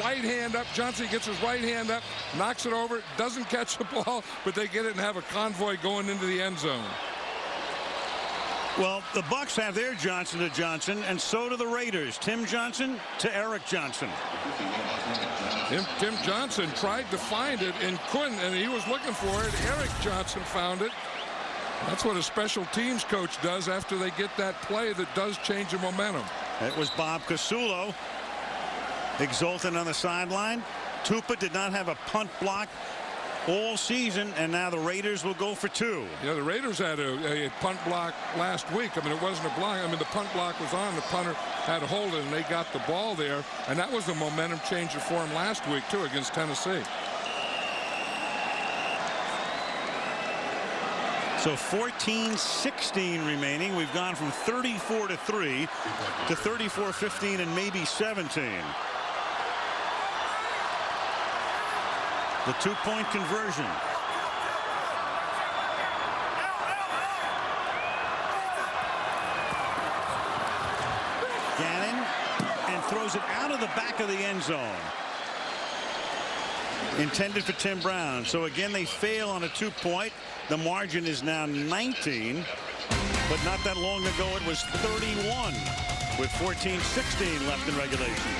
right hand up. Johnson gets his right hand up, knocks it over, doesn't catch the ball, but they get it and have a convoy going into the end zone. Well, the Bucs have their Johnson to Johnson, and so do the Raiders. Tim Johnson to Eric Johnson. Tim Johnson tried to find it and couldn't, and he was looking for it. Eric Johnson found it. That's what a special teams coach does after they get that play that does change the momentum. It was Bob Casulo exultant on the sideline. Tupa did not have a punt block all season, and now the Raiders will go for 2. Yeah, the Raiders had a punt block last week. I mean, it wasn't a block. I mean, the punt block was on. The punter had to hold it, and they got the ball there. And that was a momentum changer for him last week, too, against Tennessee. So 14-16 remaining. We've gone from 34-3 to 34-15 and maybe 17. The 2-point conversion. Gannon, and throws it out of the back of the end zone. Intended for Tim Brown. So again, they fail on a 2-point. The margin is now 19. But not that long ago, it was 31 with 14-16 left in regulation.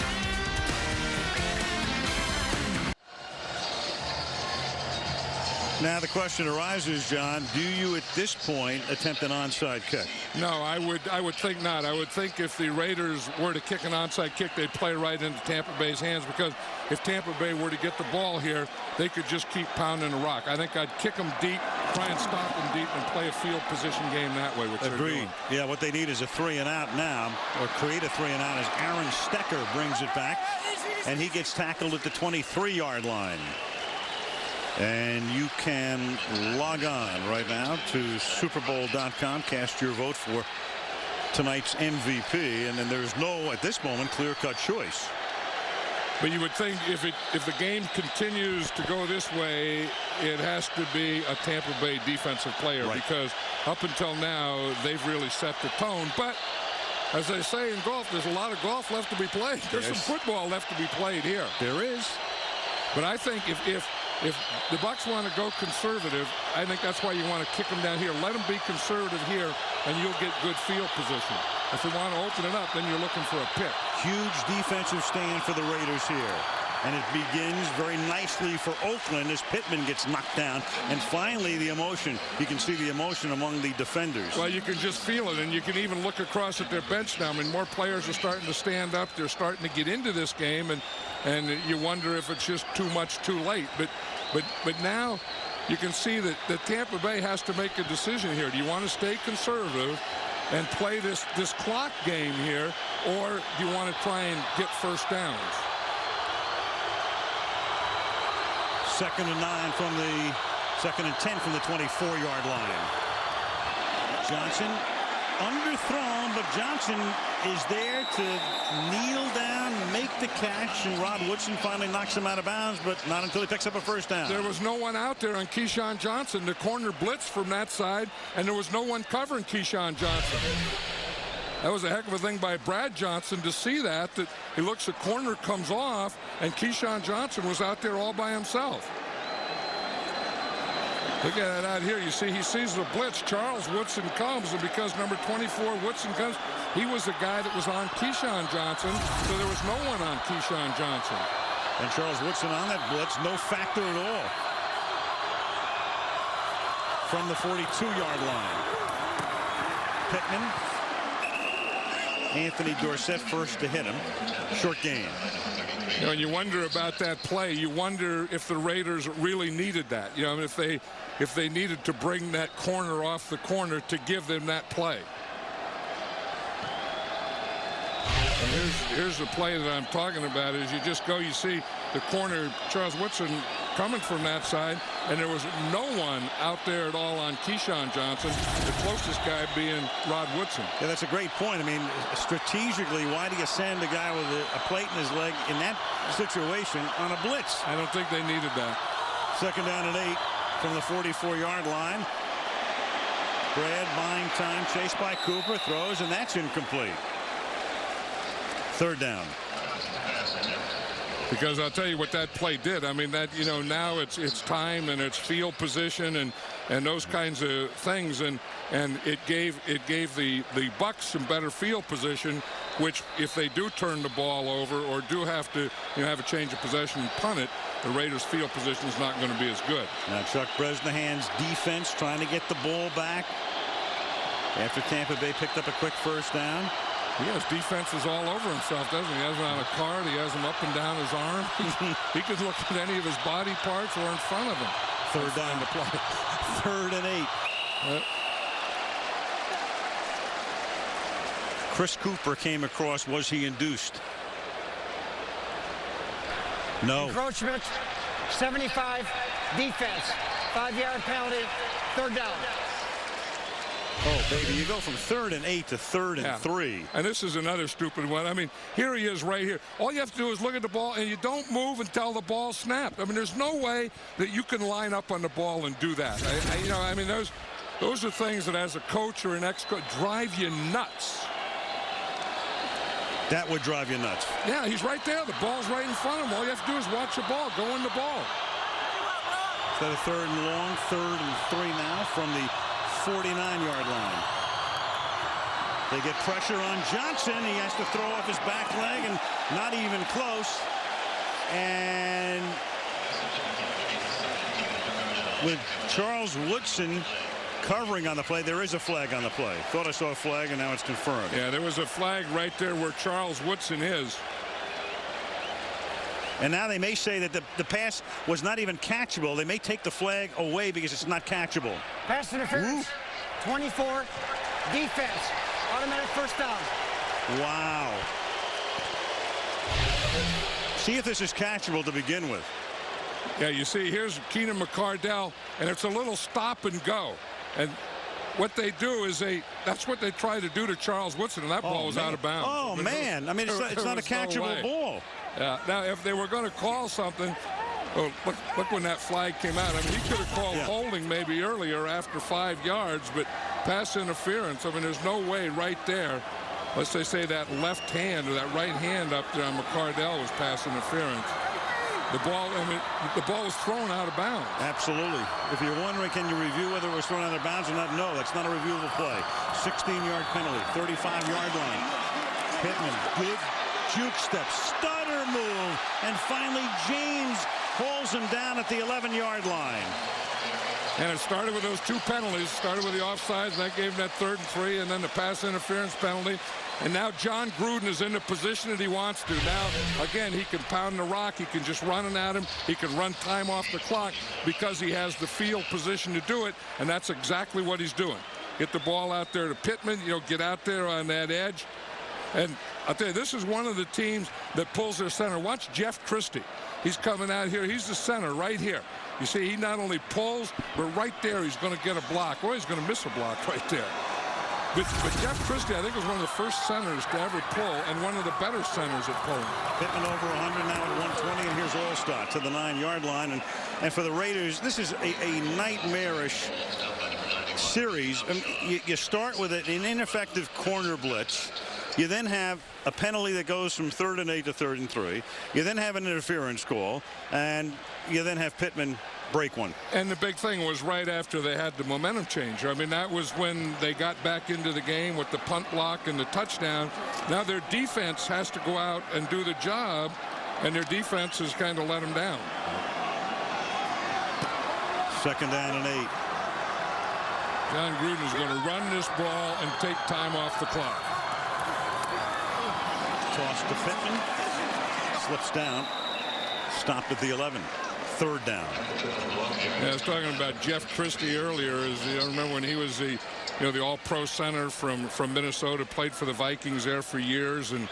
Now the question arises, John, do you at this point attempt an onside kick? No, I would think not. I would think if the Raiders were to kick an onside kick, they'd play right into Tampa Bay's hands, because if Tampa Bay were to get the ball here, they could just keep pounding the rock. I think I'd kick them deep, try and stop them deep, and play a field position game that way, which they're doing. Yeah, what they need is a 3-and-out now, or create a 3-and-out as Aaron Stecker brings it back, and he gets tackled at the 23-yard line. And you can log on right now to superbowl.com, cast your vote for tonight's MVP, and then there's no, at this moment, clear-cut choice. But you would think if the game continues to go this way, it has to be a Tampa Bay defensive player, right? Because up until now, they've really set the tone. But as they say in golf, there's a lot of golf left to be played. There's some football left to be played here. There is. But I think if the Bucs want to go conservative, I think that's why you want to kick them down here. Let them be conservative here, and you'll get good field position. If they want to open it up, then you're looking for a pick. Huge defensive stand for the Raiders here. And it begins very nicely for Oakland as Pittman gets knocked down. And finally, the emotion. You can see the emotion among the defenders. Well, you can just feel it, and you can even look across at their bench now. I mean, more players are starting to stand up. They're starting to get into this game, and you wonder if it's just too much too late. But now you can see that Tampa Bay has to make a decision here. Do you want to stay conservative and play this clock game here, or do you want to try and get first downs? 2nd and 9 from the 2nd and 10 from the 24-yard line. Johnson underthrown, but Johnson is there to kneel down, make the catch, and Rod Woodson finally knocks him out of bounds, but not until he picks up a first down. There was no one out there on Keyshawn Johnson. The corner blitz from that side, and there was no one covering Keyshawn Johnson. That was a heck of a thing by Brad Johnson to see that he looks, the corner comes off, and Keyshawn Johnson was out there all by himself. Look at it out here. You see, he sees the blitz. Charles Woodson comes, and because number 24 Woodson comes, he was the guy that was on Keyshawn Johnson, so there was no one on Keyshawn Johnson. And Charles Woodson on that blitz, no factor at all. From the 42-yard line. Pittman. Anthony Dorsett first to hit him. Short gain. You know, and you wonder about that play. You wonder if the Raiders really needed that. You know, if they needed to bring that corner off the corner to give them that play. And here's the play that I'm talking about. Is you just go, you see the corner, Charles Woodson coming from that side, and there was no one out there at all on Keyshawn Johnson, the closest guy being Rod Woodson. Yeah, that's a great point. I mean, strategically, why do you send a guy with a plate in his leg in that situation on a blitz? I don't think they needed that. 2nd down and 8 from the 44-yard line. Brad buying time, chased by Cooper, throws, and that's incomplete. 3rd down. Because I'll tell you what that play did. I mean, that, you know, now it's time and it's field position and those kinds of things, and it gave the Bucs some better field position, which if they do turn the ball over or do have to, you know, have a change of possession and punt it, the Raiders' field position is not going to be as good. Now Chuck Bresnahan's defense trying to get the ball back after Tampa Bay picked up a quick first down. He has defenses all over himself, doesn't he? He has them on a card. He has them up and down his arm. He could look at any of his body parts or in front of him. Third down to play. 3rd and 8. Chris Cooper came across. Was he induced? No. Encroachment, 75, defense, 5-yard penalty, 3rd down. Oh, baby, you go from 3rd and 8 to 3rd and 3. And this is another stupid one. I mean, here he is right here. All you have to do is look at the ball, and you don't move until the ball snapped. I mean, there's no way that you can line up on the ball and do that. I mean, those are things that as a coach or an ex-coach drive you nuts. That would drive you nuts. Yeah, he's right there. The ball's right in front of him. All you have to do is watch the ball, go in the ball. So the 3rd and long, 3rd and 3 now from the 49-yard line. They get pressure on Johnson. He has to throw off his back leg, and not even close. And with Charles Woodson covering on the play, there is a flag on the play. Thought I saw a flag, and now it's confirmed. Yeah, there was a flag right there where Charles Woodson is. And now they may say that the pass was not even catchable. They may take the flag away because it's not catchable. Pass interference, 24, defense, automatic 1st down. Wow. See if this is catchable to begin with. Yeah, you see, here's Keenan McCardell, and it's a little stop and go. And what they do is that's what they try to do to Charles Woodson, and that ball was out of bounds. Oh, man. I mean, it's not a catchable ball. Yeah. Now, if they were going to call something, look when that flag came out. I mean, he could have called holding maybe earlier after 5 yards, but pass interference. I mean, there's no way right there. Let's say that left hand or that right hand up there on McCardell was pass interference. The ball was thrown out of bounds. Absolutely. If you're wondering, can you review whether it was thrown out of bounds or not? No, that's not a reviewable play. 16-yard penalty, 35-yard line. Pittman, good juke step, stutter move, and finally James hauls him down at the 11-yard line. And it started with those 2 penalties. Started with the offsides, and that gave him that 3rd and 3, and then the pass interference penalty. And now John Gruden is in the position that he wants to. Now, again, he can pound the rock. He can just run it at him. He can run time off the clock because he has the field position to do it, and that's exactly what he's doing. Get the ball out there to Pittman, get out there on that edge. And I'll tell you, this is one of the teams that pulls their center. Watch Jeff Christie. He's coming out here. He's the center right here. You see, he not only pulls, but right there he's going to get a block. Or he's going to miss a block right there. But Jeff Christie, I think, was one of the first centers to ever pull and one of the better centers at pulling. Pittman over 100 now at 120, and here's Allstott to the 9-yard line. And for the Raiders, this is a nightmarish series. You start with an ineffective corner blitz. You then have a penalty that goes from 3rd and 8 to 3rd and 3. You then have an interference call, and you then have Pittman break one. And the big thing was right after they had the momentum change. I mean, that was when they got back into the game with the punt block and the touchdown. Now their defense has to go out and do the job, and their defense has kind of let them down. 2nd down and 8. John Gruden is going to run this ball and take time off the clock. Toss to Pittman. Slips down. Stopped at the 11. 3rd down. Yeah, I was talking about Jeff Christie earlier. I remember when he was the all-pro center from Minnesota, played for the Vikings there for years. And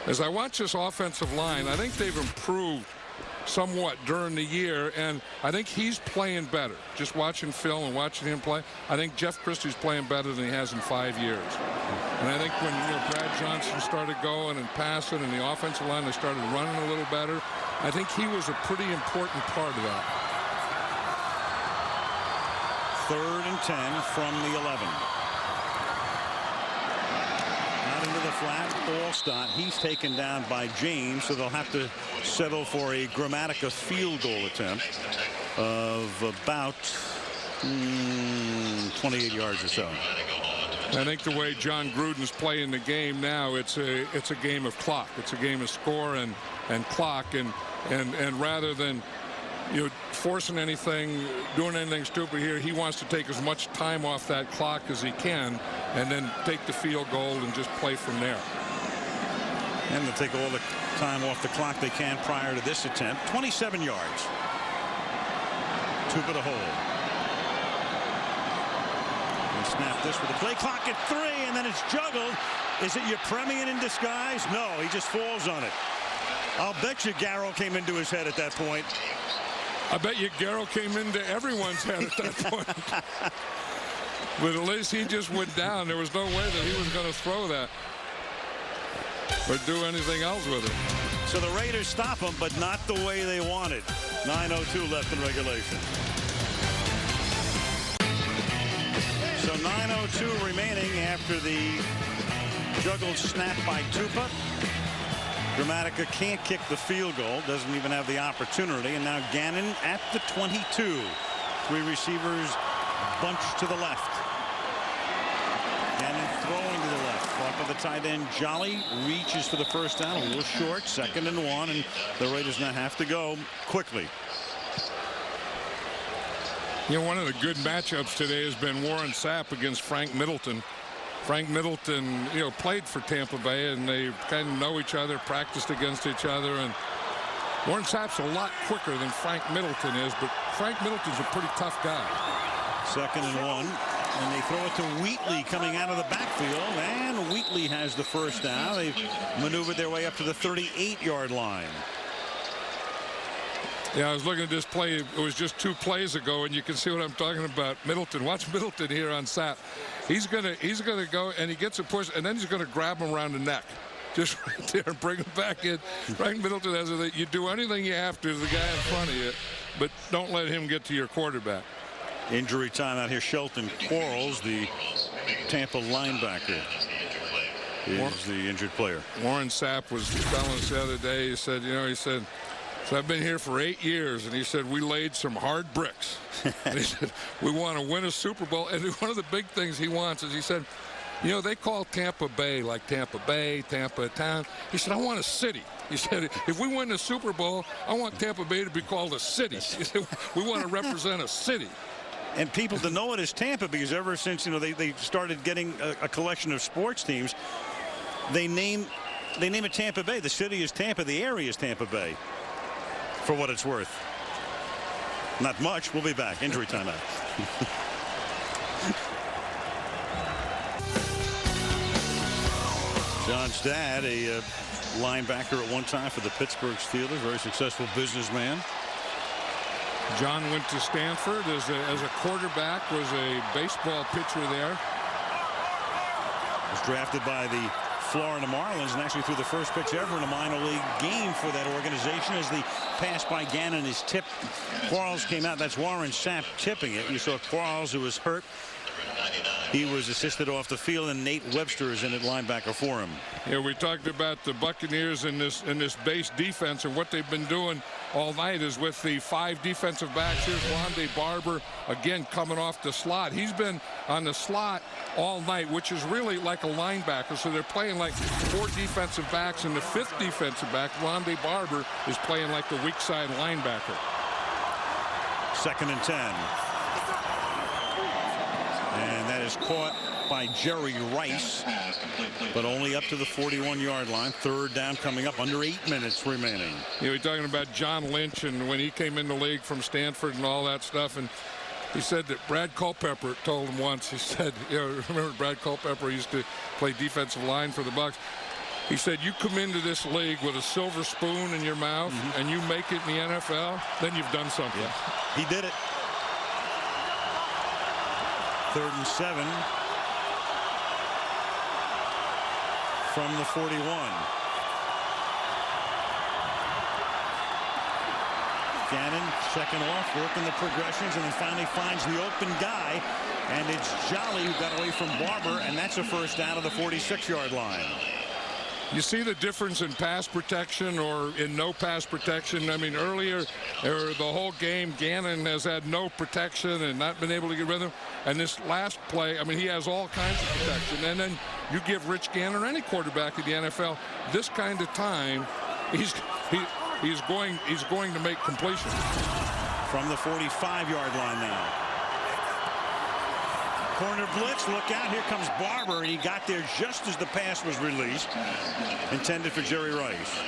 as I watch this offensive line, I think they've improved somewhat during the year, and I think he's playing better. Just watching Phil and watching him play, I think Jeff Christie's playing better than he has in 5 years. And I think when Brad Johnson started going and passing, and the offensive line, they started running a little better, I think he was a pretty important part of that. 3rd and 10 from the 11. Out into the flat, Allstott. He's taken down by James, so they'll have to settle for a Grammatica field goal attempt of about 28 yards or so. I think the way John Gruden's playing the game now, it's a game of clock. It's a game of score and clock, and rather than forcing anything, doing anything stupid here, he wants to take as much time off that clock as he can, and then take the field goal and just play from there. And they'll take all the time off the clock they can prior to this attempt. 27 yards. Tupa to hold. And snap this with the play clock at 3, and then it's juggled. Is it Yepremian in disguise? No, he just falls on it. I'll bet you Garrow came into his head at that point. I bet you Garrow came into everyone's head at that point. But at least he just went down. There was no way that he was going to throw that or do anything else with it. So the Raiders stop him, but not the way they wanted. 9:02 left in regulation. So 9:02 remaining after the juggled snap by Tupa. Dramatica can't kick the field goal, doesn't even have the opportunity, and now Gannon at the 22. 3 receivers bunched to the left. Gannon throwing to the left. Caught by the tight end Jolly, reaches for the first down, a little short, 2nd and 1, and the Raiders now have to go quickly. You know, one of the good matchups today has been Warren Sapp against Frank Middleton. Frank Middleton, you know, played for Tampa Bay, and they kind of know each other, practiced against each other, and Warren Sapp's a lot quicker than Frank Middleton is, but Frank Middleton's a pretty tough guy. 2nd and 1, and they throw it to Wheatley coming out of the backfield, and Wheatley has the first down. They've maneuvered their way up to the 38-yard line. Yeah, I was looking at this play. It was just 2 plays ago, and you can see what I'm talking about. Middleton, watch Middleton here on Sapp. He's gonna go, and he gets a push, and then he's gonna grab him around the neck, just right there, and bring him back in. Frank Middleton has a, you do anything you have to the guy in front of you, but don't let him get to your quarterback. Injury time out here. Shelton Quarles, the Tampa linebacker, is the injured player. Warren Sapp was telling us the other day. He said, you know, so I've been here for 8 years, and he said we laid some hard bricks. And he said we want to win a Super Bowl, and one of the big things he wants is, he said, you know, they call Tampa Bay like Tampa Bay, Tampa Town. He said, I want a city. He said, if we win the Super Bowl, I want Tampa Bay to be called a city. He said, we want to represent a city. And people to know it as Tampa, because ever since, you know, they started getting a collection of sports teams, they name it Tampa Bay. The city is Tampa. The area is Tampa Bay. For what it's worth. Not much. We'll be back. Injury timeout. John's dad, a linebacker at one time for the Pittsburgh Steelers, very successful businessman. John went to Stanford as a quarterback, was a baseball pitcher there. Was drafted by the Florida Marlins, and actually threw the first pitch ever in a minor league game for that organization as the pass by Gannon is tipped. Quarles came out. That's Warren Sapp tipping it. You saw Quarles, who was hurt. He was assisted off the field, and Nate Webster is in at linebacker for him. Yeah, we talked about the Buccaneers in this base defense, and what they've been doing all night is with the 5 defensive backs. Here's Rondé Barber again coming off the slot. He's been on the slot all night, which is really like a linebacker. So they're playing like 4 defensive backs, and the 5th defensive back, Rondé Barber, is playing like the weak side linebacker. 2nd and 10. And that is caught by Jerry Rice, but only up to the 41-yard line. 3rd down coming up, under 8 minutes remaining. You know, we're talking about John Lynch and when he came in the league from Stanford and all that stuff, and he said that Brad Culpepper told him once, he said, you know, remember Brad Culpepper used to play defensive line for the Bucs. He said, you come into this league with a silver spoon in your mouth and you make it in the NFL, then you've done something. Yeah. He did it. 3rd and 7 from the 41. Gannon checking off, working the progressions, and then finally finds the open guy, and it's Jolly who got away from Barber, and that's a first down to the 46-yard line. You see the difference in pass protection or in no pass protection. I mean, earlier, or the whole game, Gannon has had no protection and not been able to get rid of him. And this last play, I mean, he has all kinds of protection. And then you give Rich Gannon or any quarterback in the NFL this kind of time, he's going to make completions. From the 45-yard line now. Corner blitz, look out, here comes Barber, and he got there just as the pass was released, intended for Jerry Rice.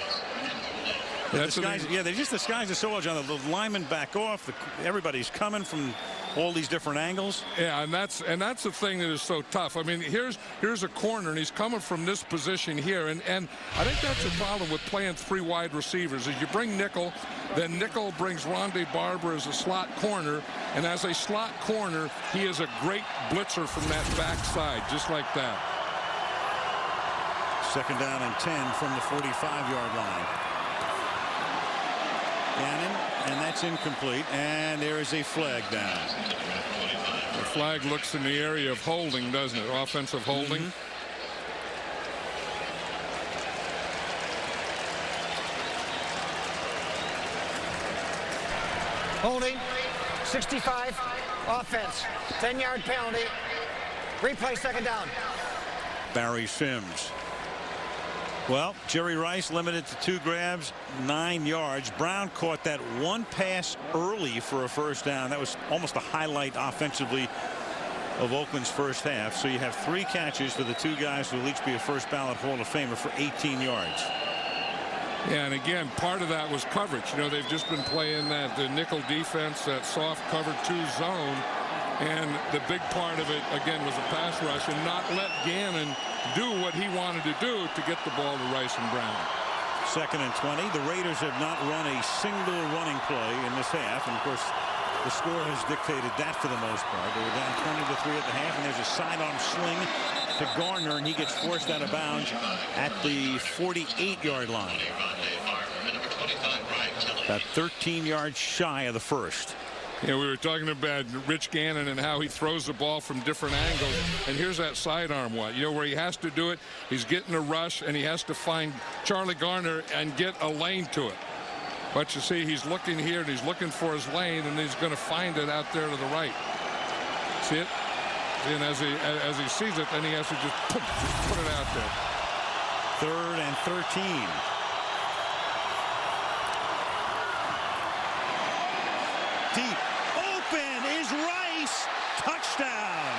That's they just disguise it so well, John. The linemen back off. Everybody's coming from all these different angles. Yeah, and that's the thing that is so tough. I mean, here's a corner, and he's coming from this position here, and I think that's the problem with playing 3 wide receivers. Is you bring nickel, then nickel brings Rondé Barber as a slot corner, and as a slot corner, he is a great blitzer from that backside, just like that. 2nd down and 10 from the 45-yard line. Gannon, and that's incomplete, and there is a flag down. The flag looks in the area of holding, doesn't it? Offensive holding. Holding, 65, offense, 10-yard penalty, replay, 2nd down. Barry Sims. Well, Jerry Rice limited to 2 grabs, 9 yards. Brown caught that one pass early for a 1st down. That was almost the highlight offensively of Oakland's first half. So you have 3 catches for the 2 guys who will each be a first ballot Hall of Famer for 18 yards. Yeah, and again, part of that was coverage. You know, they've just been playing the nickel defense, that soft cover 2 zone. And the big part of it, again, was a pass rush and not let Gannon do what he wanted to do to get the ball to Rice and Brown. 2nd and 20. The Raiders have not run a single running play in this half. And, of course, the score has dictated that for the most part. They were down 20-3 at the half, and there's a sidearm sling to Garner, and he gets forced out of bounds at the 48-yard line. About 13 yards shy of the first. You know, we were talking about Rich Gannon and how he throws the ball from different angles. And here's that sidearm one, you know, where he has to do it. He's getting a rush, and he has to find Charlie Garner and get a lane to it. But you see, he's looking here, and he's looking for his lane, and he's going to find it out there to the right. See it? And as he sees it, then he has to just put it out there. 3rd and 13. Deep. Open is Rice. Touchdown.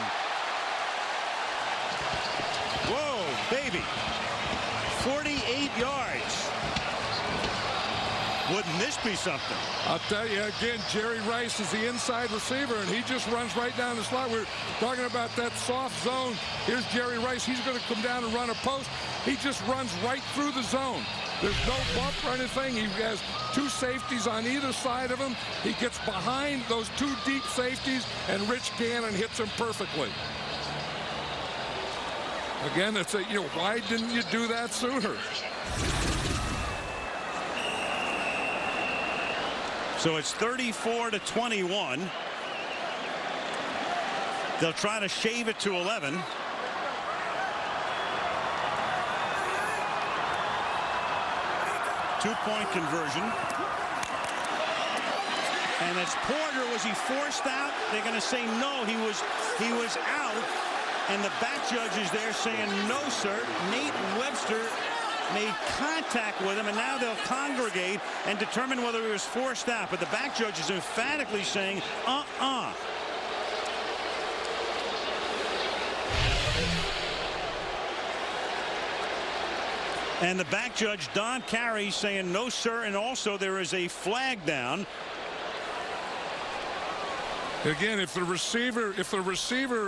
Whoa, baby. 48 yards. Wouldn't this be something? I'll tell you again, Jerry Rice is the inside receiver, and he just runs right down the slot. We're talking about that soft zone. Here's Jerry Rice. He's going to come down and run a post. He just runs right through the zone. There's no bump or anything. He has 2 safeties on either side of him. He gets behind those 2 deep safeties, and Rich Gannon hits him perfectly. Again, it's why didn't you do that sooner? So it's 34-21. They'll try to shave it to 11. Two-point conversion. And as Porter, was he forced out? They're going to say no, he was out. And the back judge is there saying no, sir. Nate Webster made contact with him, and now they'll congregate and determine whether he was forced out. But the back judge is emphatically saying, And the back judge, Don Carey, saying no, sir, and also there is a flag down. Again, if the receiver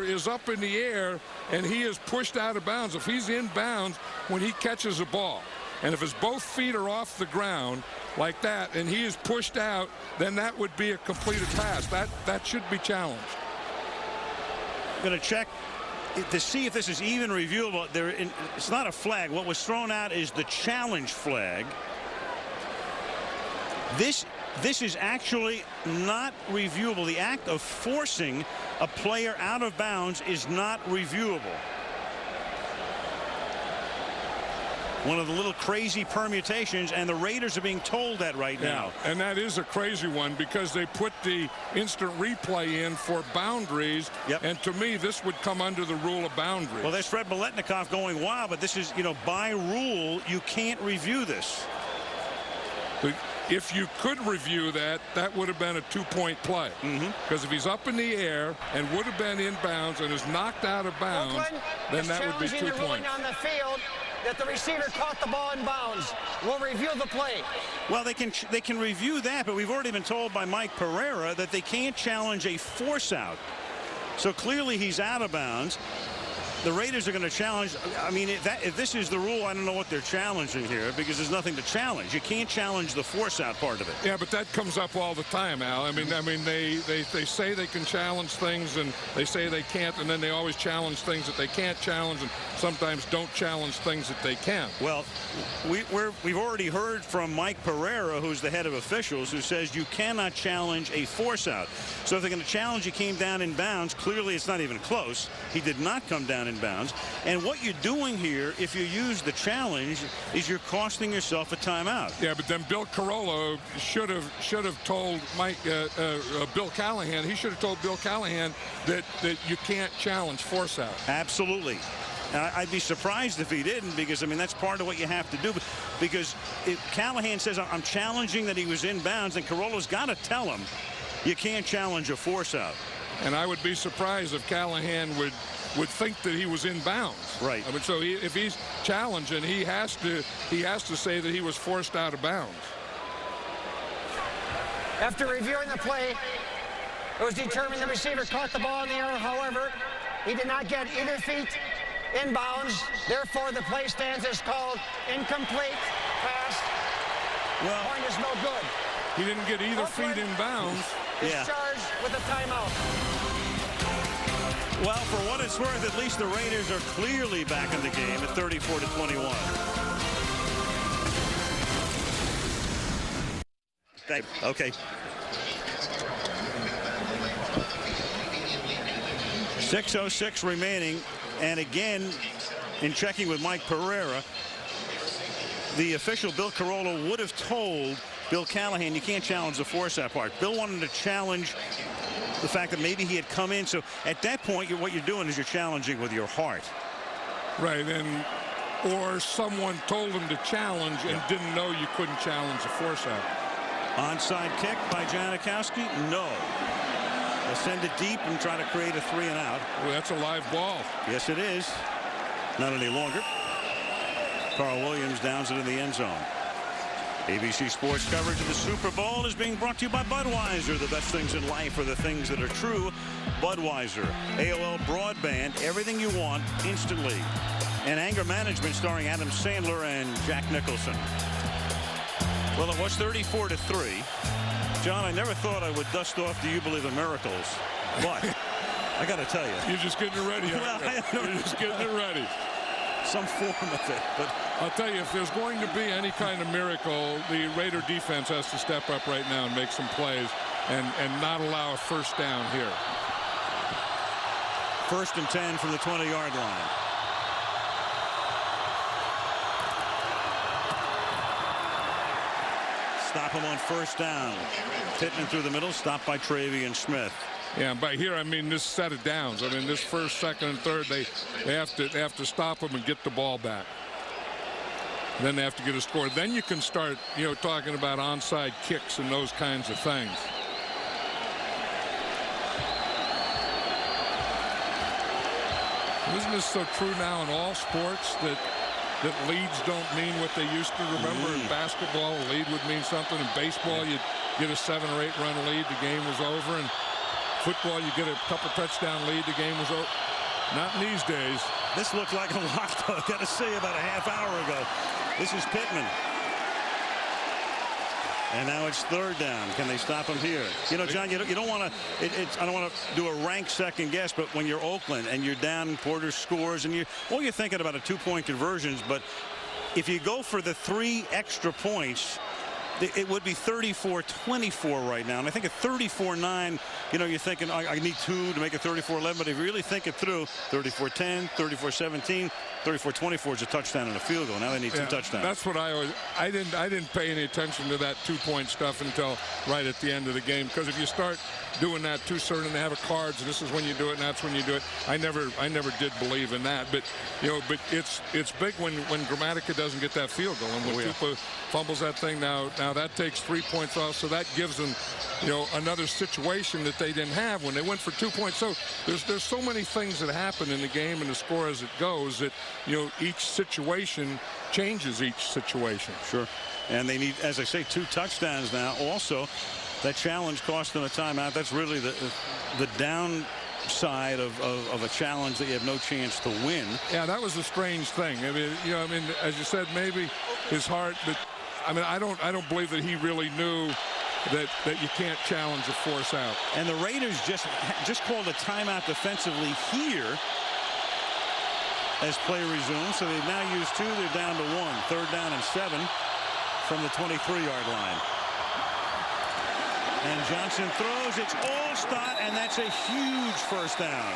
is up in the air and he is pushed out of bounds, if he's in bounds when he catches a ball, and if his both feet are off the ground like that and he is pushed out, then that would be a completed pass. That should be challenged. I'm going to check to see if this is even reviewable. It's not a flag. What was thrown out is the challenge flag. This is actually not reviewable. The act of forcing a player out of bounds is not reviewable. One of the little crazy permutations, and the Raiders are being told that right now. And that is a crazy one because they put the instant replay in for boundaries. Yep. And to me, this would come under the rule of boundaries. Well, there's Fred Biletnikoff going wild, but this is, by rule, you can't review this. But if you could review that, that would have been a 2-point play. Because if he's up in the air and would have been in bounds and is knocked out of bounds, Oakland then that would be 2 the ruling points. on the field. that the receiver caught the ball in bounds. We'll review the play. Well, they can review that, but we've already been told by Mike Pereira that they can't challenge a force out. So clearly he's out of bounds. The Raiders are going to challenge. I mean, if this is the rule, I don't know what they're challenging here, because there's nothing to challenge. You can't challenge the force out part of it. Yeah, but that comes up all the time, Al. I mean, they say they can challenge things, and they say they can't, and then they always challenge things that they can't challenge, and sometimes don't challenge things that they can. Well, we've already heard from Mike Pereira, who's the head of officials, who says you cannot challenge a force out. So if they're going to challenge he came down in bounds, clearly it's not even close. He did not come down in bounds. And what you're doing here, if you use the challenge, is you're costing yourself a timeout. Yeah, but then Bill Carollo should have told Bill Callahan. He should have told Bill Callahan that you can't challenge force out. Absolutely. I'd be surprised if he didn't, because, I mean, that's part of what you have to do. Because if Callahan says, I'm challenging that he was in bounds, then Carollo's got to tell him you can't challenge a force out. And I would be surprised if Callahan would think that he was in bounds. Right. I mean, so if he's challenging, he has to say that he was forced out of bounds. After reviewing the play, it was determined the receiver caught the ball in the air. However, he did not get either feet in bounds. Therefore, the play stands as called incomplete pass. Well, point is no good. He didn't get either Oakland feet in bounds. Is charged with a timeout. Well, for what it's worth, at least the Raiders are clearly back in the game at 34-21. Okay. 6:06 remaining, and again, in checking with Mike Pereira, the official Bill Carollo would have told Bill Callahan you can't challenge the force out part. Bill wanted to challenge the fact that maybe he had come in. So at that point, what you're doing is you're challenging with your heart. Right, or someone told him to challenge and didn't know you couldn't challenge the force out. Onside kick by Janikowski? No. They'll send it deep and try to create a 3 and out. Well, that's a live ball. Yes, it is. Not any longer. Carl Williams downs it in the end zone. ABC Sports coverage of the Super Bowl is being brought to you by Budweiser. The best things in life are the things that are true. Budweiser. AOL Broadband. Everything you want instantly. And Anger Management starring Adam Sandler and Jack Nicholson. Well, it was 34-3. John, I never thought I would dust off Do You Believe in Miracles. But I got to tell you. You're just getting it ready. You're just getting it ready. Some form of it. But I'll tell you, if there's going to be any kind of miracle, the Raider defense has to step up right now and make some plays and not allow a first down here. 1st and 10 from the 20-yard line. Stop him on first down. Pittman through the middle, stopped by Travian Smith. Yeah, and by here I mean this set of downs. I mean this first, second, and third, they have to stop them and get the ball back. Then they have to get a score. Then you can start, talking about onside kicks and those kinds of things. Isn't this so true now in all sports that leads don't mean what they used to? Remember, in basketball, a lead would mean something. In baseball, you'd get a 7 or 8 run lead, the game was over. And football, you get a couple touchdown lead, the game was over. Not in these days. This looked like a lock, though. I've got to say, about a half hour ago. This is Pittman. And now it's 3rd down. Can they stop him here? John, you don't want to. I don't want to do a rank second guess, but when you're Oakland and you're down, Porter scores, and you're thinking about a 2-point conversions. But if you go for the 3 extra points, it would be 34-24 right now. And I think at 34-9, you're thinking, I need 2 to make it 34-11. But if you really think it through, 34-10, 34-17, 34-24 is a touchdown and a field goal. Now they need 2 touchdowns. That's what I didn't pay any attention to that 2-point stuff until right at the end of the game. Because if you start doing that too certain, they have a cards, and this is when you do it, and that's when you do it. I never did believe in that. But but it's big when Gramatica doesn't get that field goal, and when Tupa fumbles that thing now now. That takes 3 points off, so that gives them, you know, another situation that they didn't have when they went for 2 points. So there's so many things that happen in the game and the score as it goes that, you know, each situation changes each situation. Sure. And they need, as I say, 2 touchdowns now. Also, that challenge cost them a timeout. That's really the downside of a challenge that you have no chance to win. Yeah, that was a strange thing. I mean, you know, I mean, as you said, maybe his heart, but I mean, I don't believe that he really knew that you can't challenge a force out. And the Raiders just called a timeout defensively here as play resumes. So they've now used 2. They're down to 1. 3rd down and 7 from the 23-yard line. And Johnson throws. It's Allstott, and that's a huge first down.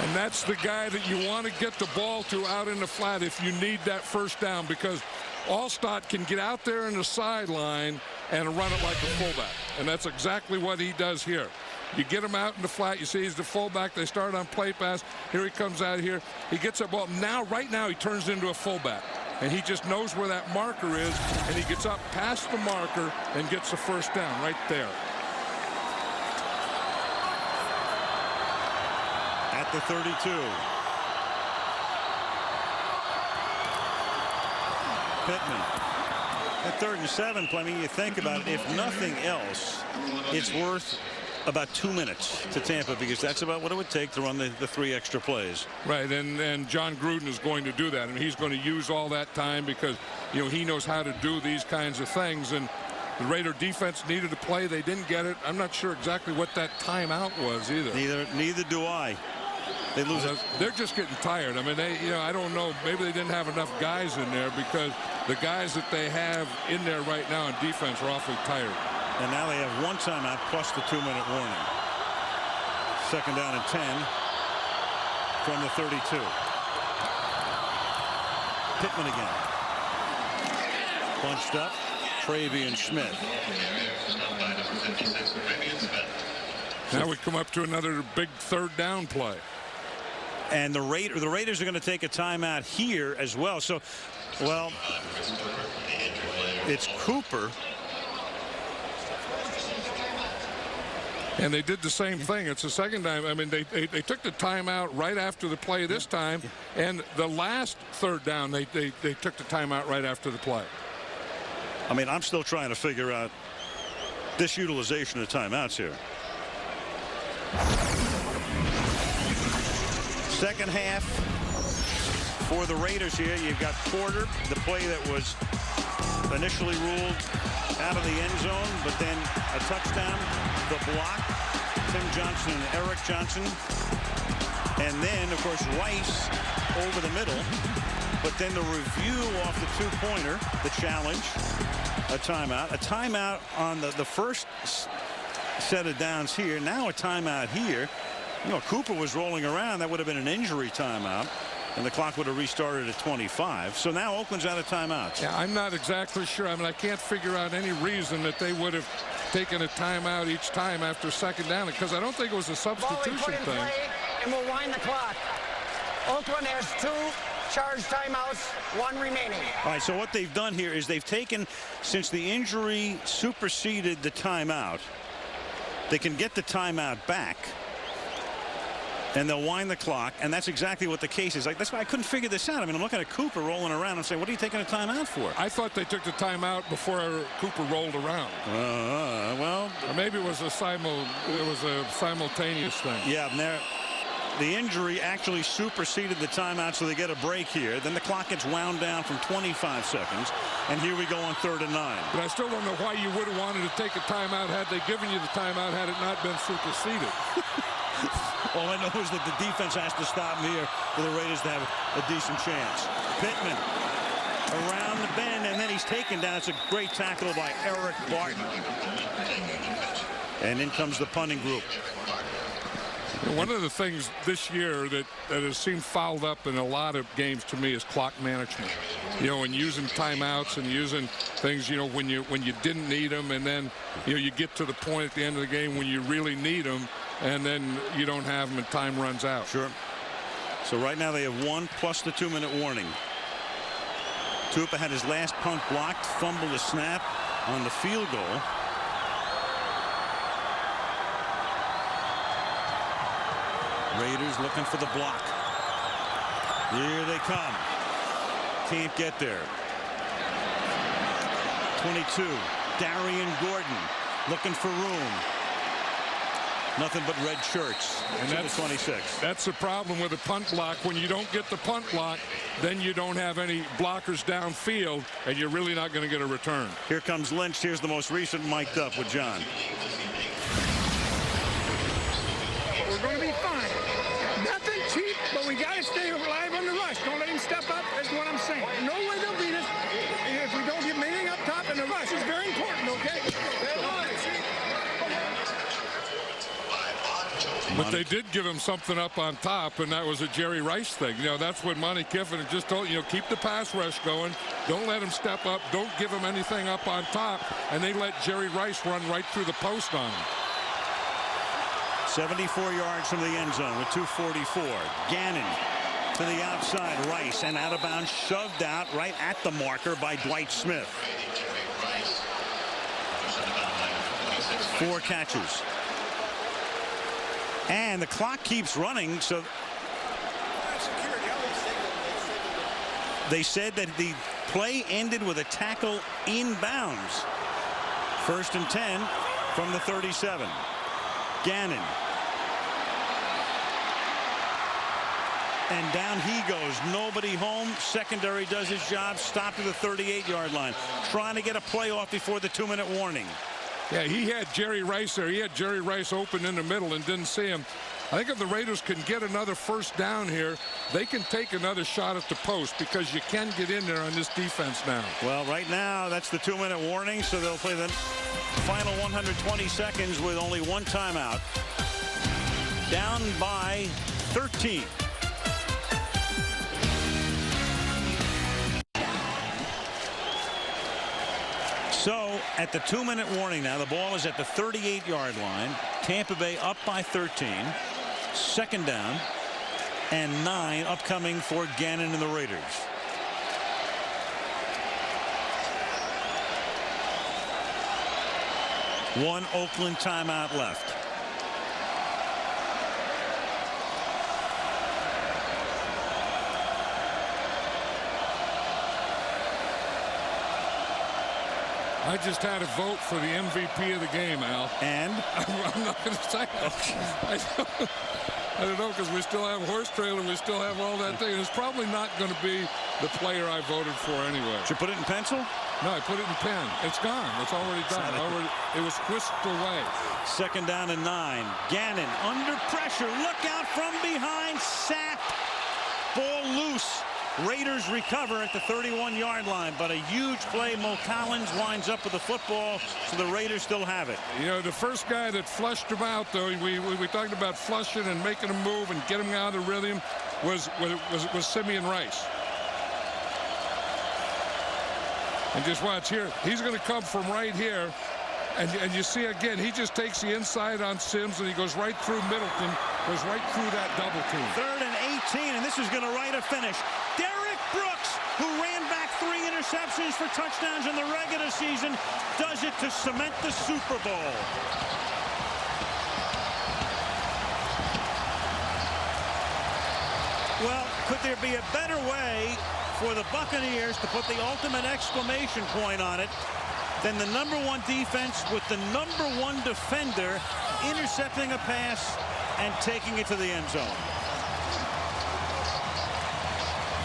And that's the guy that you want to get the ball to out in the flat if you need that first down, because Allstott can get out there in the sideline and run it like a fullback. And that's exactly what he does here. You get him out in the flat. You see he's the fullback. They start on play pass. Here he comes out here. He gets that ball. Now, right now, he turns into a fullback. And he just knows where that marker is, and he gets up past the marker and gets the first down right there. At the 32. Pittman. At 3rd and 7, I mean, you think about it, if nothing else, it's worth about 2 minutes to Tampa, because that's about what it would take to run the 3 extra plays. Right, and John Gruden is going to do that. I mean, he's going to use all that time because, you know, he knows how to do these kinds of things. And the Raider defense needed a play. They didn't get it. I'm not sure exactly what that timeout was either. Neither do I. They lose it. They're just getting tired. I mean, you know, I don't know. Maybe they didn't have enough guys in there, because the guys that they have in there right now on defense are awfully tired. And now they have 1 timeout plus the 2-minute warning. 2nd down and 10 from the 32. Pittman again. Bunched up. Travian Smith. Now we come up to another big 3rd down play. And the Raiders are going to take a timeout here as well. So, well, it's Cooper. And they did the same thing. It's the second time. I mean, they took the timeout right after the play this time. And the last 3rd down, they took the timeout right after the play. I mean, I'm still trying to figure out this utilization of timeouts here. Second half for the Raiders here. You've got Porter, the play that was initially ruled out of the end zone, but then a touchdown, the block, Tim Johnson and Eric Johnson. And then, of course, Rice over the middle. But then the review off the 2-pointer, the challenge, a timeout. A timeout on the first set of downs here. Now a timeout here. You know, Cooper was rolling around. That would have been an injury timeout, and the clock would have restarted at 25. So now Oakland's out of timeouts. Yeah, I'm not exactly sure. I mean, I can't figure out any reason that they would have taken a timeout each time after 2nd down, because I don't think it was a substitution thing. Play, and we'll wind the clock. Oakland has 2 charged timeouts, 1 remaining. All right, so what they've done here is they've taken, since the injury superseded the timeout, they can get the timeout back, and they'll wind the clock, and that's exactly what the case is. Like, that's why I couldn't figure this out. I mean, I'm looking at Cooper rolling around and saying, what are you taking a timeout for? I thought they took the timeout before Cooper rolled around. Well, or maybe it was a simultaneous thing. Yeah, the injury actually superseded the timeout, so they get a break here. Then the clock gets wound down from 25 seconds, and here we go on 3rd and 9. But I still don't know why you would have wanted to take a timeout had they given you the timeout had it not been superseded. All I know is that the defense has to stop them here for the Raiders to have a decent chance. Pittman around the bend, and then he's taken down. It's a great tackle by Eric Barton. And in comes the punting group. One of the things this year that has seemed fouled up in a lot of games to me is clock management. You know, and using timeouts and using things, you know, when you didn't need them, and then, you know, you get to the point at the end of the game when you really need them, and then you don't have them and time runs out. Sure. So right now they have 1 plus the 2-minute warning. Tupa had his last punt blocked, fumbled a snap on the field goal. Raiders looking for the block. Here they come. Can't get there. 22. Darian Gordon looking for room. Nothing but red shirts. And that's 26. That's the problem with a punt block. When you don't get the punt block, then you don't have any blockers downfield, and you're really not going to get a return. Here comes Lynch. Here's the most recent mic'd up with John. We're going to be fine. Nothing cheap, but we got to stay alive on the rush. Don't let him step up. That's what I'm saying. No way they'll beat us if we don't get anything up top, and the rush is very important, okay? But they did give him something up on top, and that was a Jerry Rice thing. You know, that's what Monty Kiffin had just told you, keep the pass rush going. Don't let him step up. Don't give him anything up on top. And they let Jerry Rice run right through the post on him. 74 yards from the end zone with 2:44. Gannon to the outside. Rice and out of bounds, shoved out right at the marker by Dwight Smith. 4 catches. And the clock keeps running, so they said that the play ended with a tackle inbounds. 1st and 10 from the 37. Gannon. And down he goes. Nobody home. Secondary does his job. Stopped at the 38-yard line. Trying to get a play off before the 2-minute warning. Yeah, he had Jerry Rice there. He had Jerry Rice open in the middle and didn't see him. I think if the Raiders can get another first down here, they can take another shot at the post because you can get in there on this defense now. Well, right now, that's the 2-minute warning, so they'll play the final 120 seconds with only 1 timeout. Down by 13. So at the 2-minute warning now, the ball is at the 38-yard line. Tampa Bay up by 13. 2nd down and 9 upcoming for Gannon and the Raiders. One Oakland timeout left. I just had a vote for the MVP of the game, Al. And? I'm not going to say that. I don't know, because we still have horse trailer, we still have all that thing. And it's probably not going to be the player I voted for anyway. Did you put it in pencil? No, I put it in pen. It's gone. It's already done. It was whisked away. 2nd down and 9. Gannon under pressure. Look out from behind. Sacked. Ball loose. Raiders recover at the 31-yard line, but a huge play. Mo Collins winds up with the football, so the Raiders still have it. You know, the first guy that flushed him out, though, we talked about flushing and making him move and get him out of the rhythm, was Simeon Rice. And just watch here. He's going to come from right here. And you see, again, he just takes the inside on Sims, and he goes right through Middleton, goes right through that double team. 3rd and 18, and this is going to write a finish. Derek Brooks, who ran back 3 interceptions for touchdowns in the regular season, does it to cement the Super Bowl. Well, could there be a better way for the Buccaneers to put the ultimate exclamation point on it than the #1 defense with the #1 defender intercepting a pass and taking it to the end zone?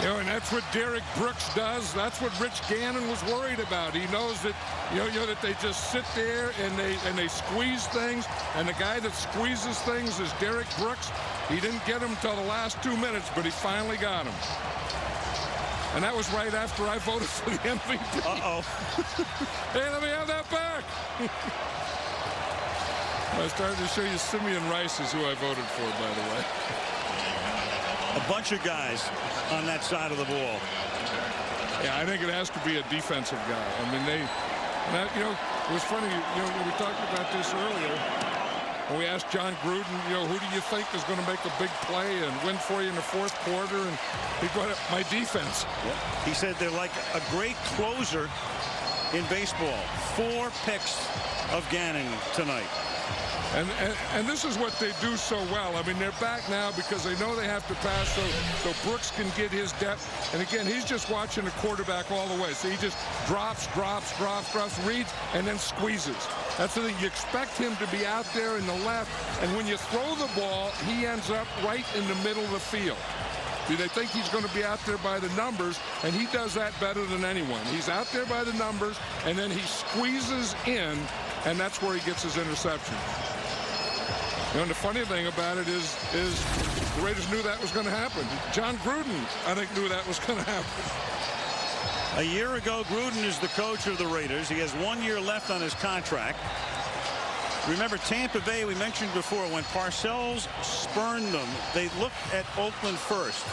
You know, and that's what Derek Brooks does. That's what Rich Gannon was worried about. He knows that, you know that they just sit there and they squeeze things, and the guy that squeezes things is Derek Brooks. He didn't get him until the last 2 minutes, but he finally got him. And that was right after I voted for the MVP. Uh-oh. Hey, let me have that back. I started to show you Simeon Rice is who I voted for, by the way. A bunch of guys on that side of the ball. Yeah, I think it has to be a defensive guy. I mean, you know, it was funny, you know, we talked about this earlier. when we asked John Gruden, who do you think is going to make a big play and win for you in the fourth quarter? And he brought up my defense. He said they're like a great closer in baseball. 4 picks of Gannon tonight. And this is what they do so well. I mean, they're back now because they know they have to pass so Brooks can get his depth. And again, he's just watching the quarterback all the way. So he just drops, reads, and then squeezes. That's the thing. You expect him to be out there in the left. And when you throw the ball, he ends up right in the middle of the field. They think he's going to be out there by the numbers, and he does that better than anyone. He's out there by the numbers, and then he squeezes in, and that's where he gets his interception. And the funny thing about it is the Raiders knew that was going to happen. John Gruden, I think, knew that was going to happen. A year ago, Gruden is the coach of the Raiders. He has 1 year left on his contract. Remember, Tampa Bay, we mentioned before, when Parcells spurned them, they looked at Oakland first.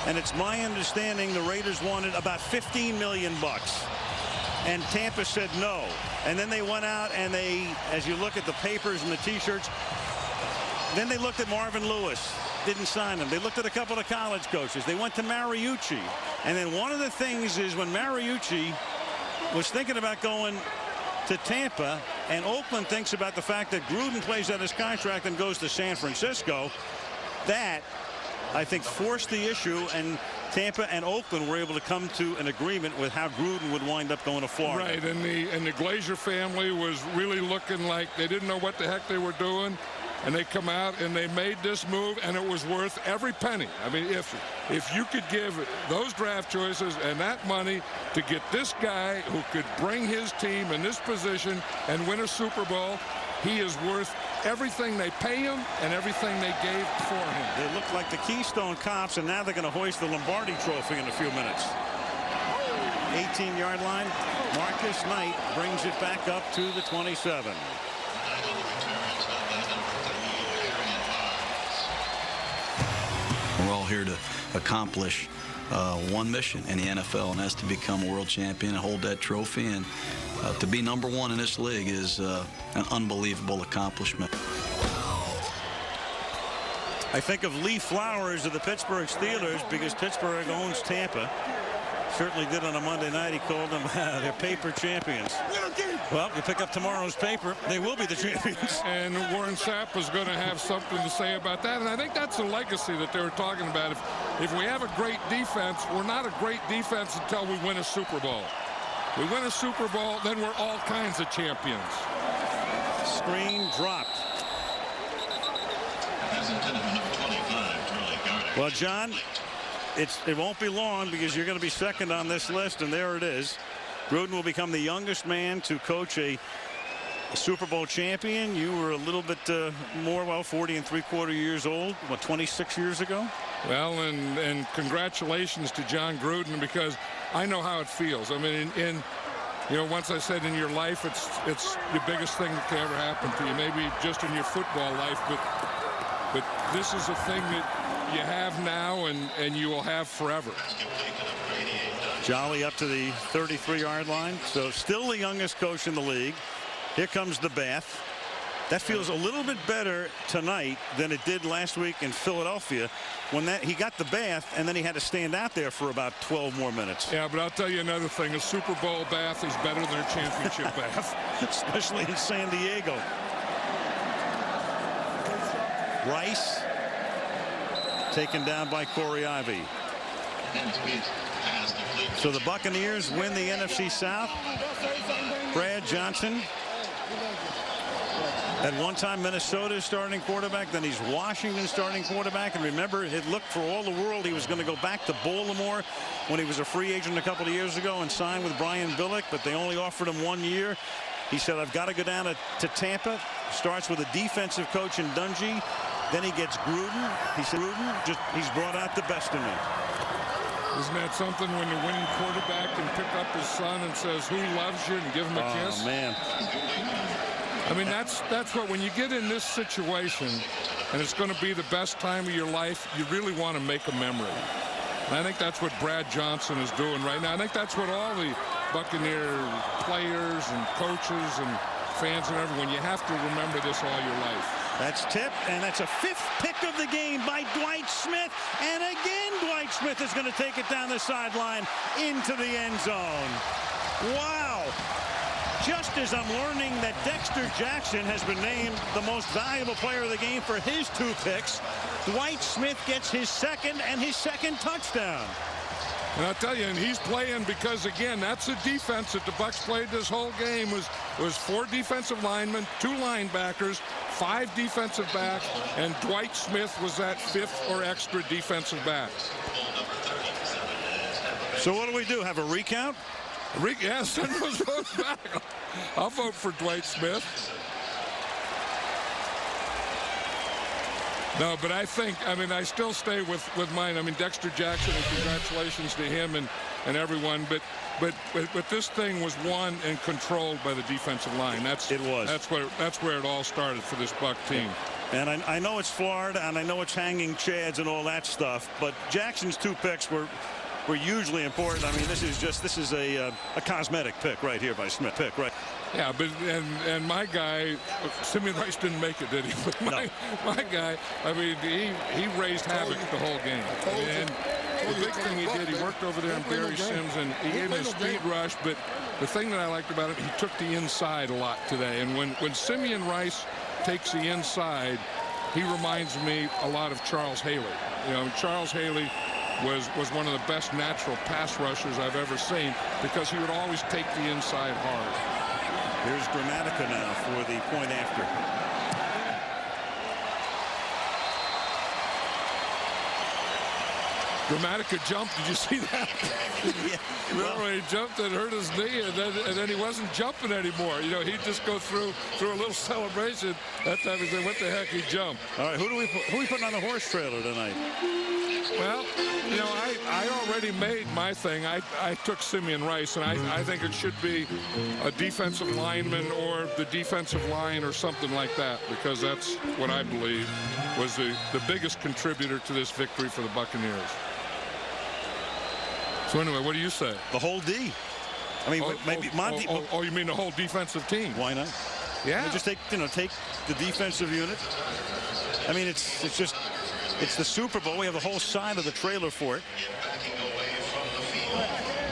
And it's my understanding the Raiders wanted about $15 million. And Tampa said no. And then they went out and they, as you look at the papers and the T-shirts, then they looked at Marvin Lewis, didn't sign him. They looked at a couple of college coaches. They went to Mariucci. And then one of the things is when Mariucci was thinking about going to Tampa, and Oakland thinks about the fact that Gruden plays out his contract and goes to San Francisco, that, I think, forced the issue, and Tampa and Oakland were able to come to an agreement with how Gruden would wind up going to Florida. Right, and the Glazer family was really looking like they didn't know what the heck they were doing. And they come out and they made this move, and it was worth every penny. I mean, if you could give those draft choices and that money to get this guy who could bring his team in this position and win a Super Bowl, he is worth everything they pay him and everything they gave for him. They look like the Keystone Cops, and now they're going to hoist the Lombardi Trophy in a few minutes. 18-yard line. Marcus Knight brings it back up to the 27. We're all here to accomplish one mission in the NFL, and that's to become a world champion and hold that trophy. And to be #1 in this league is an unbelievable accomplishment. I think of Lee Flowers of the Pittsburgh Steelers because Pittsburgh owns Tampa. Certainly did on a Monday night. He called them their paper champions. Well, you pick up tomorrow's paper, they will be the champions. And Warren Sapp is going to have something to say about that. And I think that's a legacy that they were talking about. If we have a great defense, we're not a great defense until we win a Super Bowl. We win a Super Bowl, then we're all kinds of champions. Screen dropped. Well, John, it won't be long because you're going to be second on this list, and there it is. Gruden will become the youngest man to coach a Super Bowl champion. You were a little bit more, 40 3/4 years old, 26 years ago? Well, and congratulations to John Gruden, because I know how it feels. I mean, once I said in your life, it's the biggest thing that can ever happen to you. Maybe just in your football life, but this is a thing that you have now and you will have forever. Jolly up to the 33-yard line. So still the youngest coach in the league. Here comes the bath. That feels a little bit better tonight than it did last week in Philadelphia when he got the bath and then he had to stand out there for about 12 more minutes. Yeah, but I'll tell you another thing. A Super Bowl bath is better than a championship bath. Especially in San Diego. Rice taken down by Corey Ivy. So the Buccaneers win the NFC South. Brad Johnson, at one time Minnesota's starting quarterback, then he's Washington's starting quarterback. And remember, it looked for all the world he was going to go back to Baltimore when he was a free agent a couple of years ago and signed with Brian Billick, but they only offered him 1 year. He said, I've got to go down to Tampa. Starts with a defensive coach in Dungy. Then he gets Gruden. He said, Gruden, he's brought out the best in me. Isn't that something when the winning quarterback can pick up his son and says, who loves you, and give him a kiss? Oh, man. I mean, that's what, when you get in this situation and it's going to be the best time of your life, you really want to make a memory. And I think that's what Brad Johnson is doing right now. I think that's what all the Buccaneer players and coaches and fans and everyone, you have to remember this all your life. That's tipped, and that's a 5th pick of the game by Dwight Smith. And again, Dwight Smith is going to take it down the sideline into the end zone. Wow. Just as I'm learning that Dexter Jackson has been named the most valuable player of the game for his 2 picks, Dwight Smith gets his second and his 2nd touchdown. And I'll tell you, and he's playing because, again, that's a defense that the Bucs played this whole game was 4 defensive linemen, 2 linebackers, 5 defensive backs, and Dwight Smith was that 5th or extra defensive back. So what do we do? Have a recount? Yeah, send those votes back. I'll vote for Dwight Smith. No, but I still stay with mine. I mean, Dexter Jackson, and congratulations to him and everyone. But this thing was won and controlled by the defensive line. That's where it all started for this Buck team. And I know it's Florida, and I know it's hanging chads and all that stuff, but Jackson's 2 picks were hugely important. I mean, this is a cosmetic pick right here by Smith. Yeah, but and my guy, Simeon Rice didn't make it, did he? But my guy, I mean, he raised havoc the whole game. And the big thing he did, he worked over there on Barry Sims, and he gave him a speed rush. But the thing that I liked about it, he took the inside a lot today. And when Simeon Rice takes the inside, he reminds me a lot of Charles Haley. You know, Charles Haley was one of the best natural pass rushers I've ever seen because he would always take the inside hard. Here's Gramatica now for the point after. Gramatica jumped. Did you see that? Yeah. Remember, he jumped and hurt his knee, and then he wasn't jumping anymore. You know, he'd just go through a little celebration. That time he said, "What the heck?" He jumped. All right, who we putting on the horse trailer tonight? Well, you know, I already made my thing. I took Simeon Rice, and I think it should be a defensive lineman or the defensive line or something like that, because that's what I believe was the biggest contributor to this victory for the Buccaneers. So anyway, what do you say? The whole D. I mean, maybe Monty. Oh, you mean the whole defensive team? Why not? Yeah. Just take the defensive unit. I mean, it's the Super Bowl. We have the whole side of the trailer for it.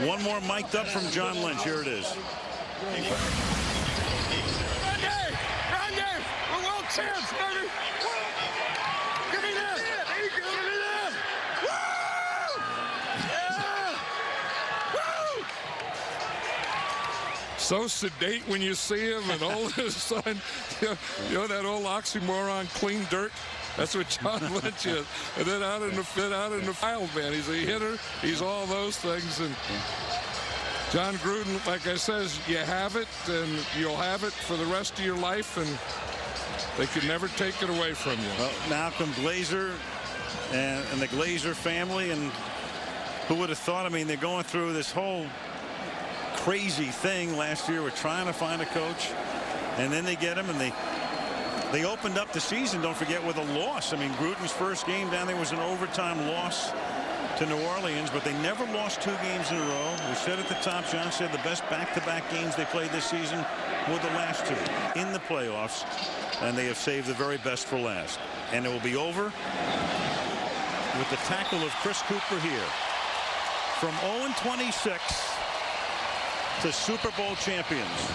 One more mic'd up from John Lynch. Here it is. Run, we're world champs, baby. Give me this. Give me this. Woo! Yeah! Woo! So sedate when you see him, and all of a sudden, you know that old oxymoron, clean dirt. That's what John Lynch is. And then out in the field, man, he's a hitter. He's all those things. And John Gruden, like I says, you have it, and you'll have it for the rest of your life, and they can never take it away from you. Well, Malcolm Glazer and the Glazer family, and who would have thought? I mean, they're going through this whole crazy thing last year. We're trying to find a coach, and then they get him, and they opened up the season, don't forget, with a loss. I mean, Gruden's first game down there was an overtime loss to New Orleans, but they never lost 2 games in a row. We said at the top, John said the best back-to-back games they played this season were the last 2 in the playoffs, and they have saved the very best for last. And it will be over with the tackle of Chris Cooper here. From 0-26 to Super Bowl champions.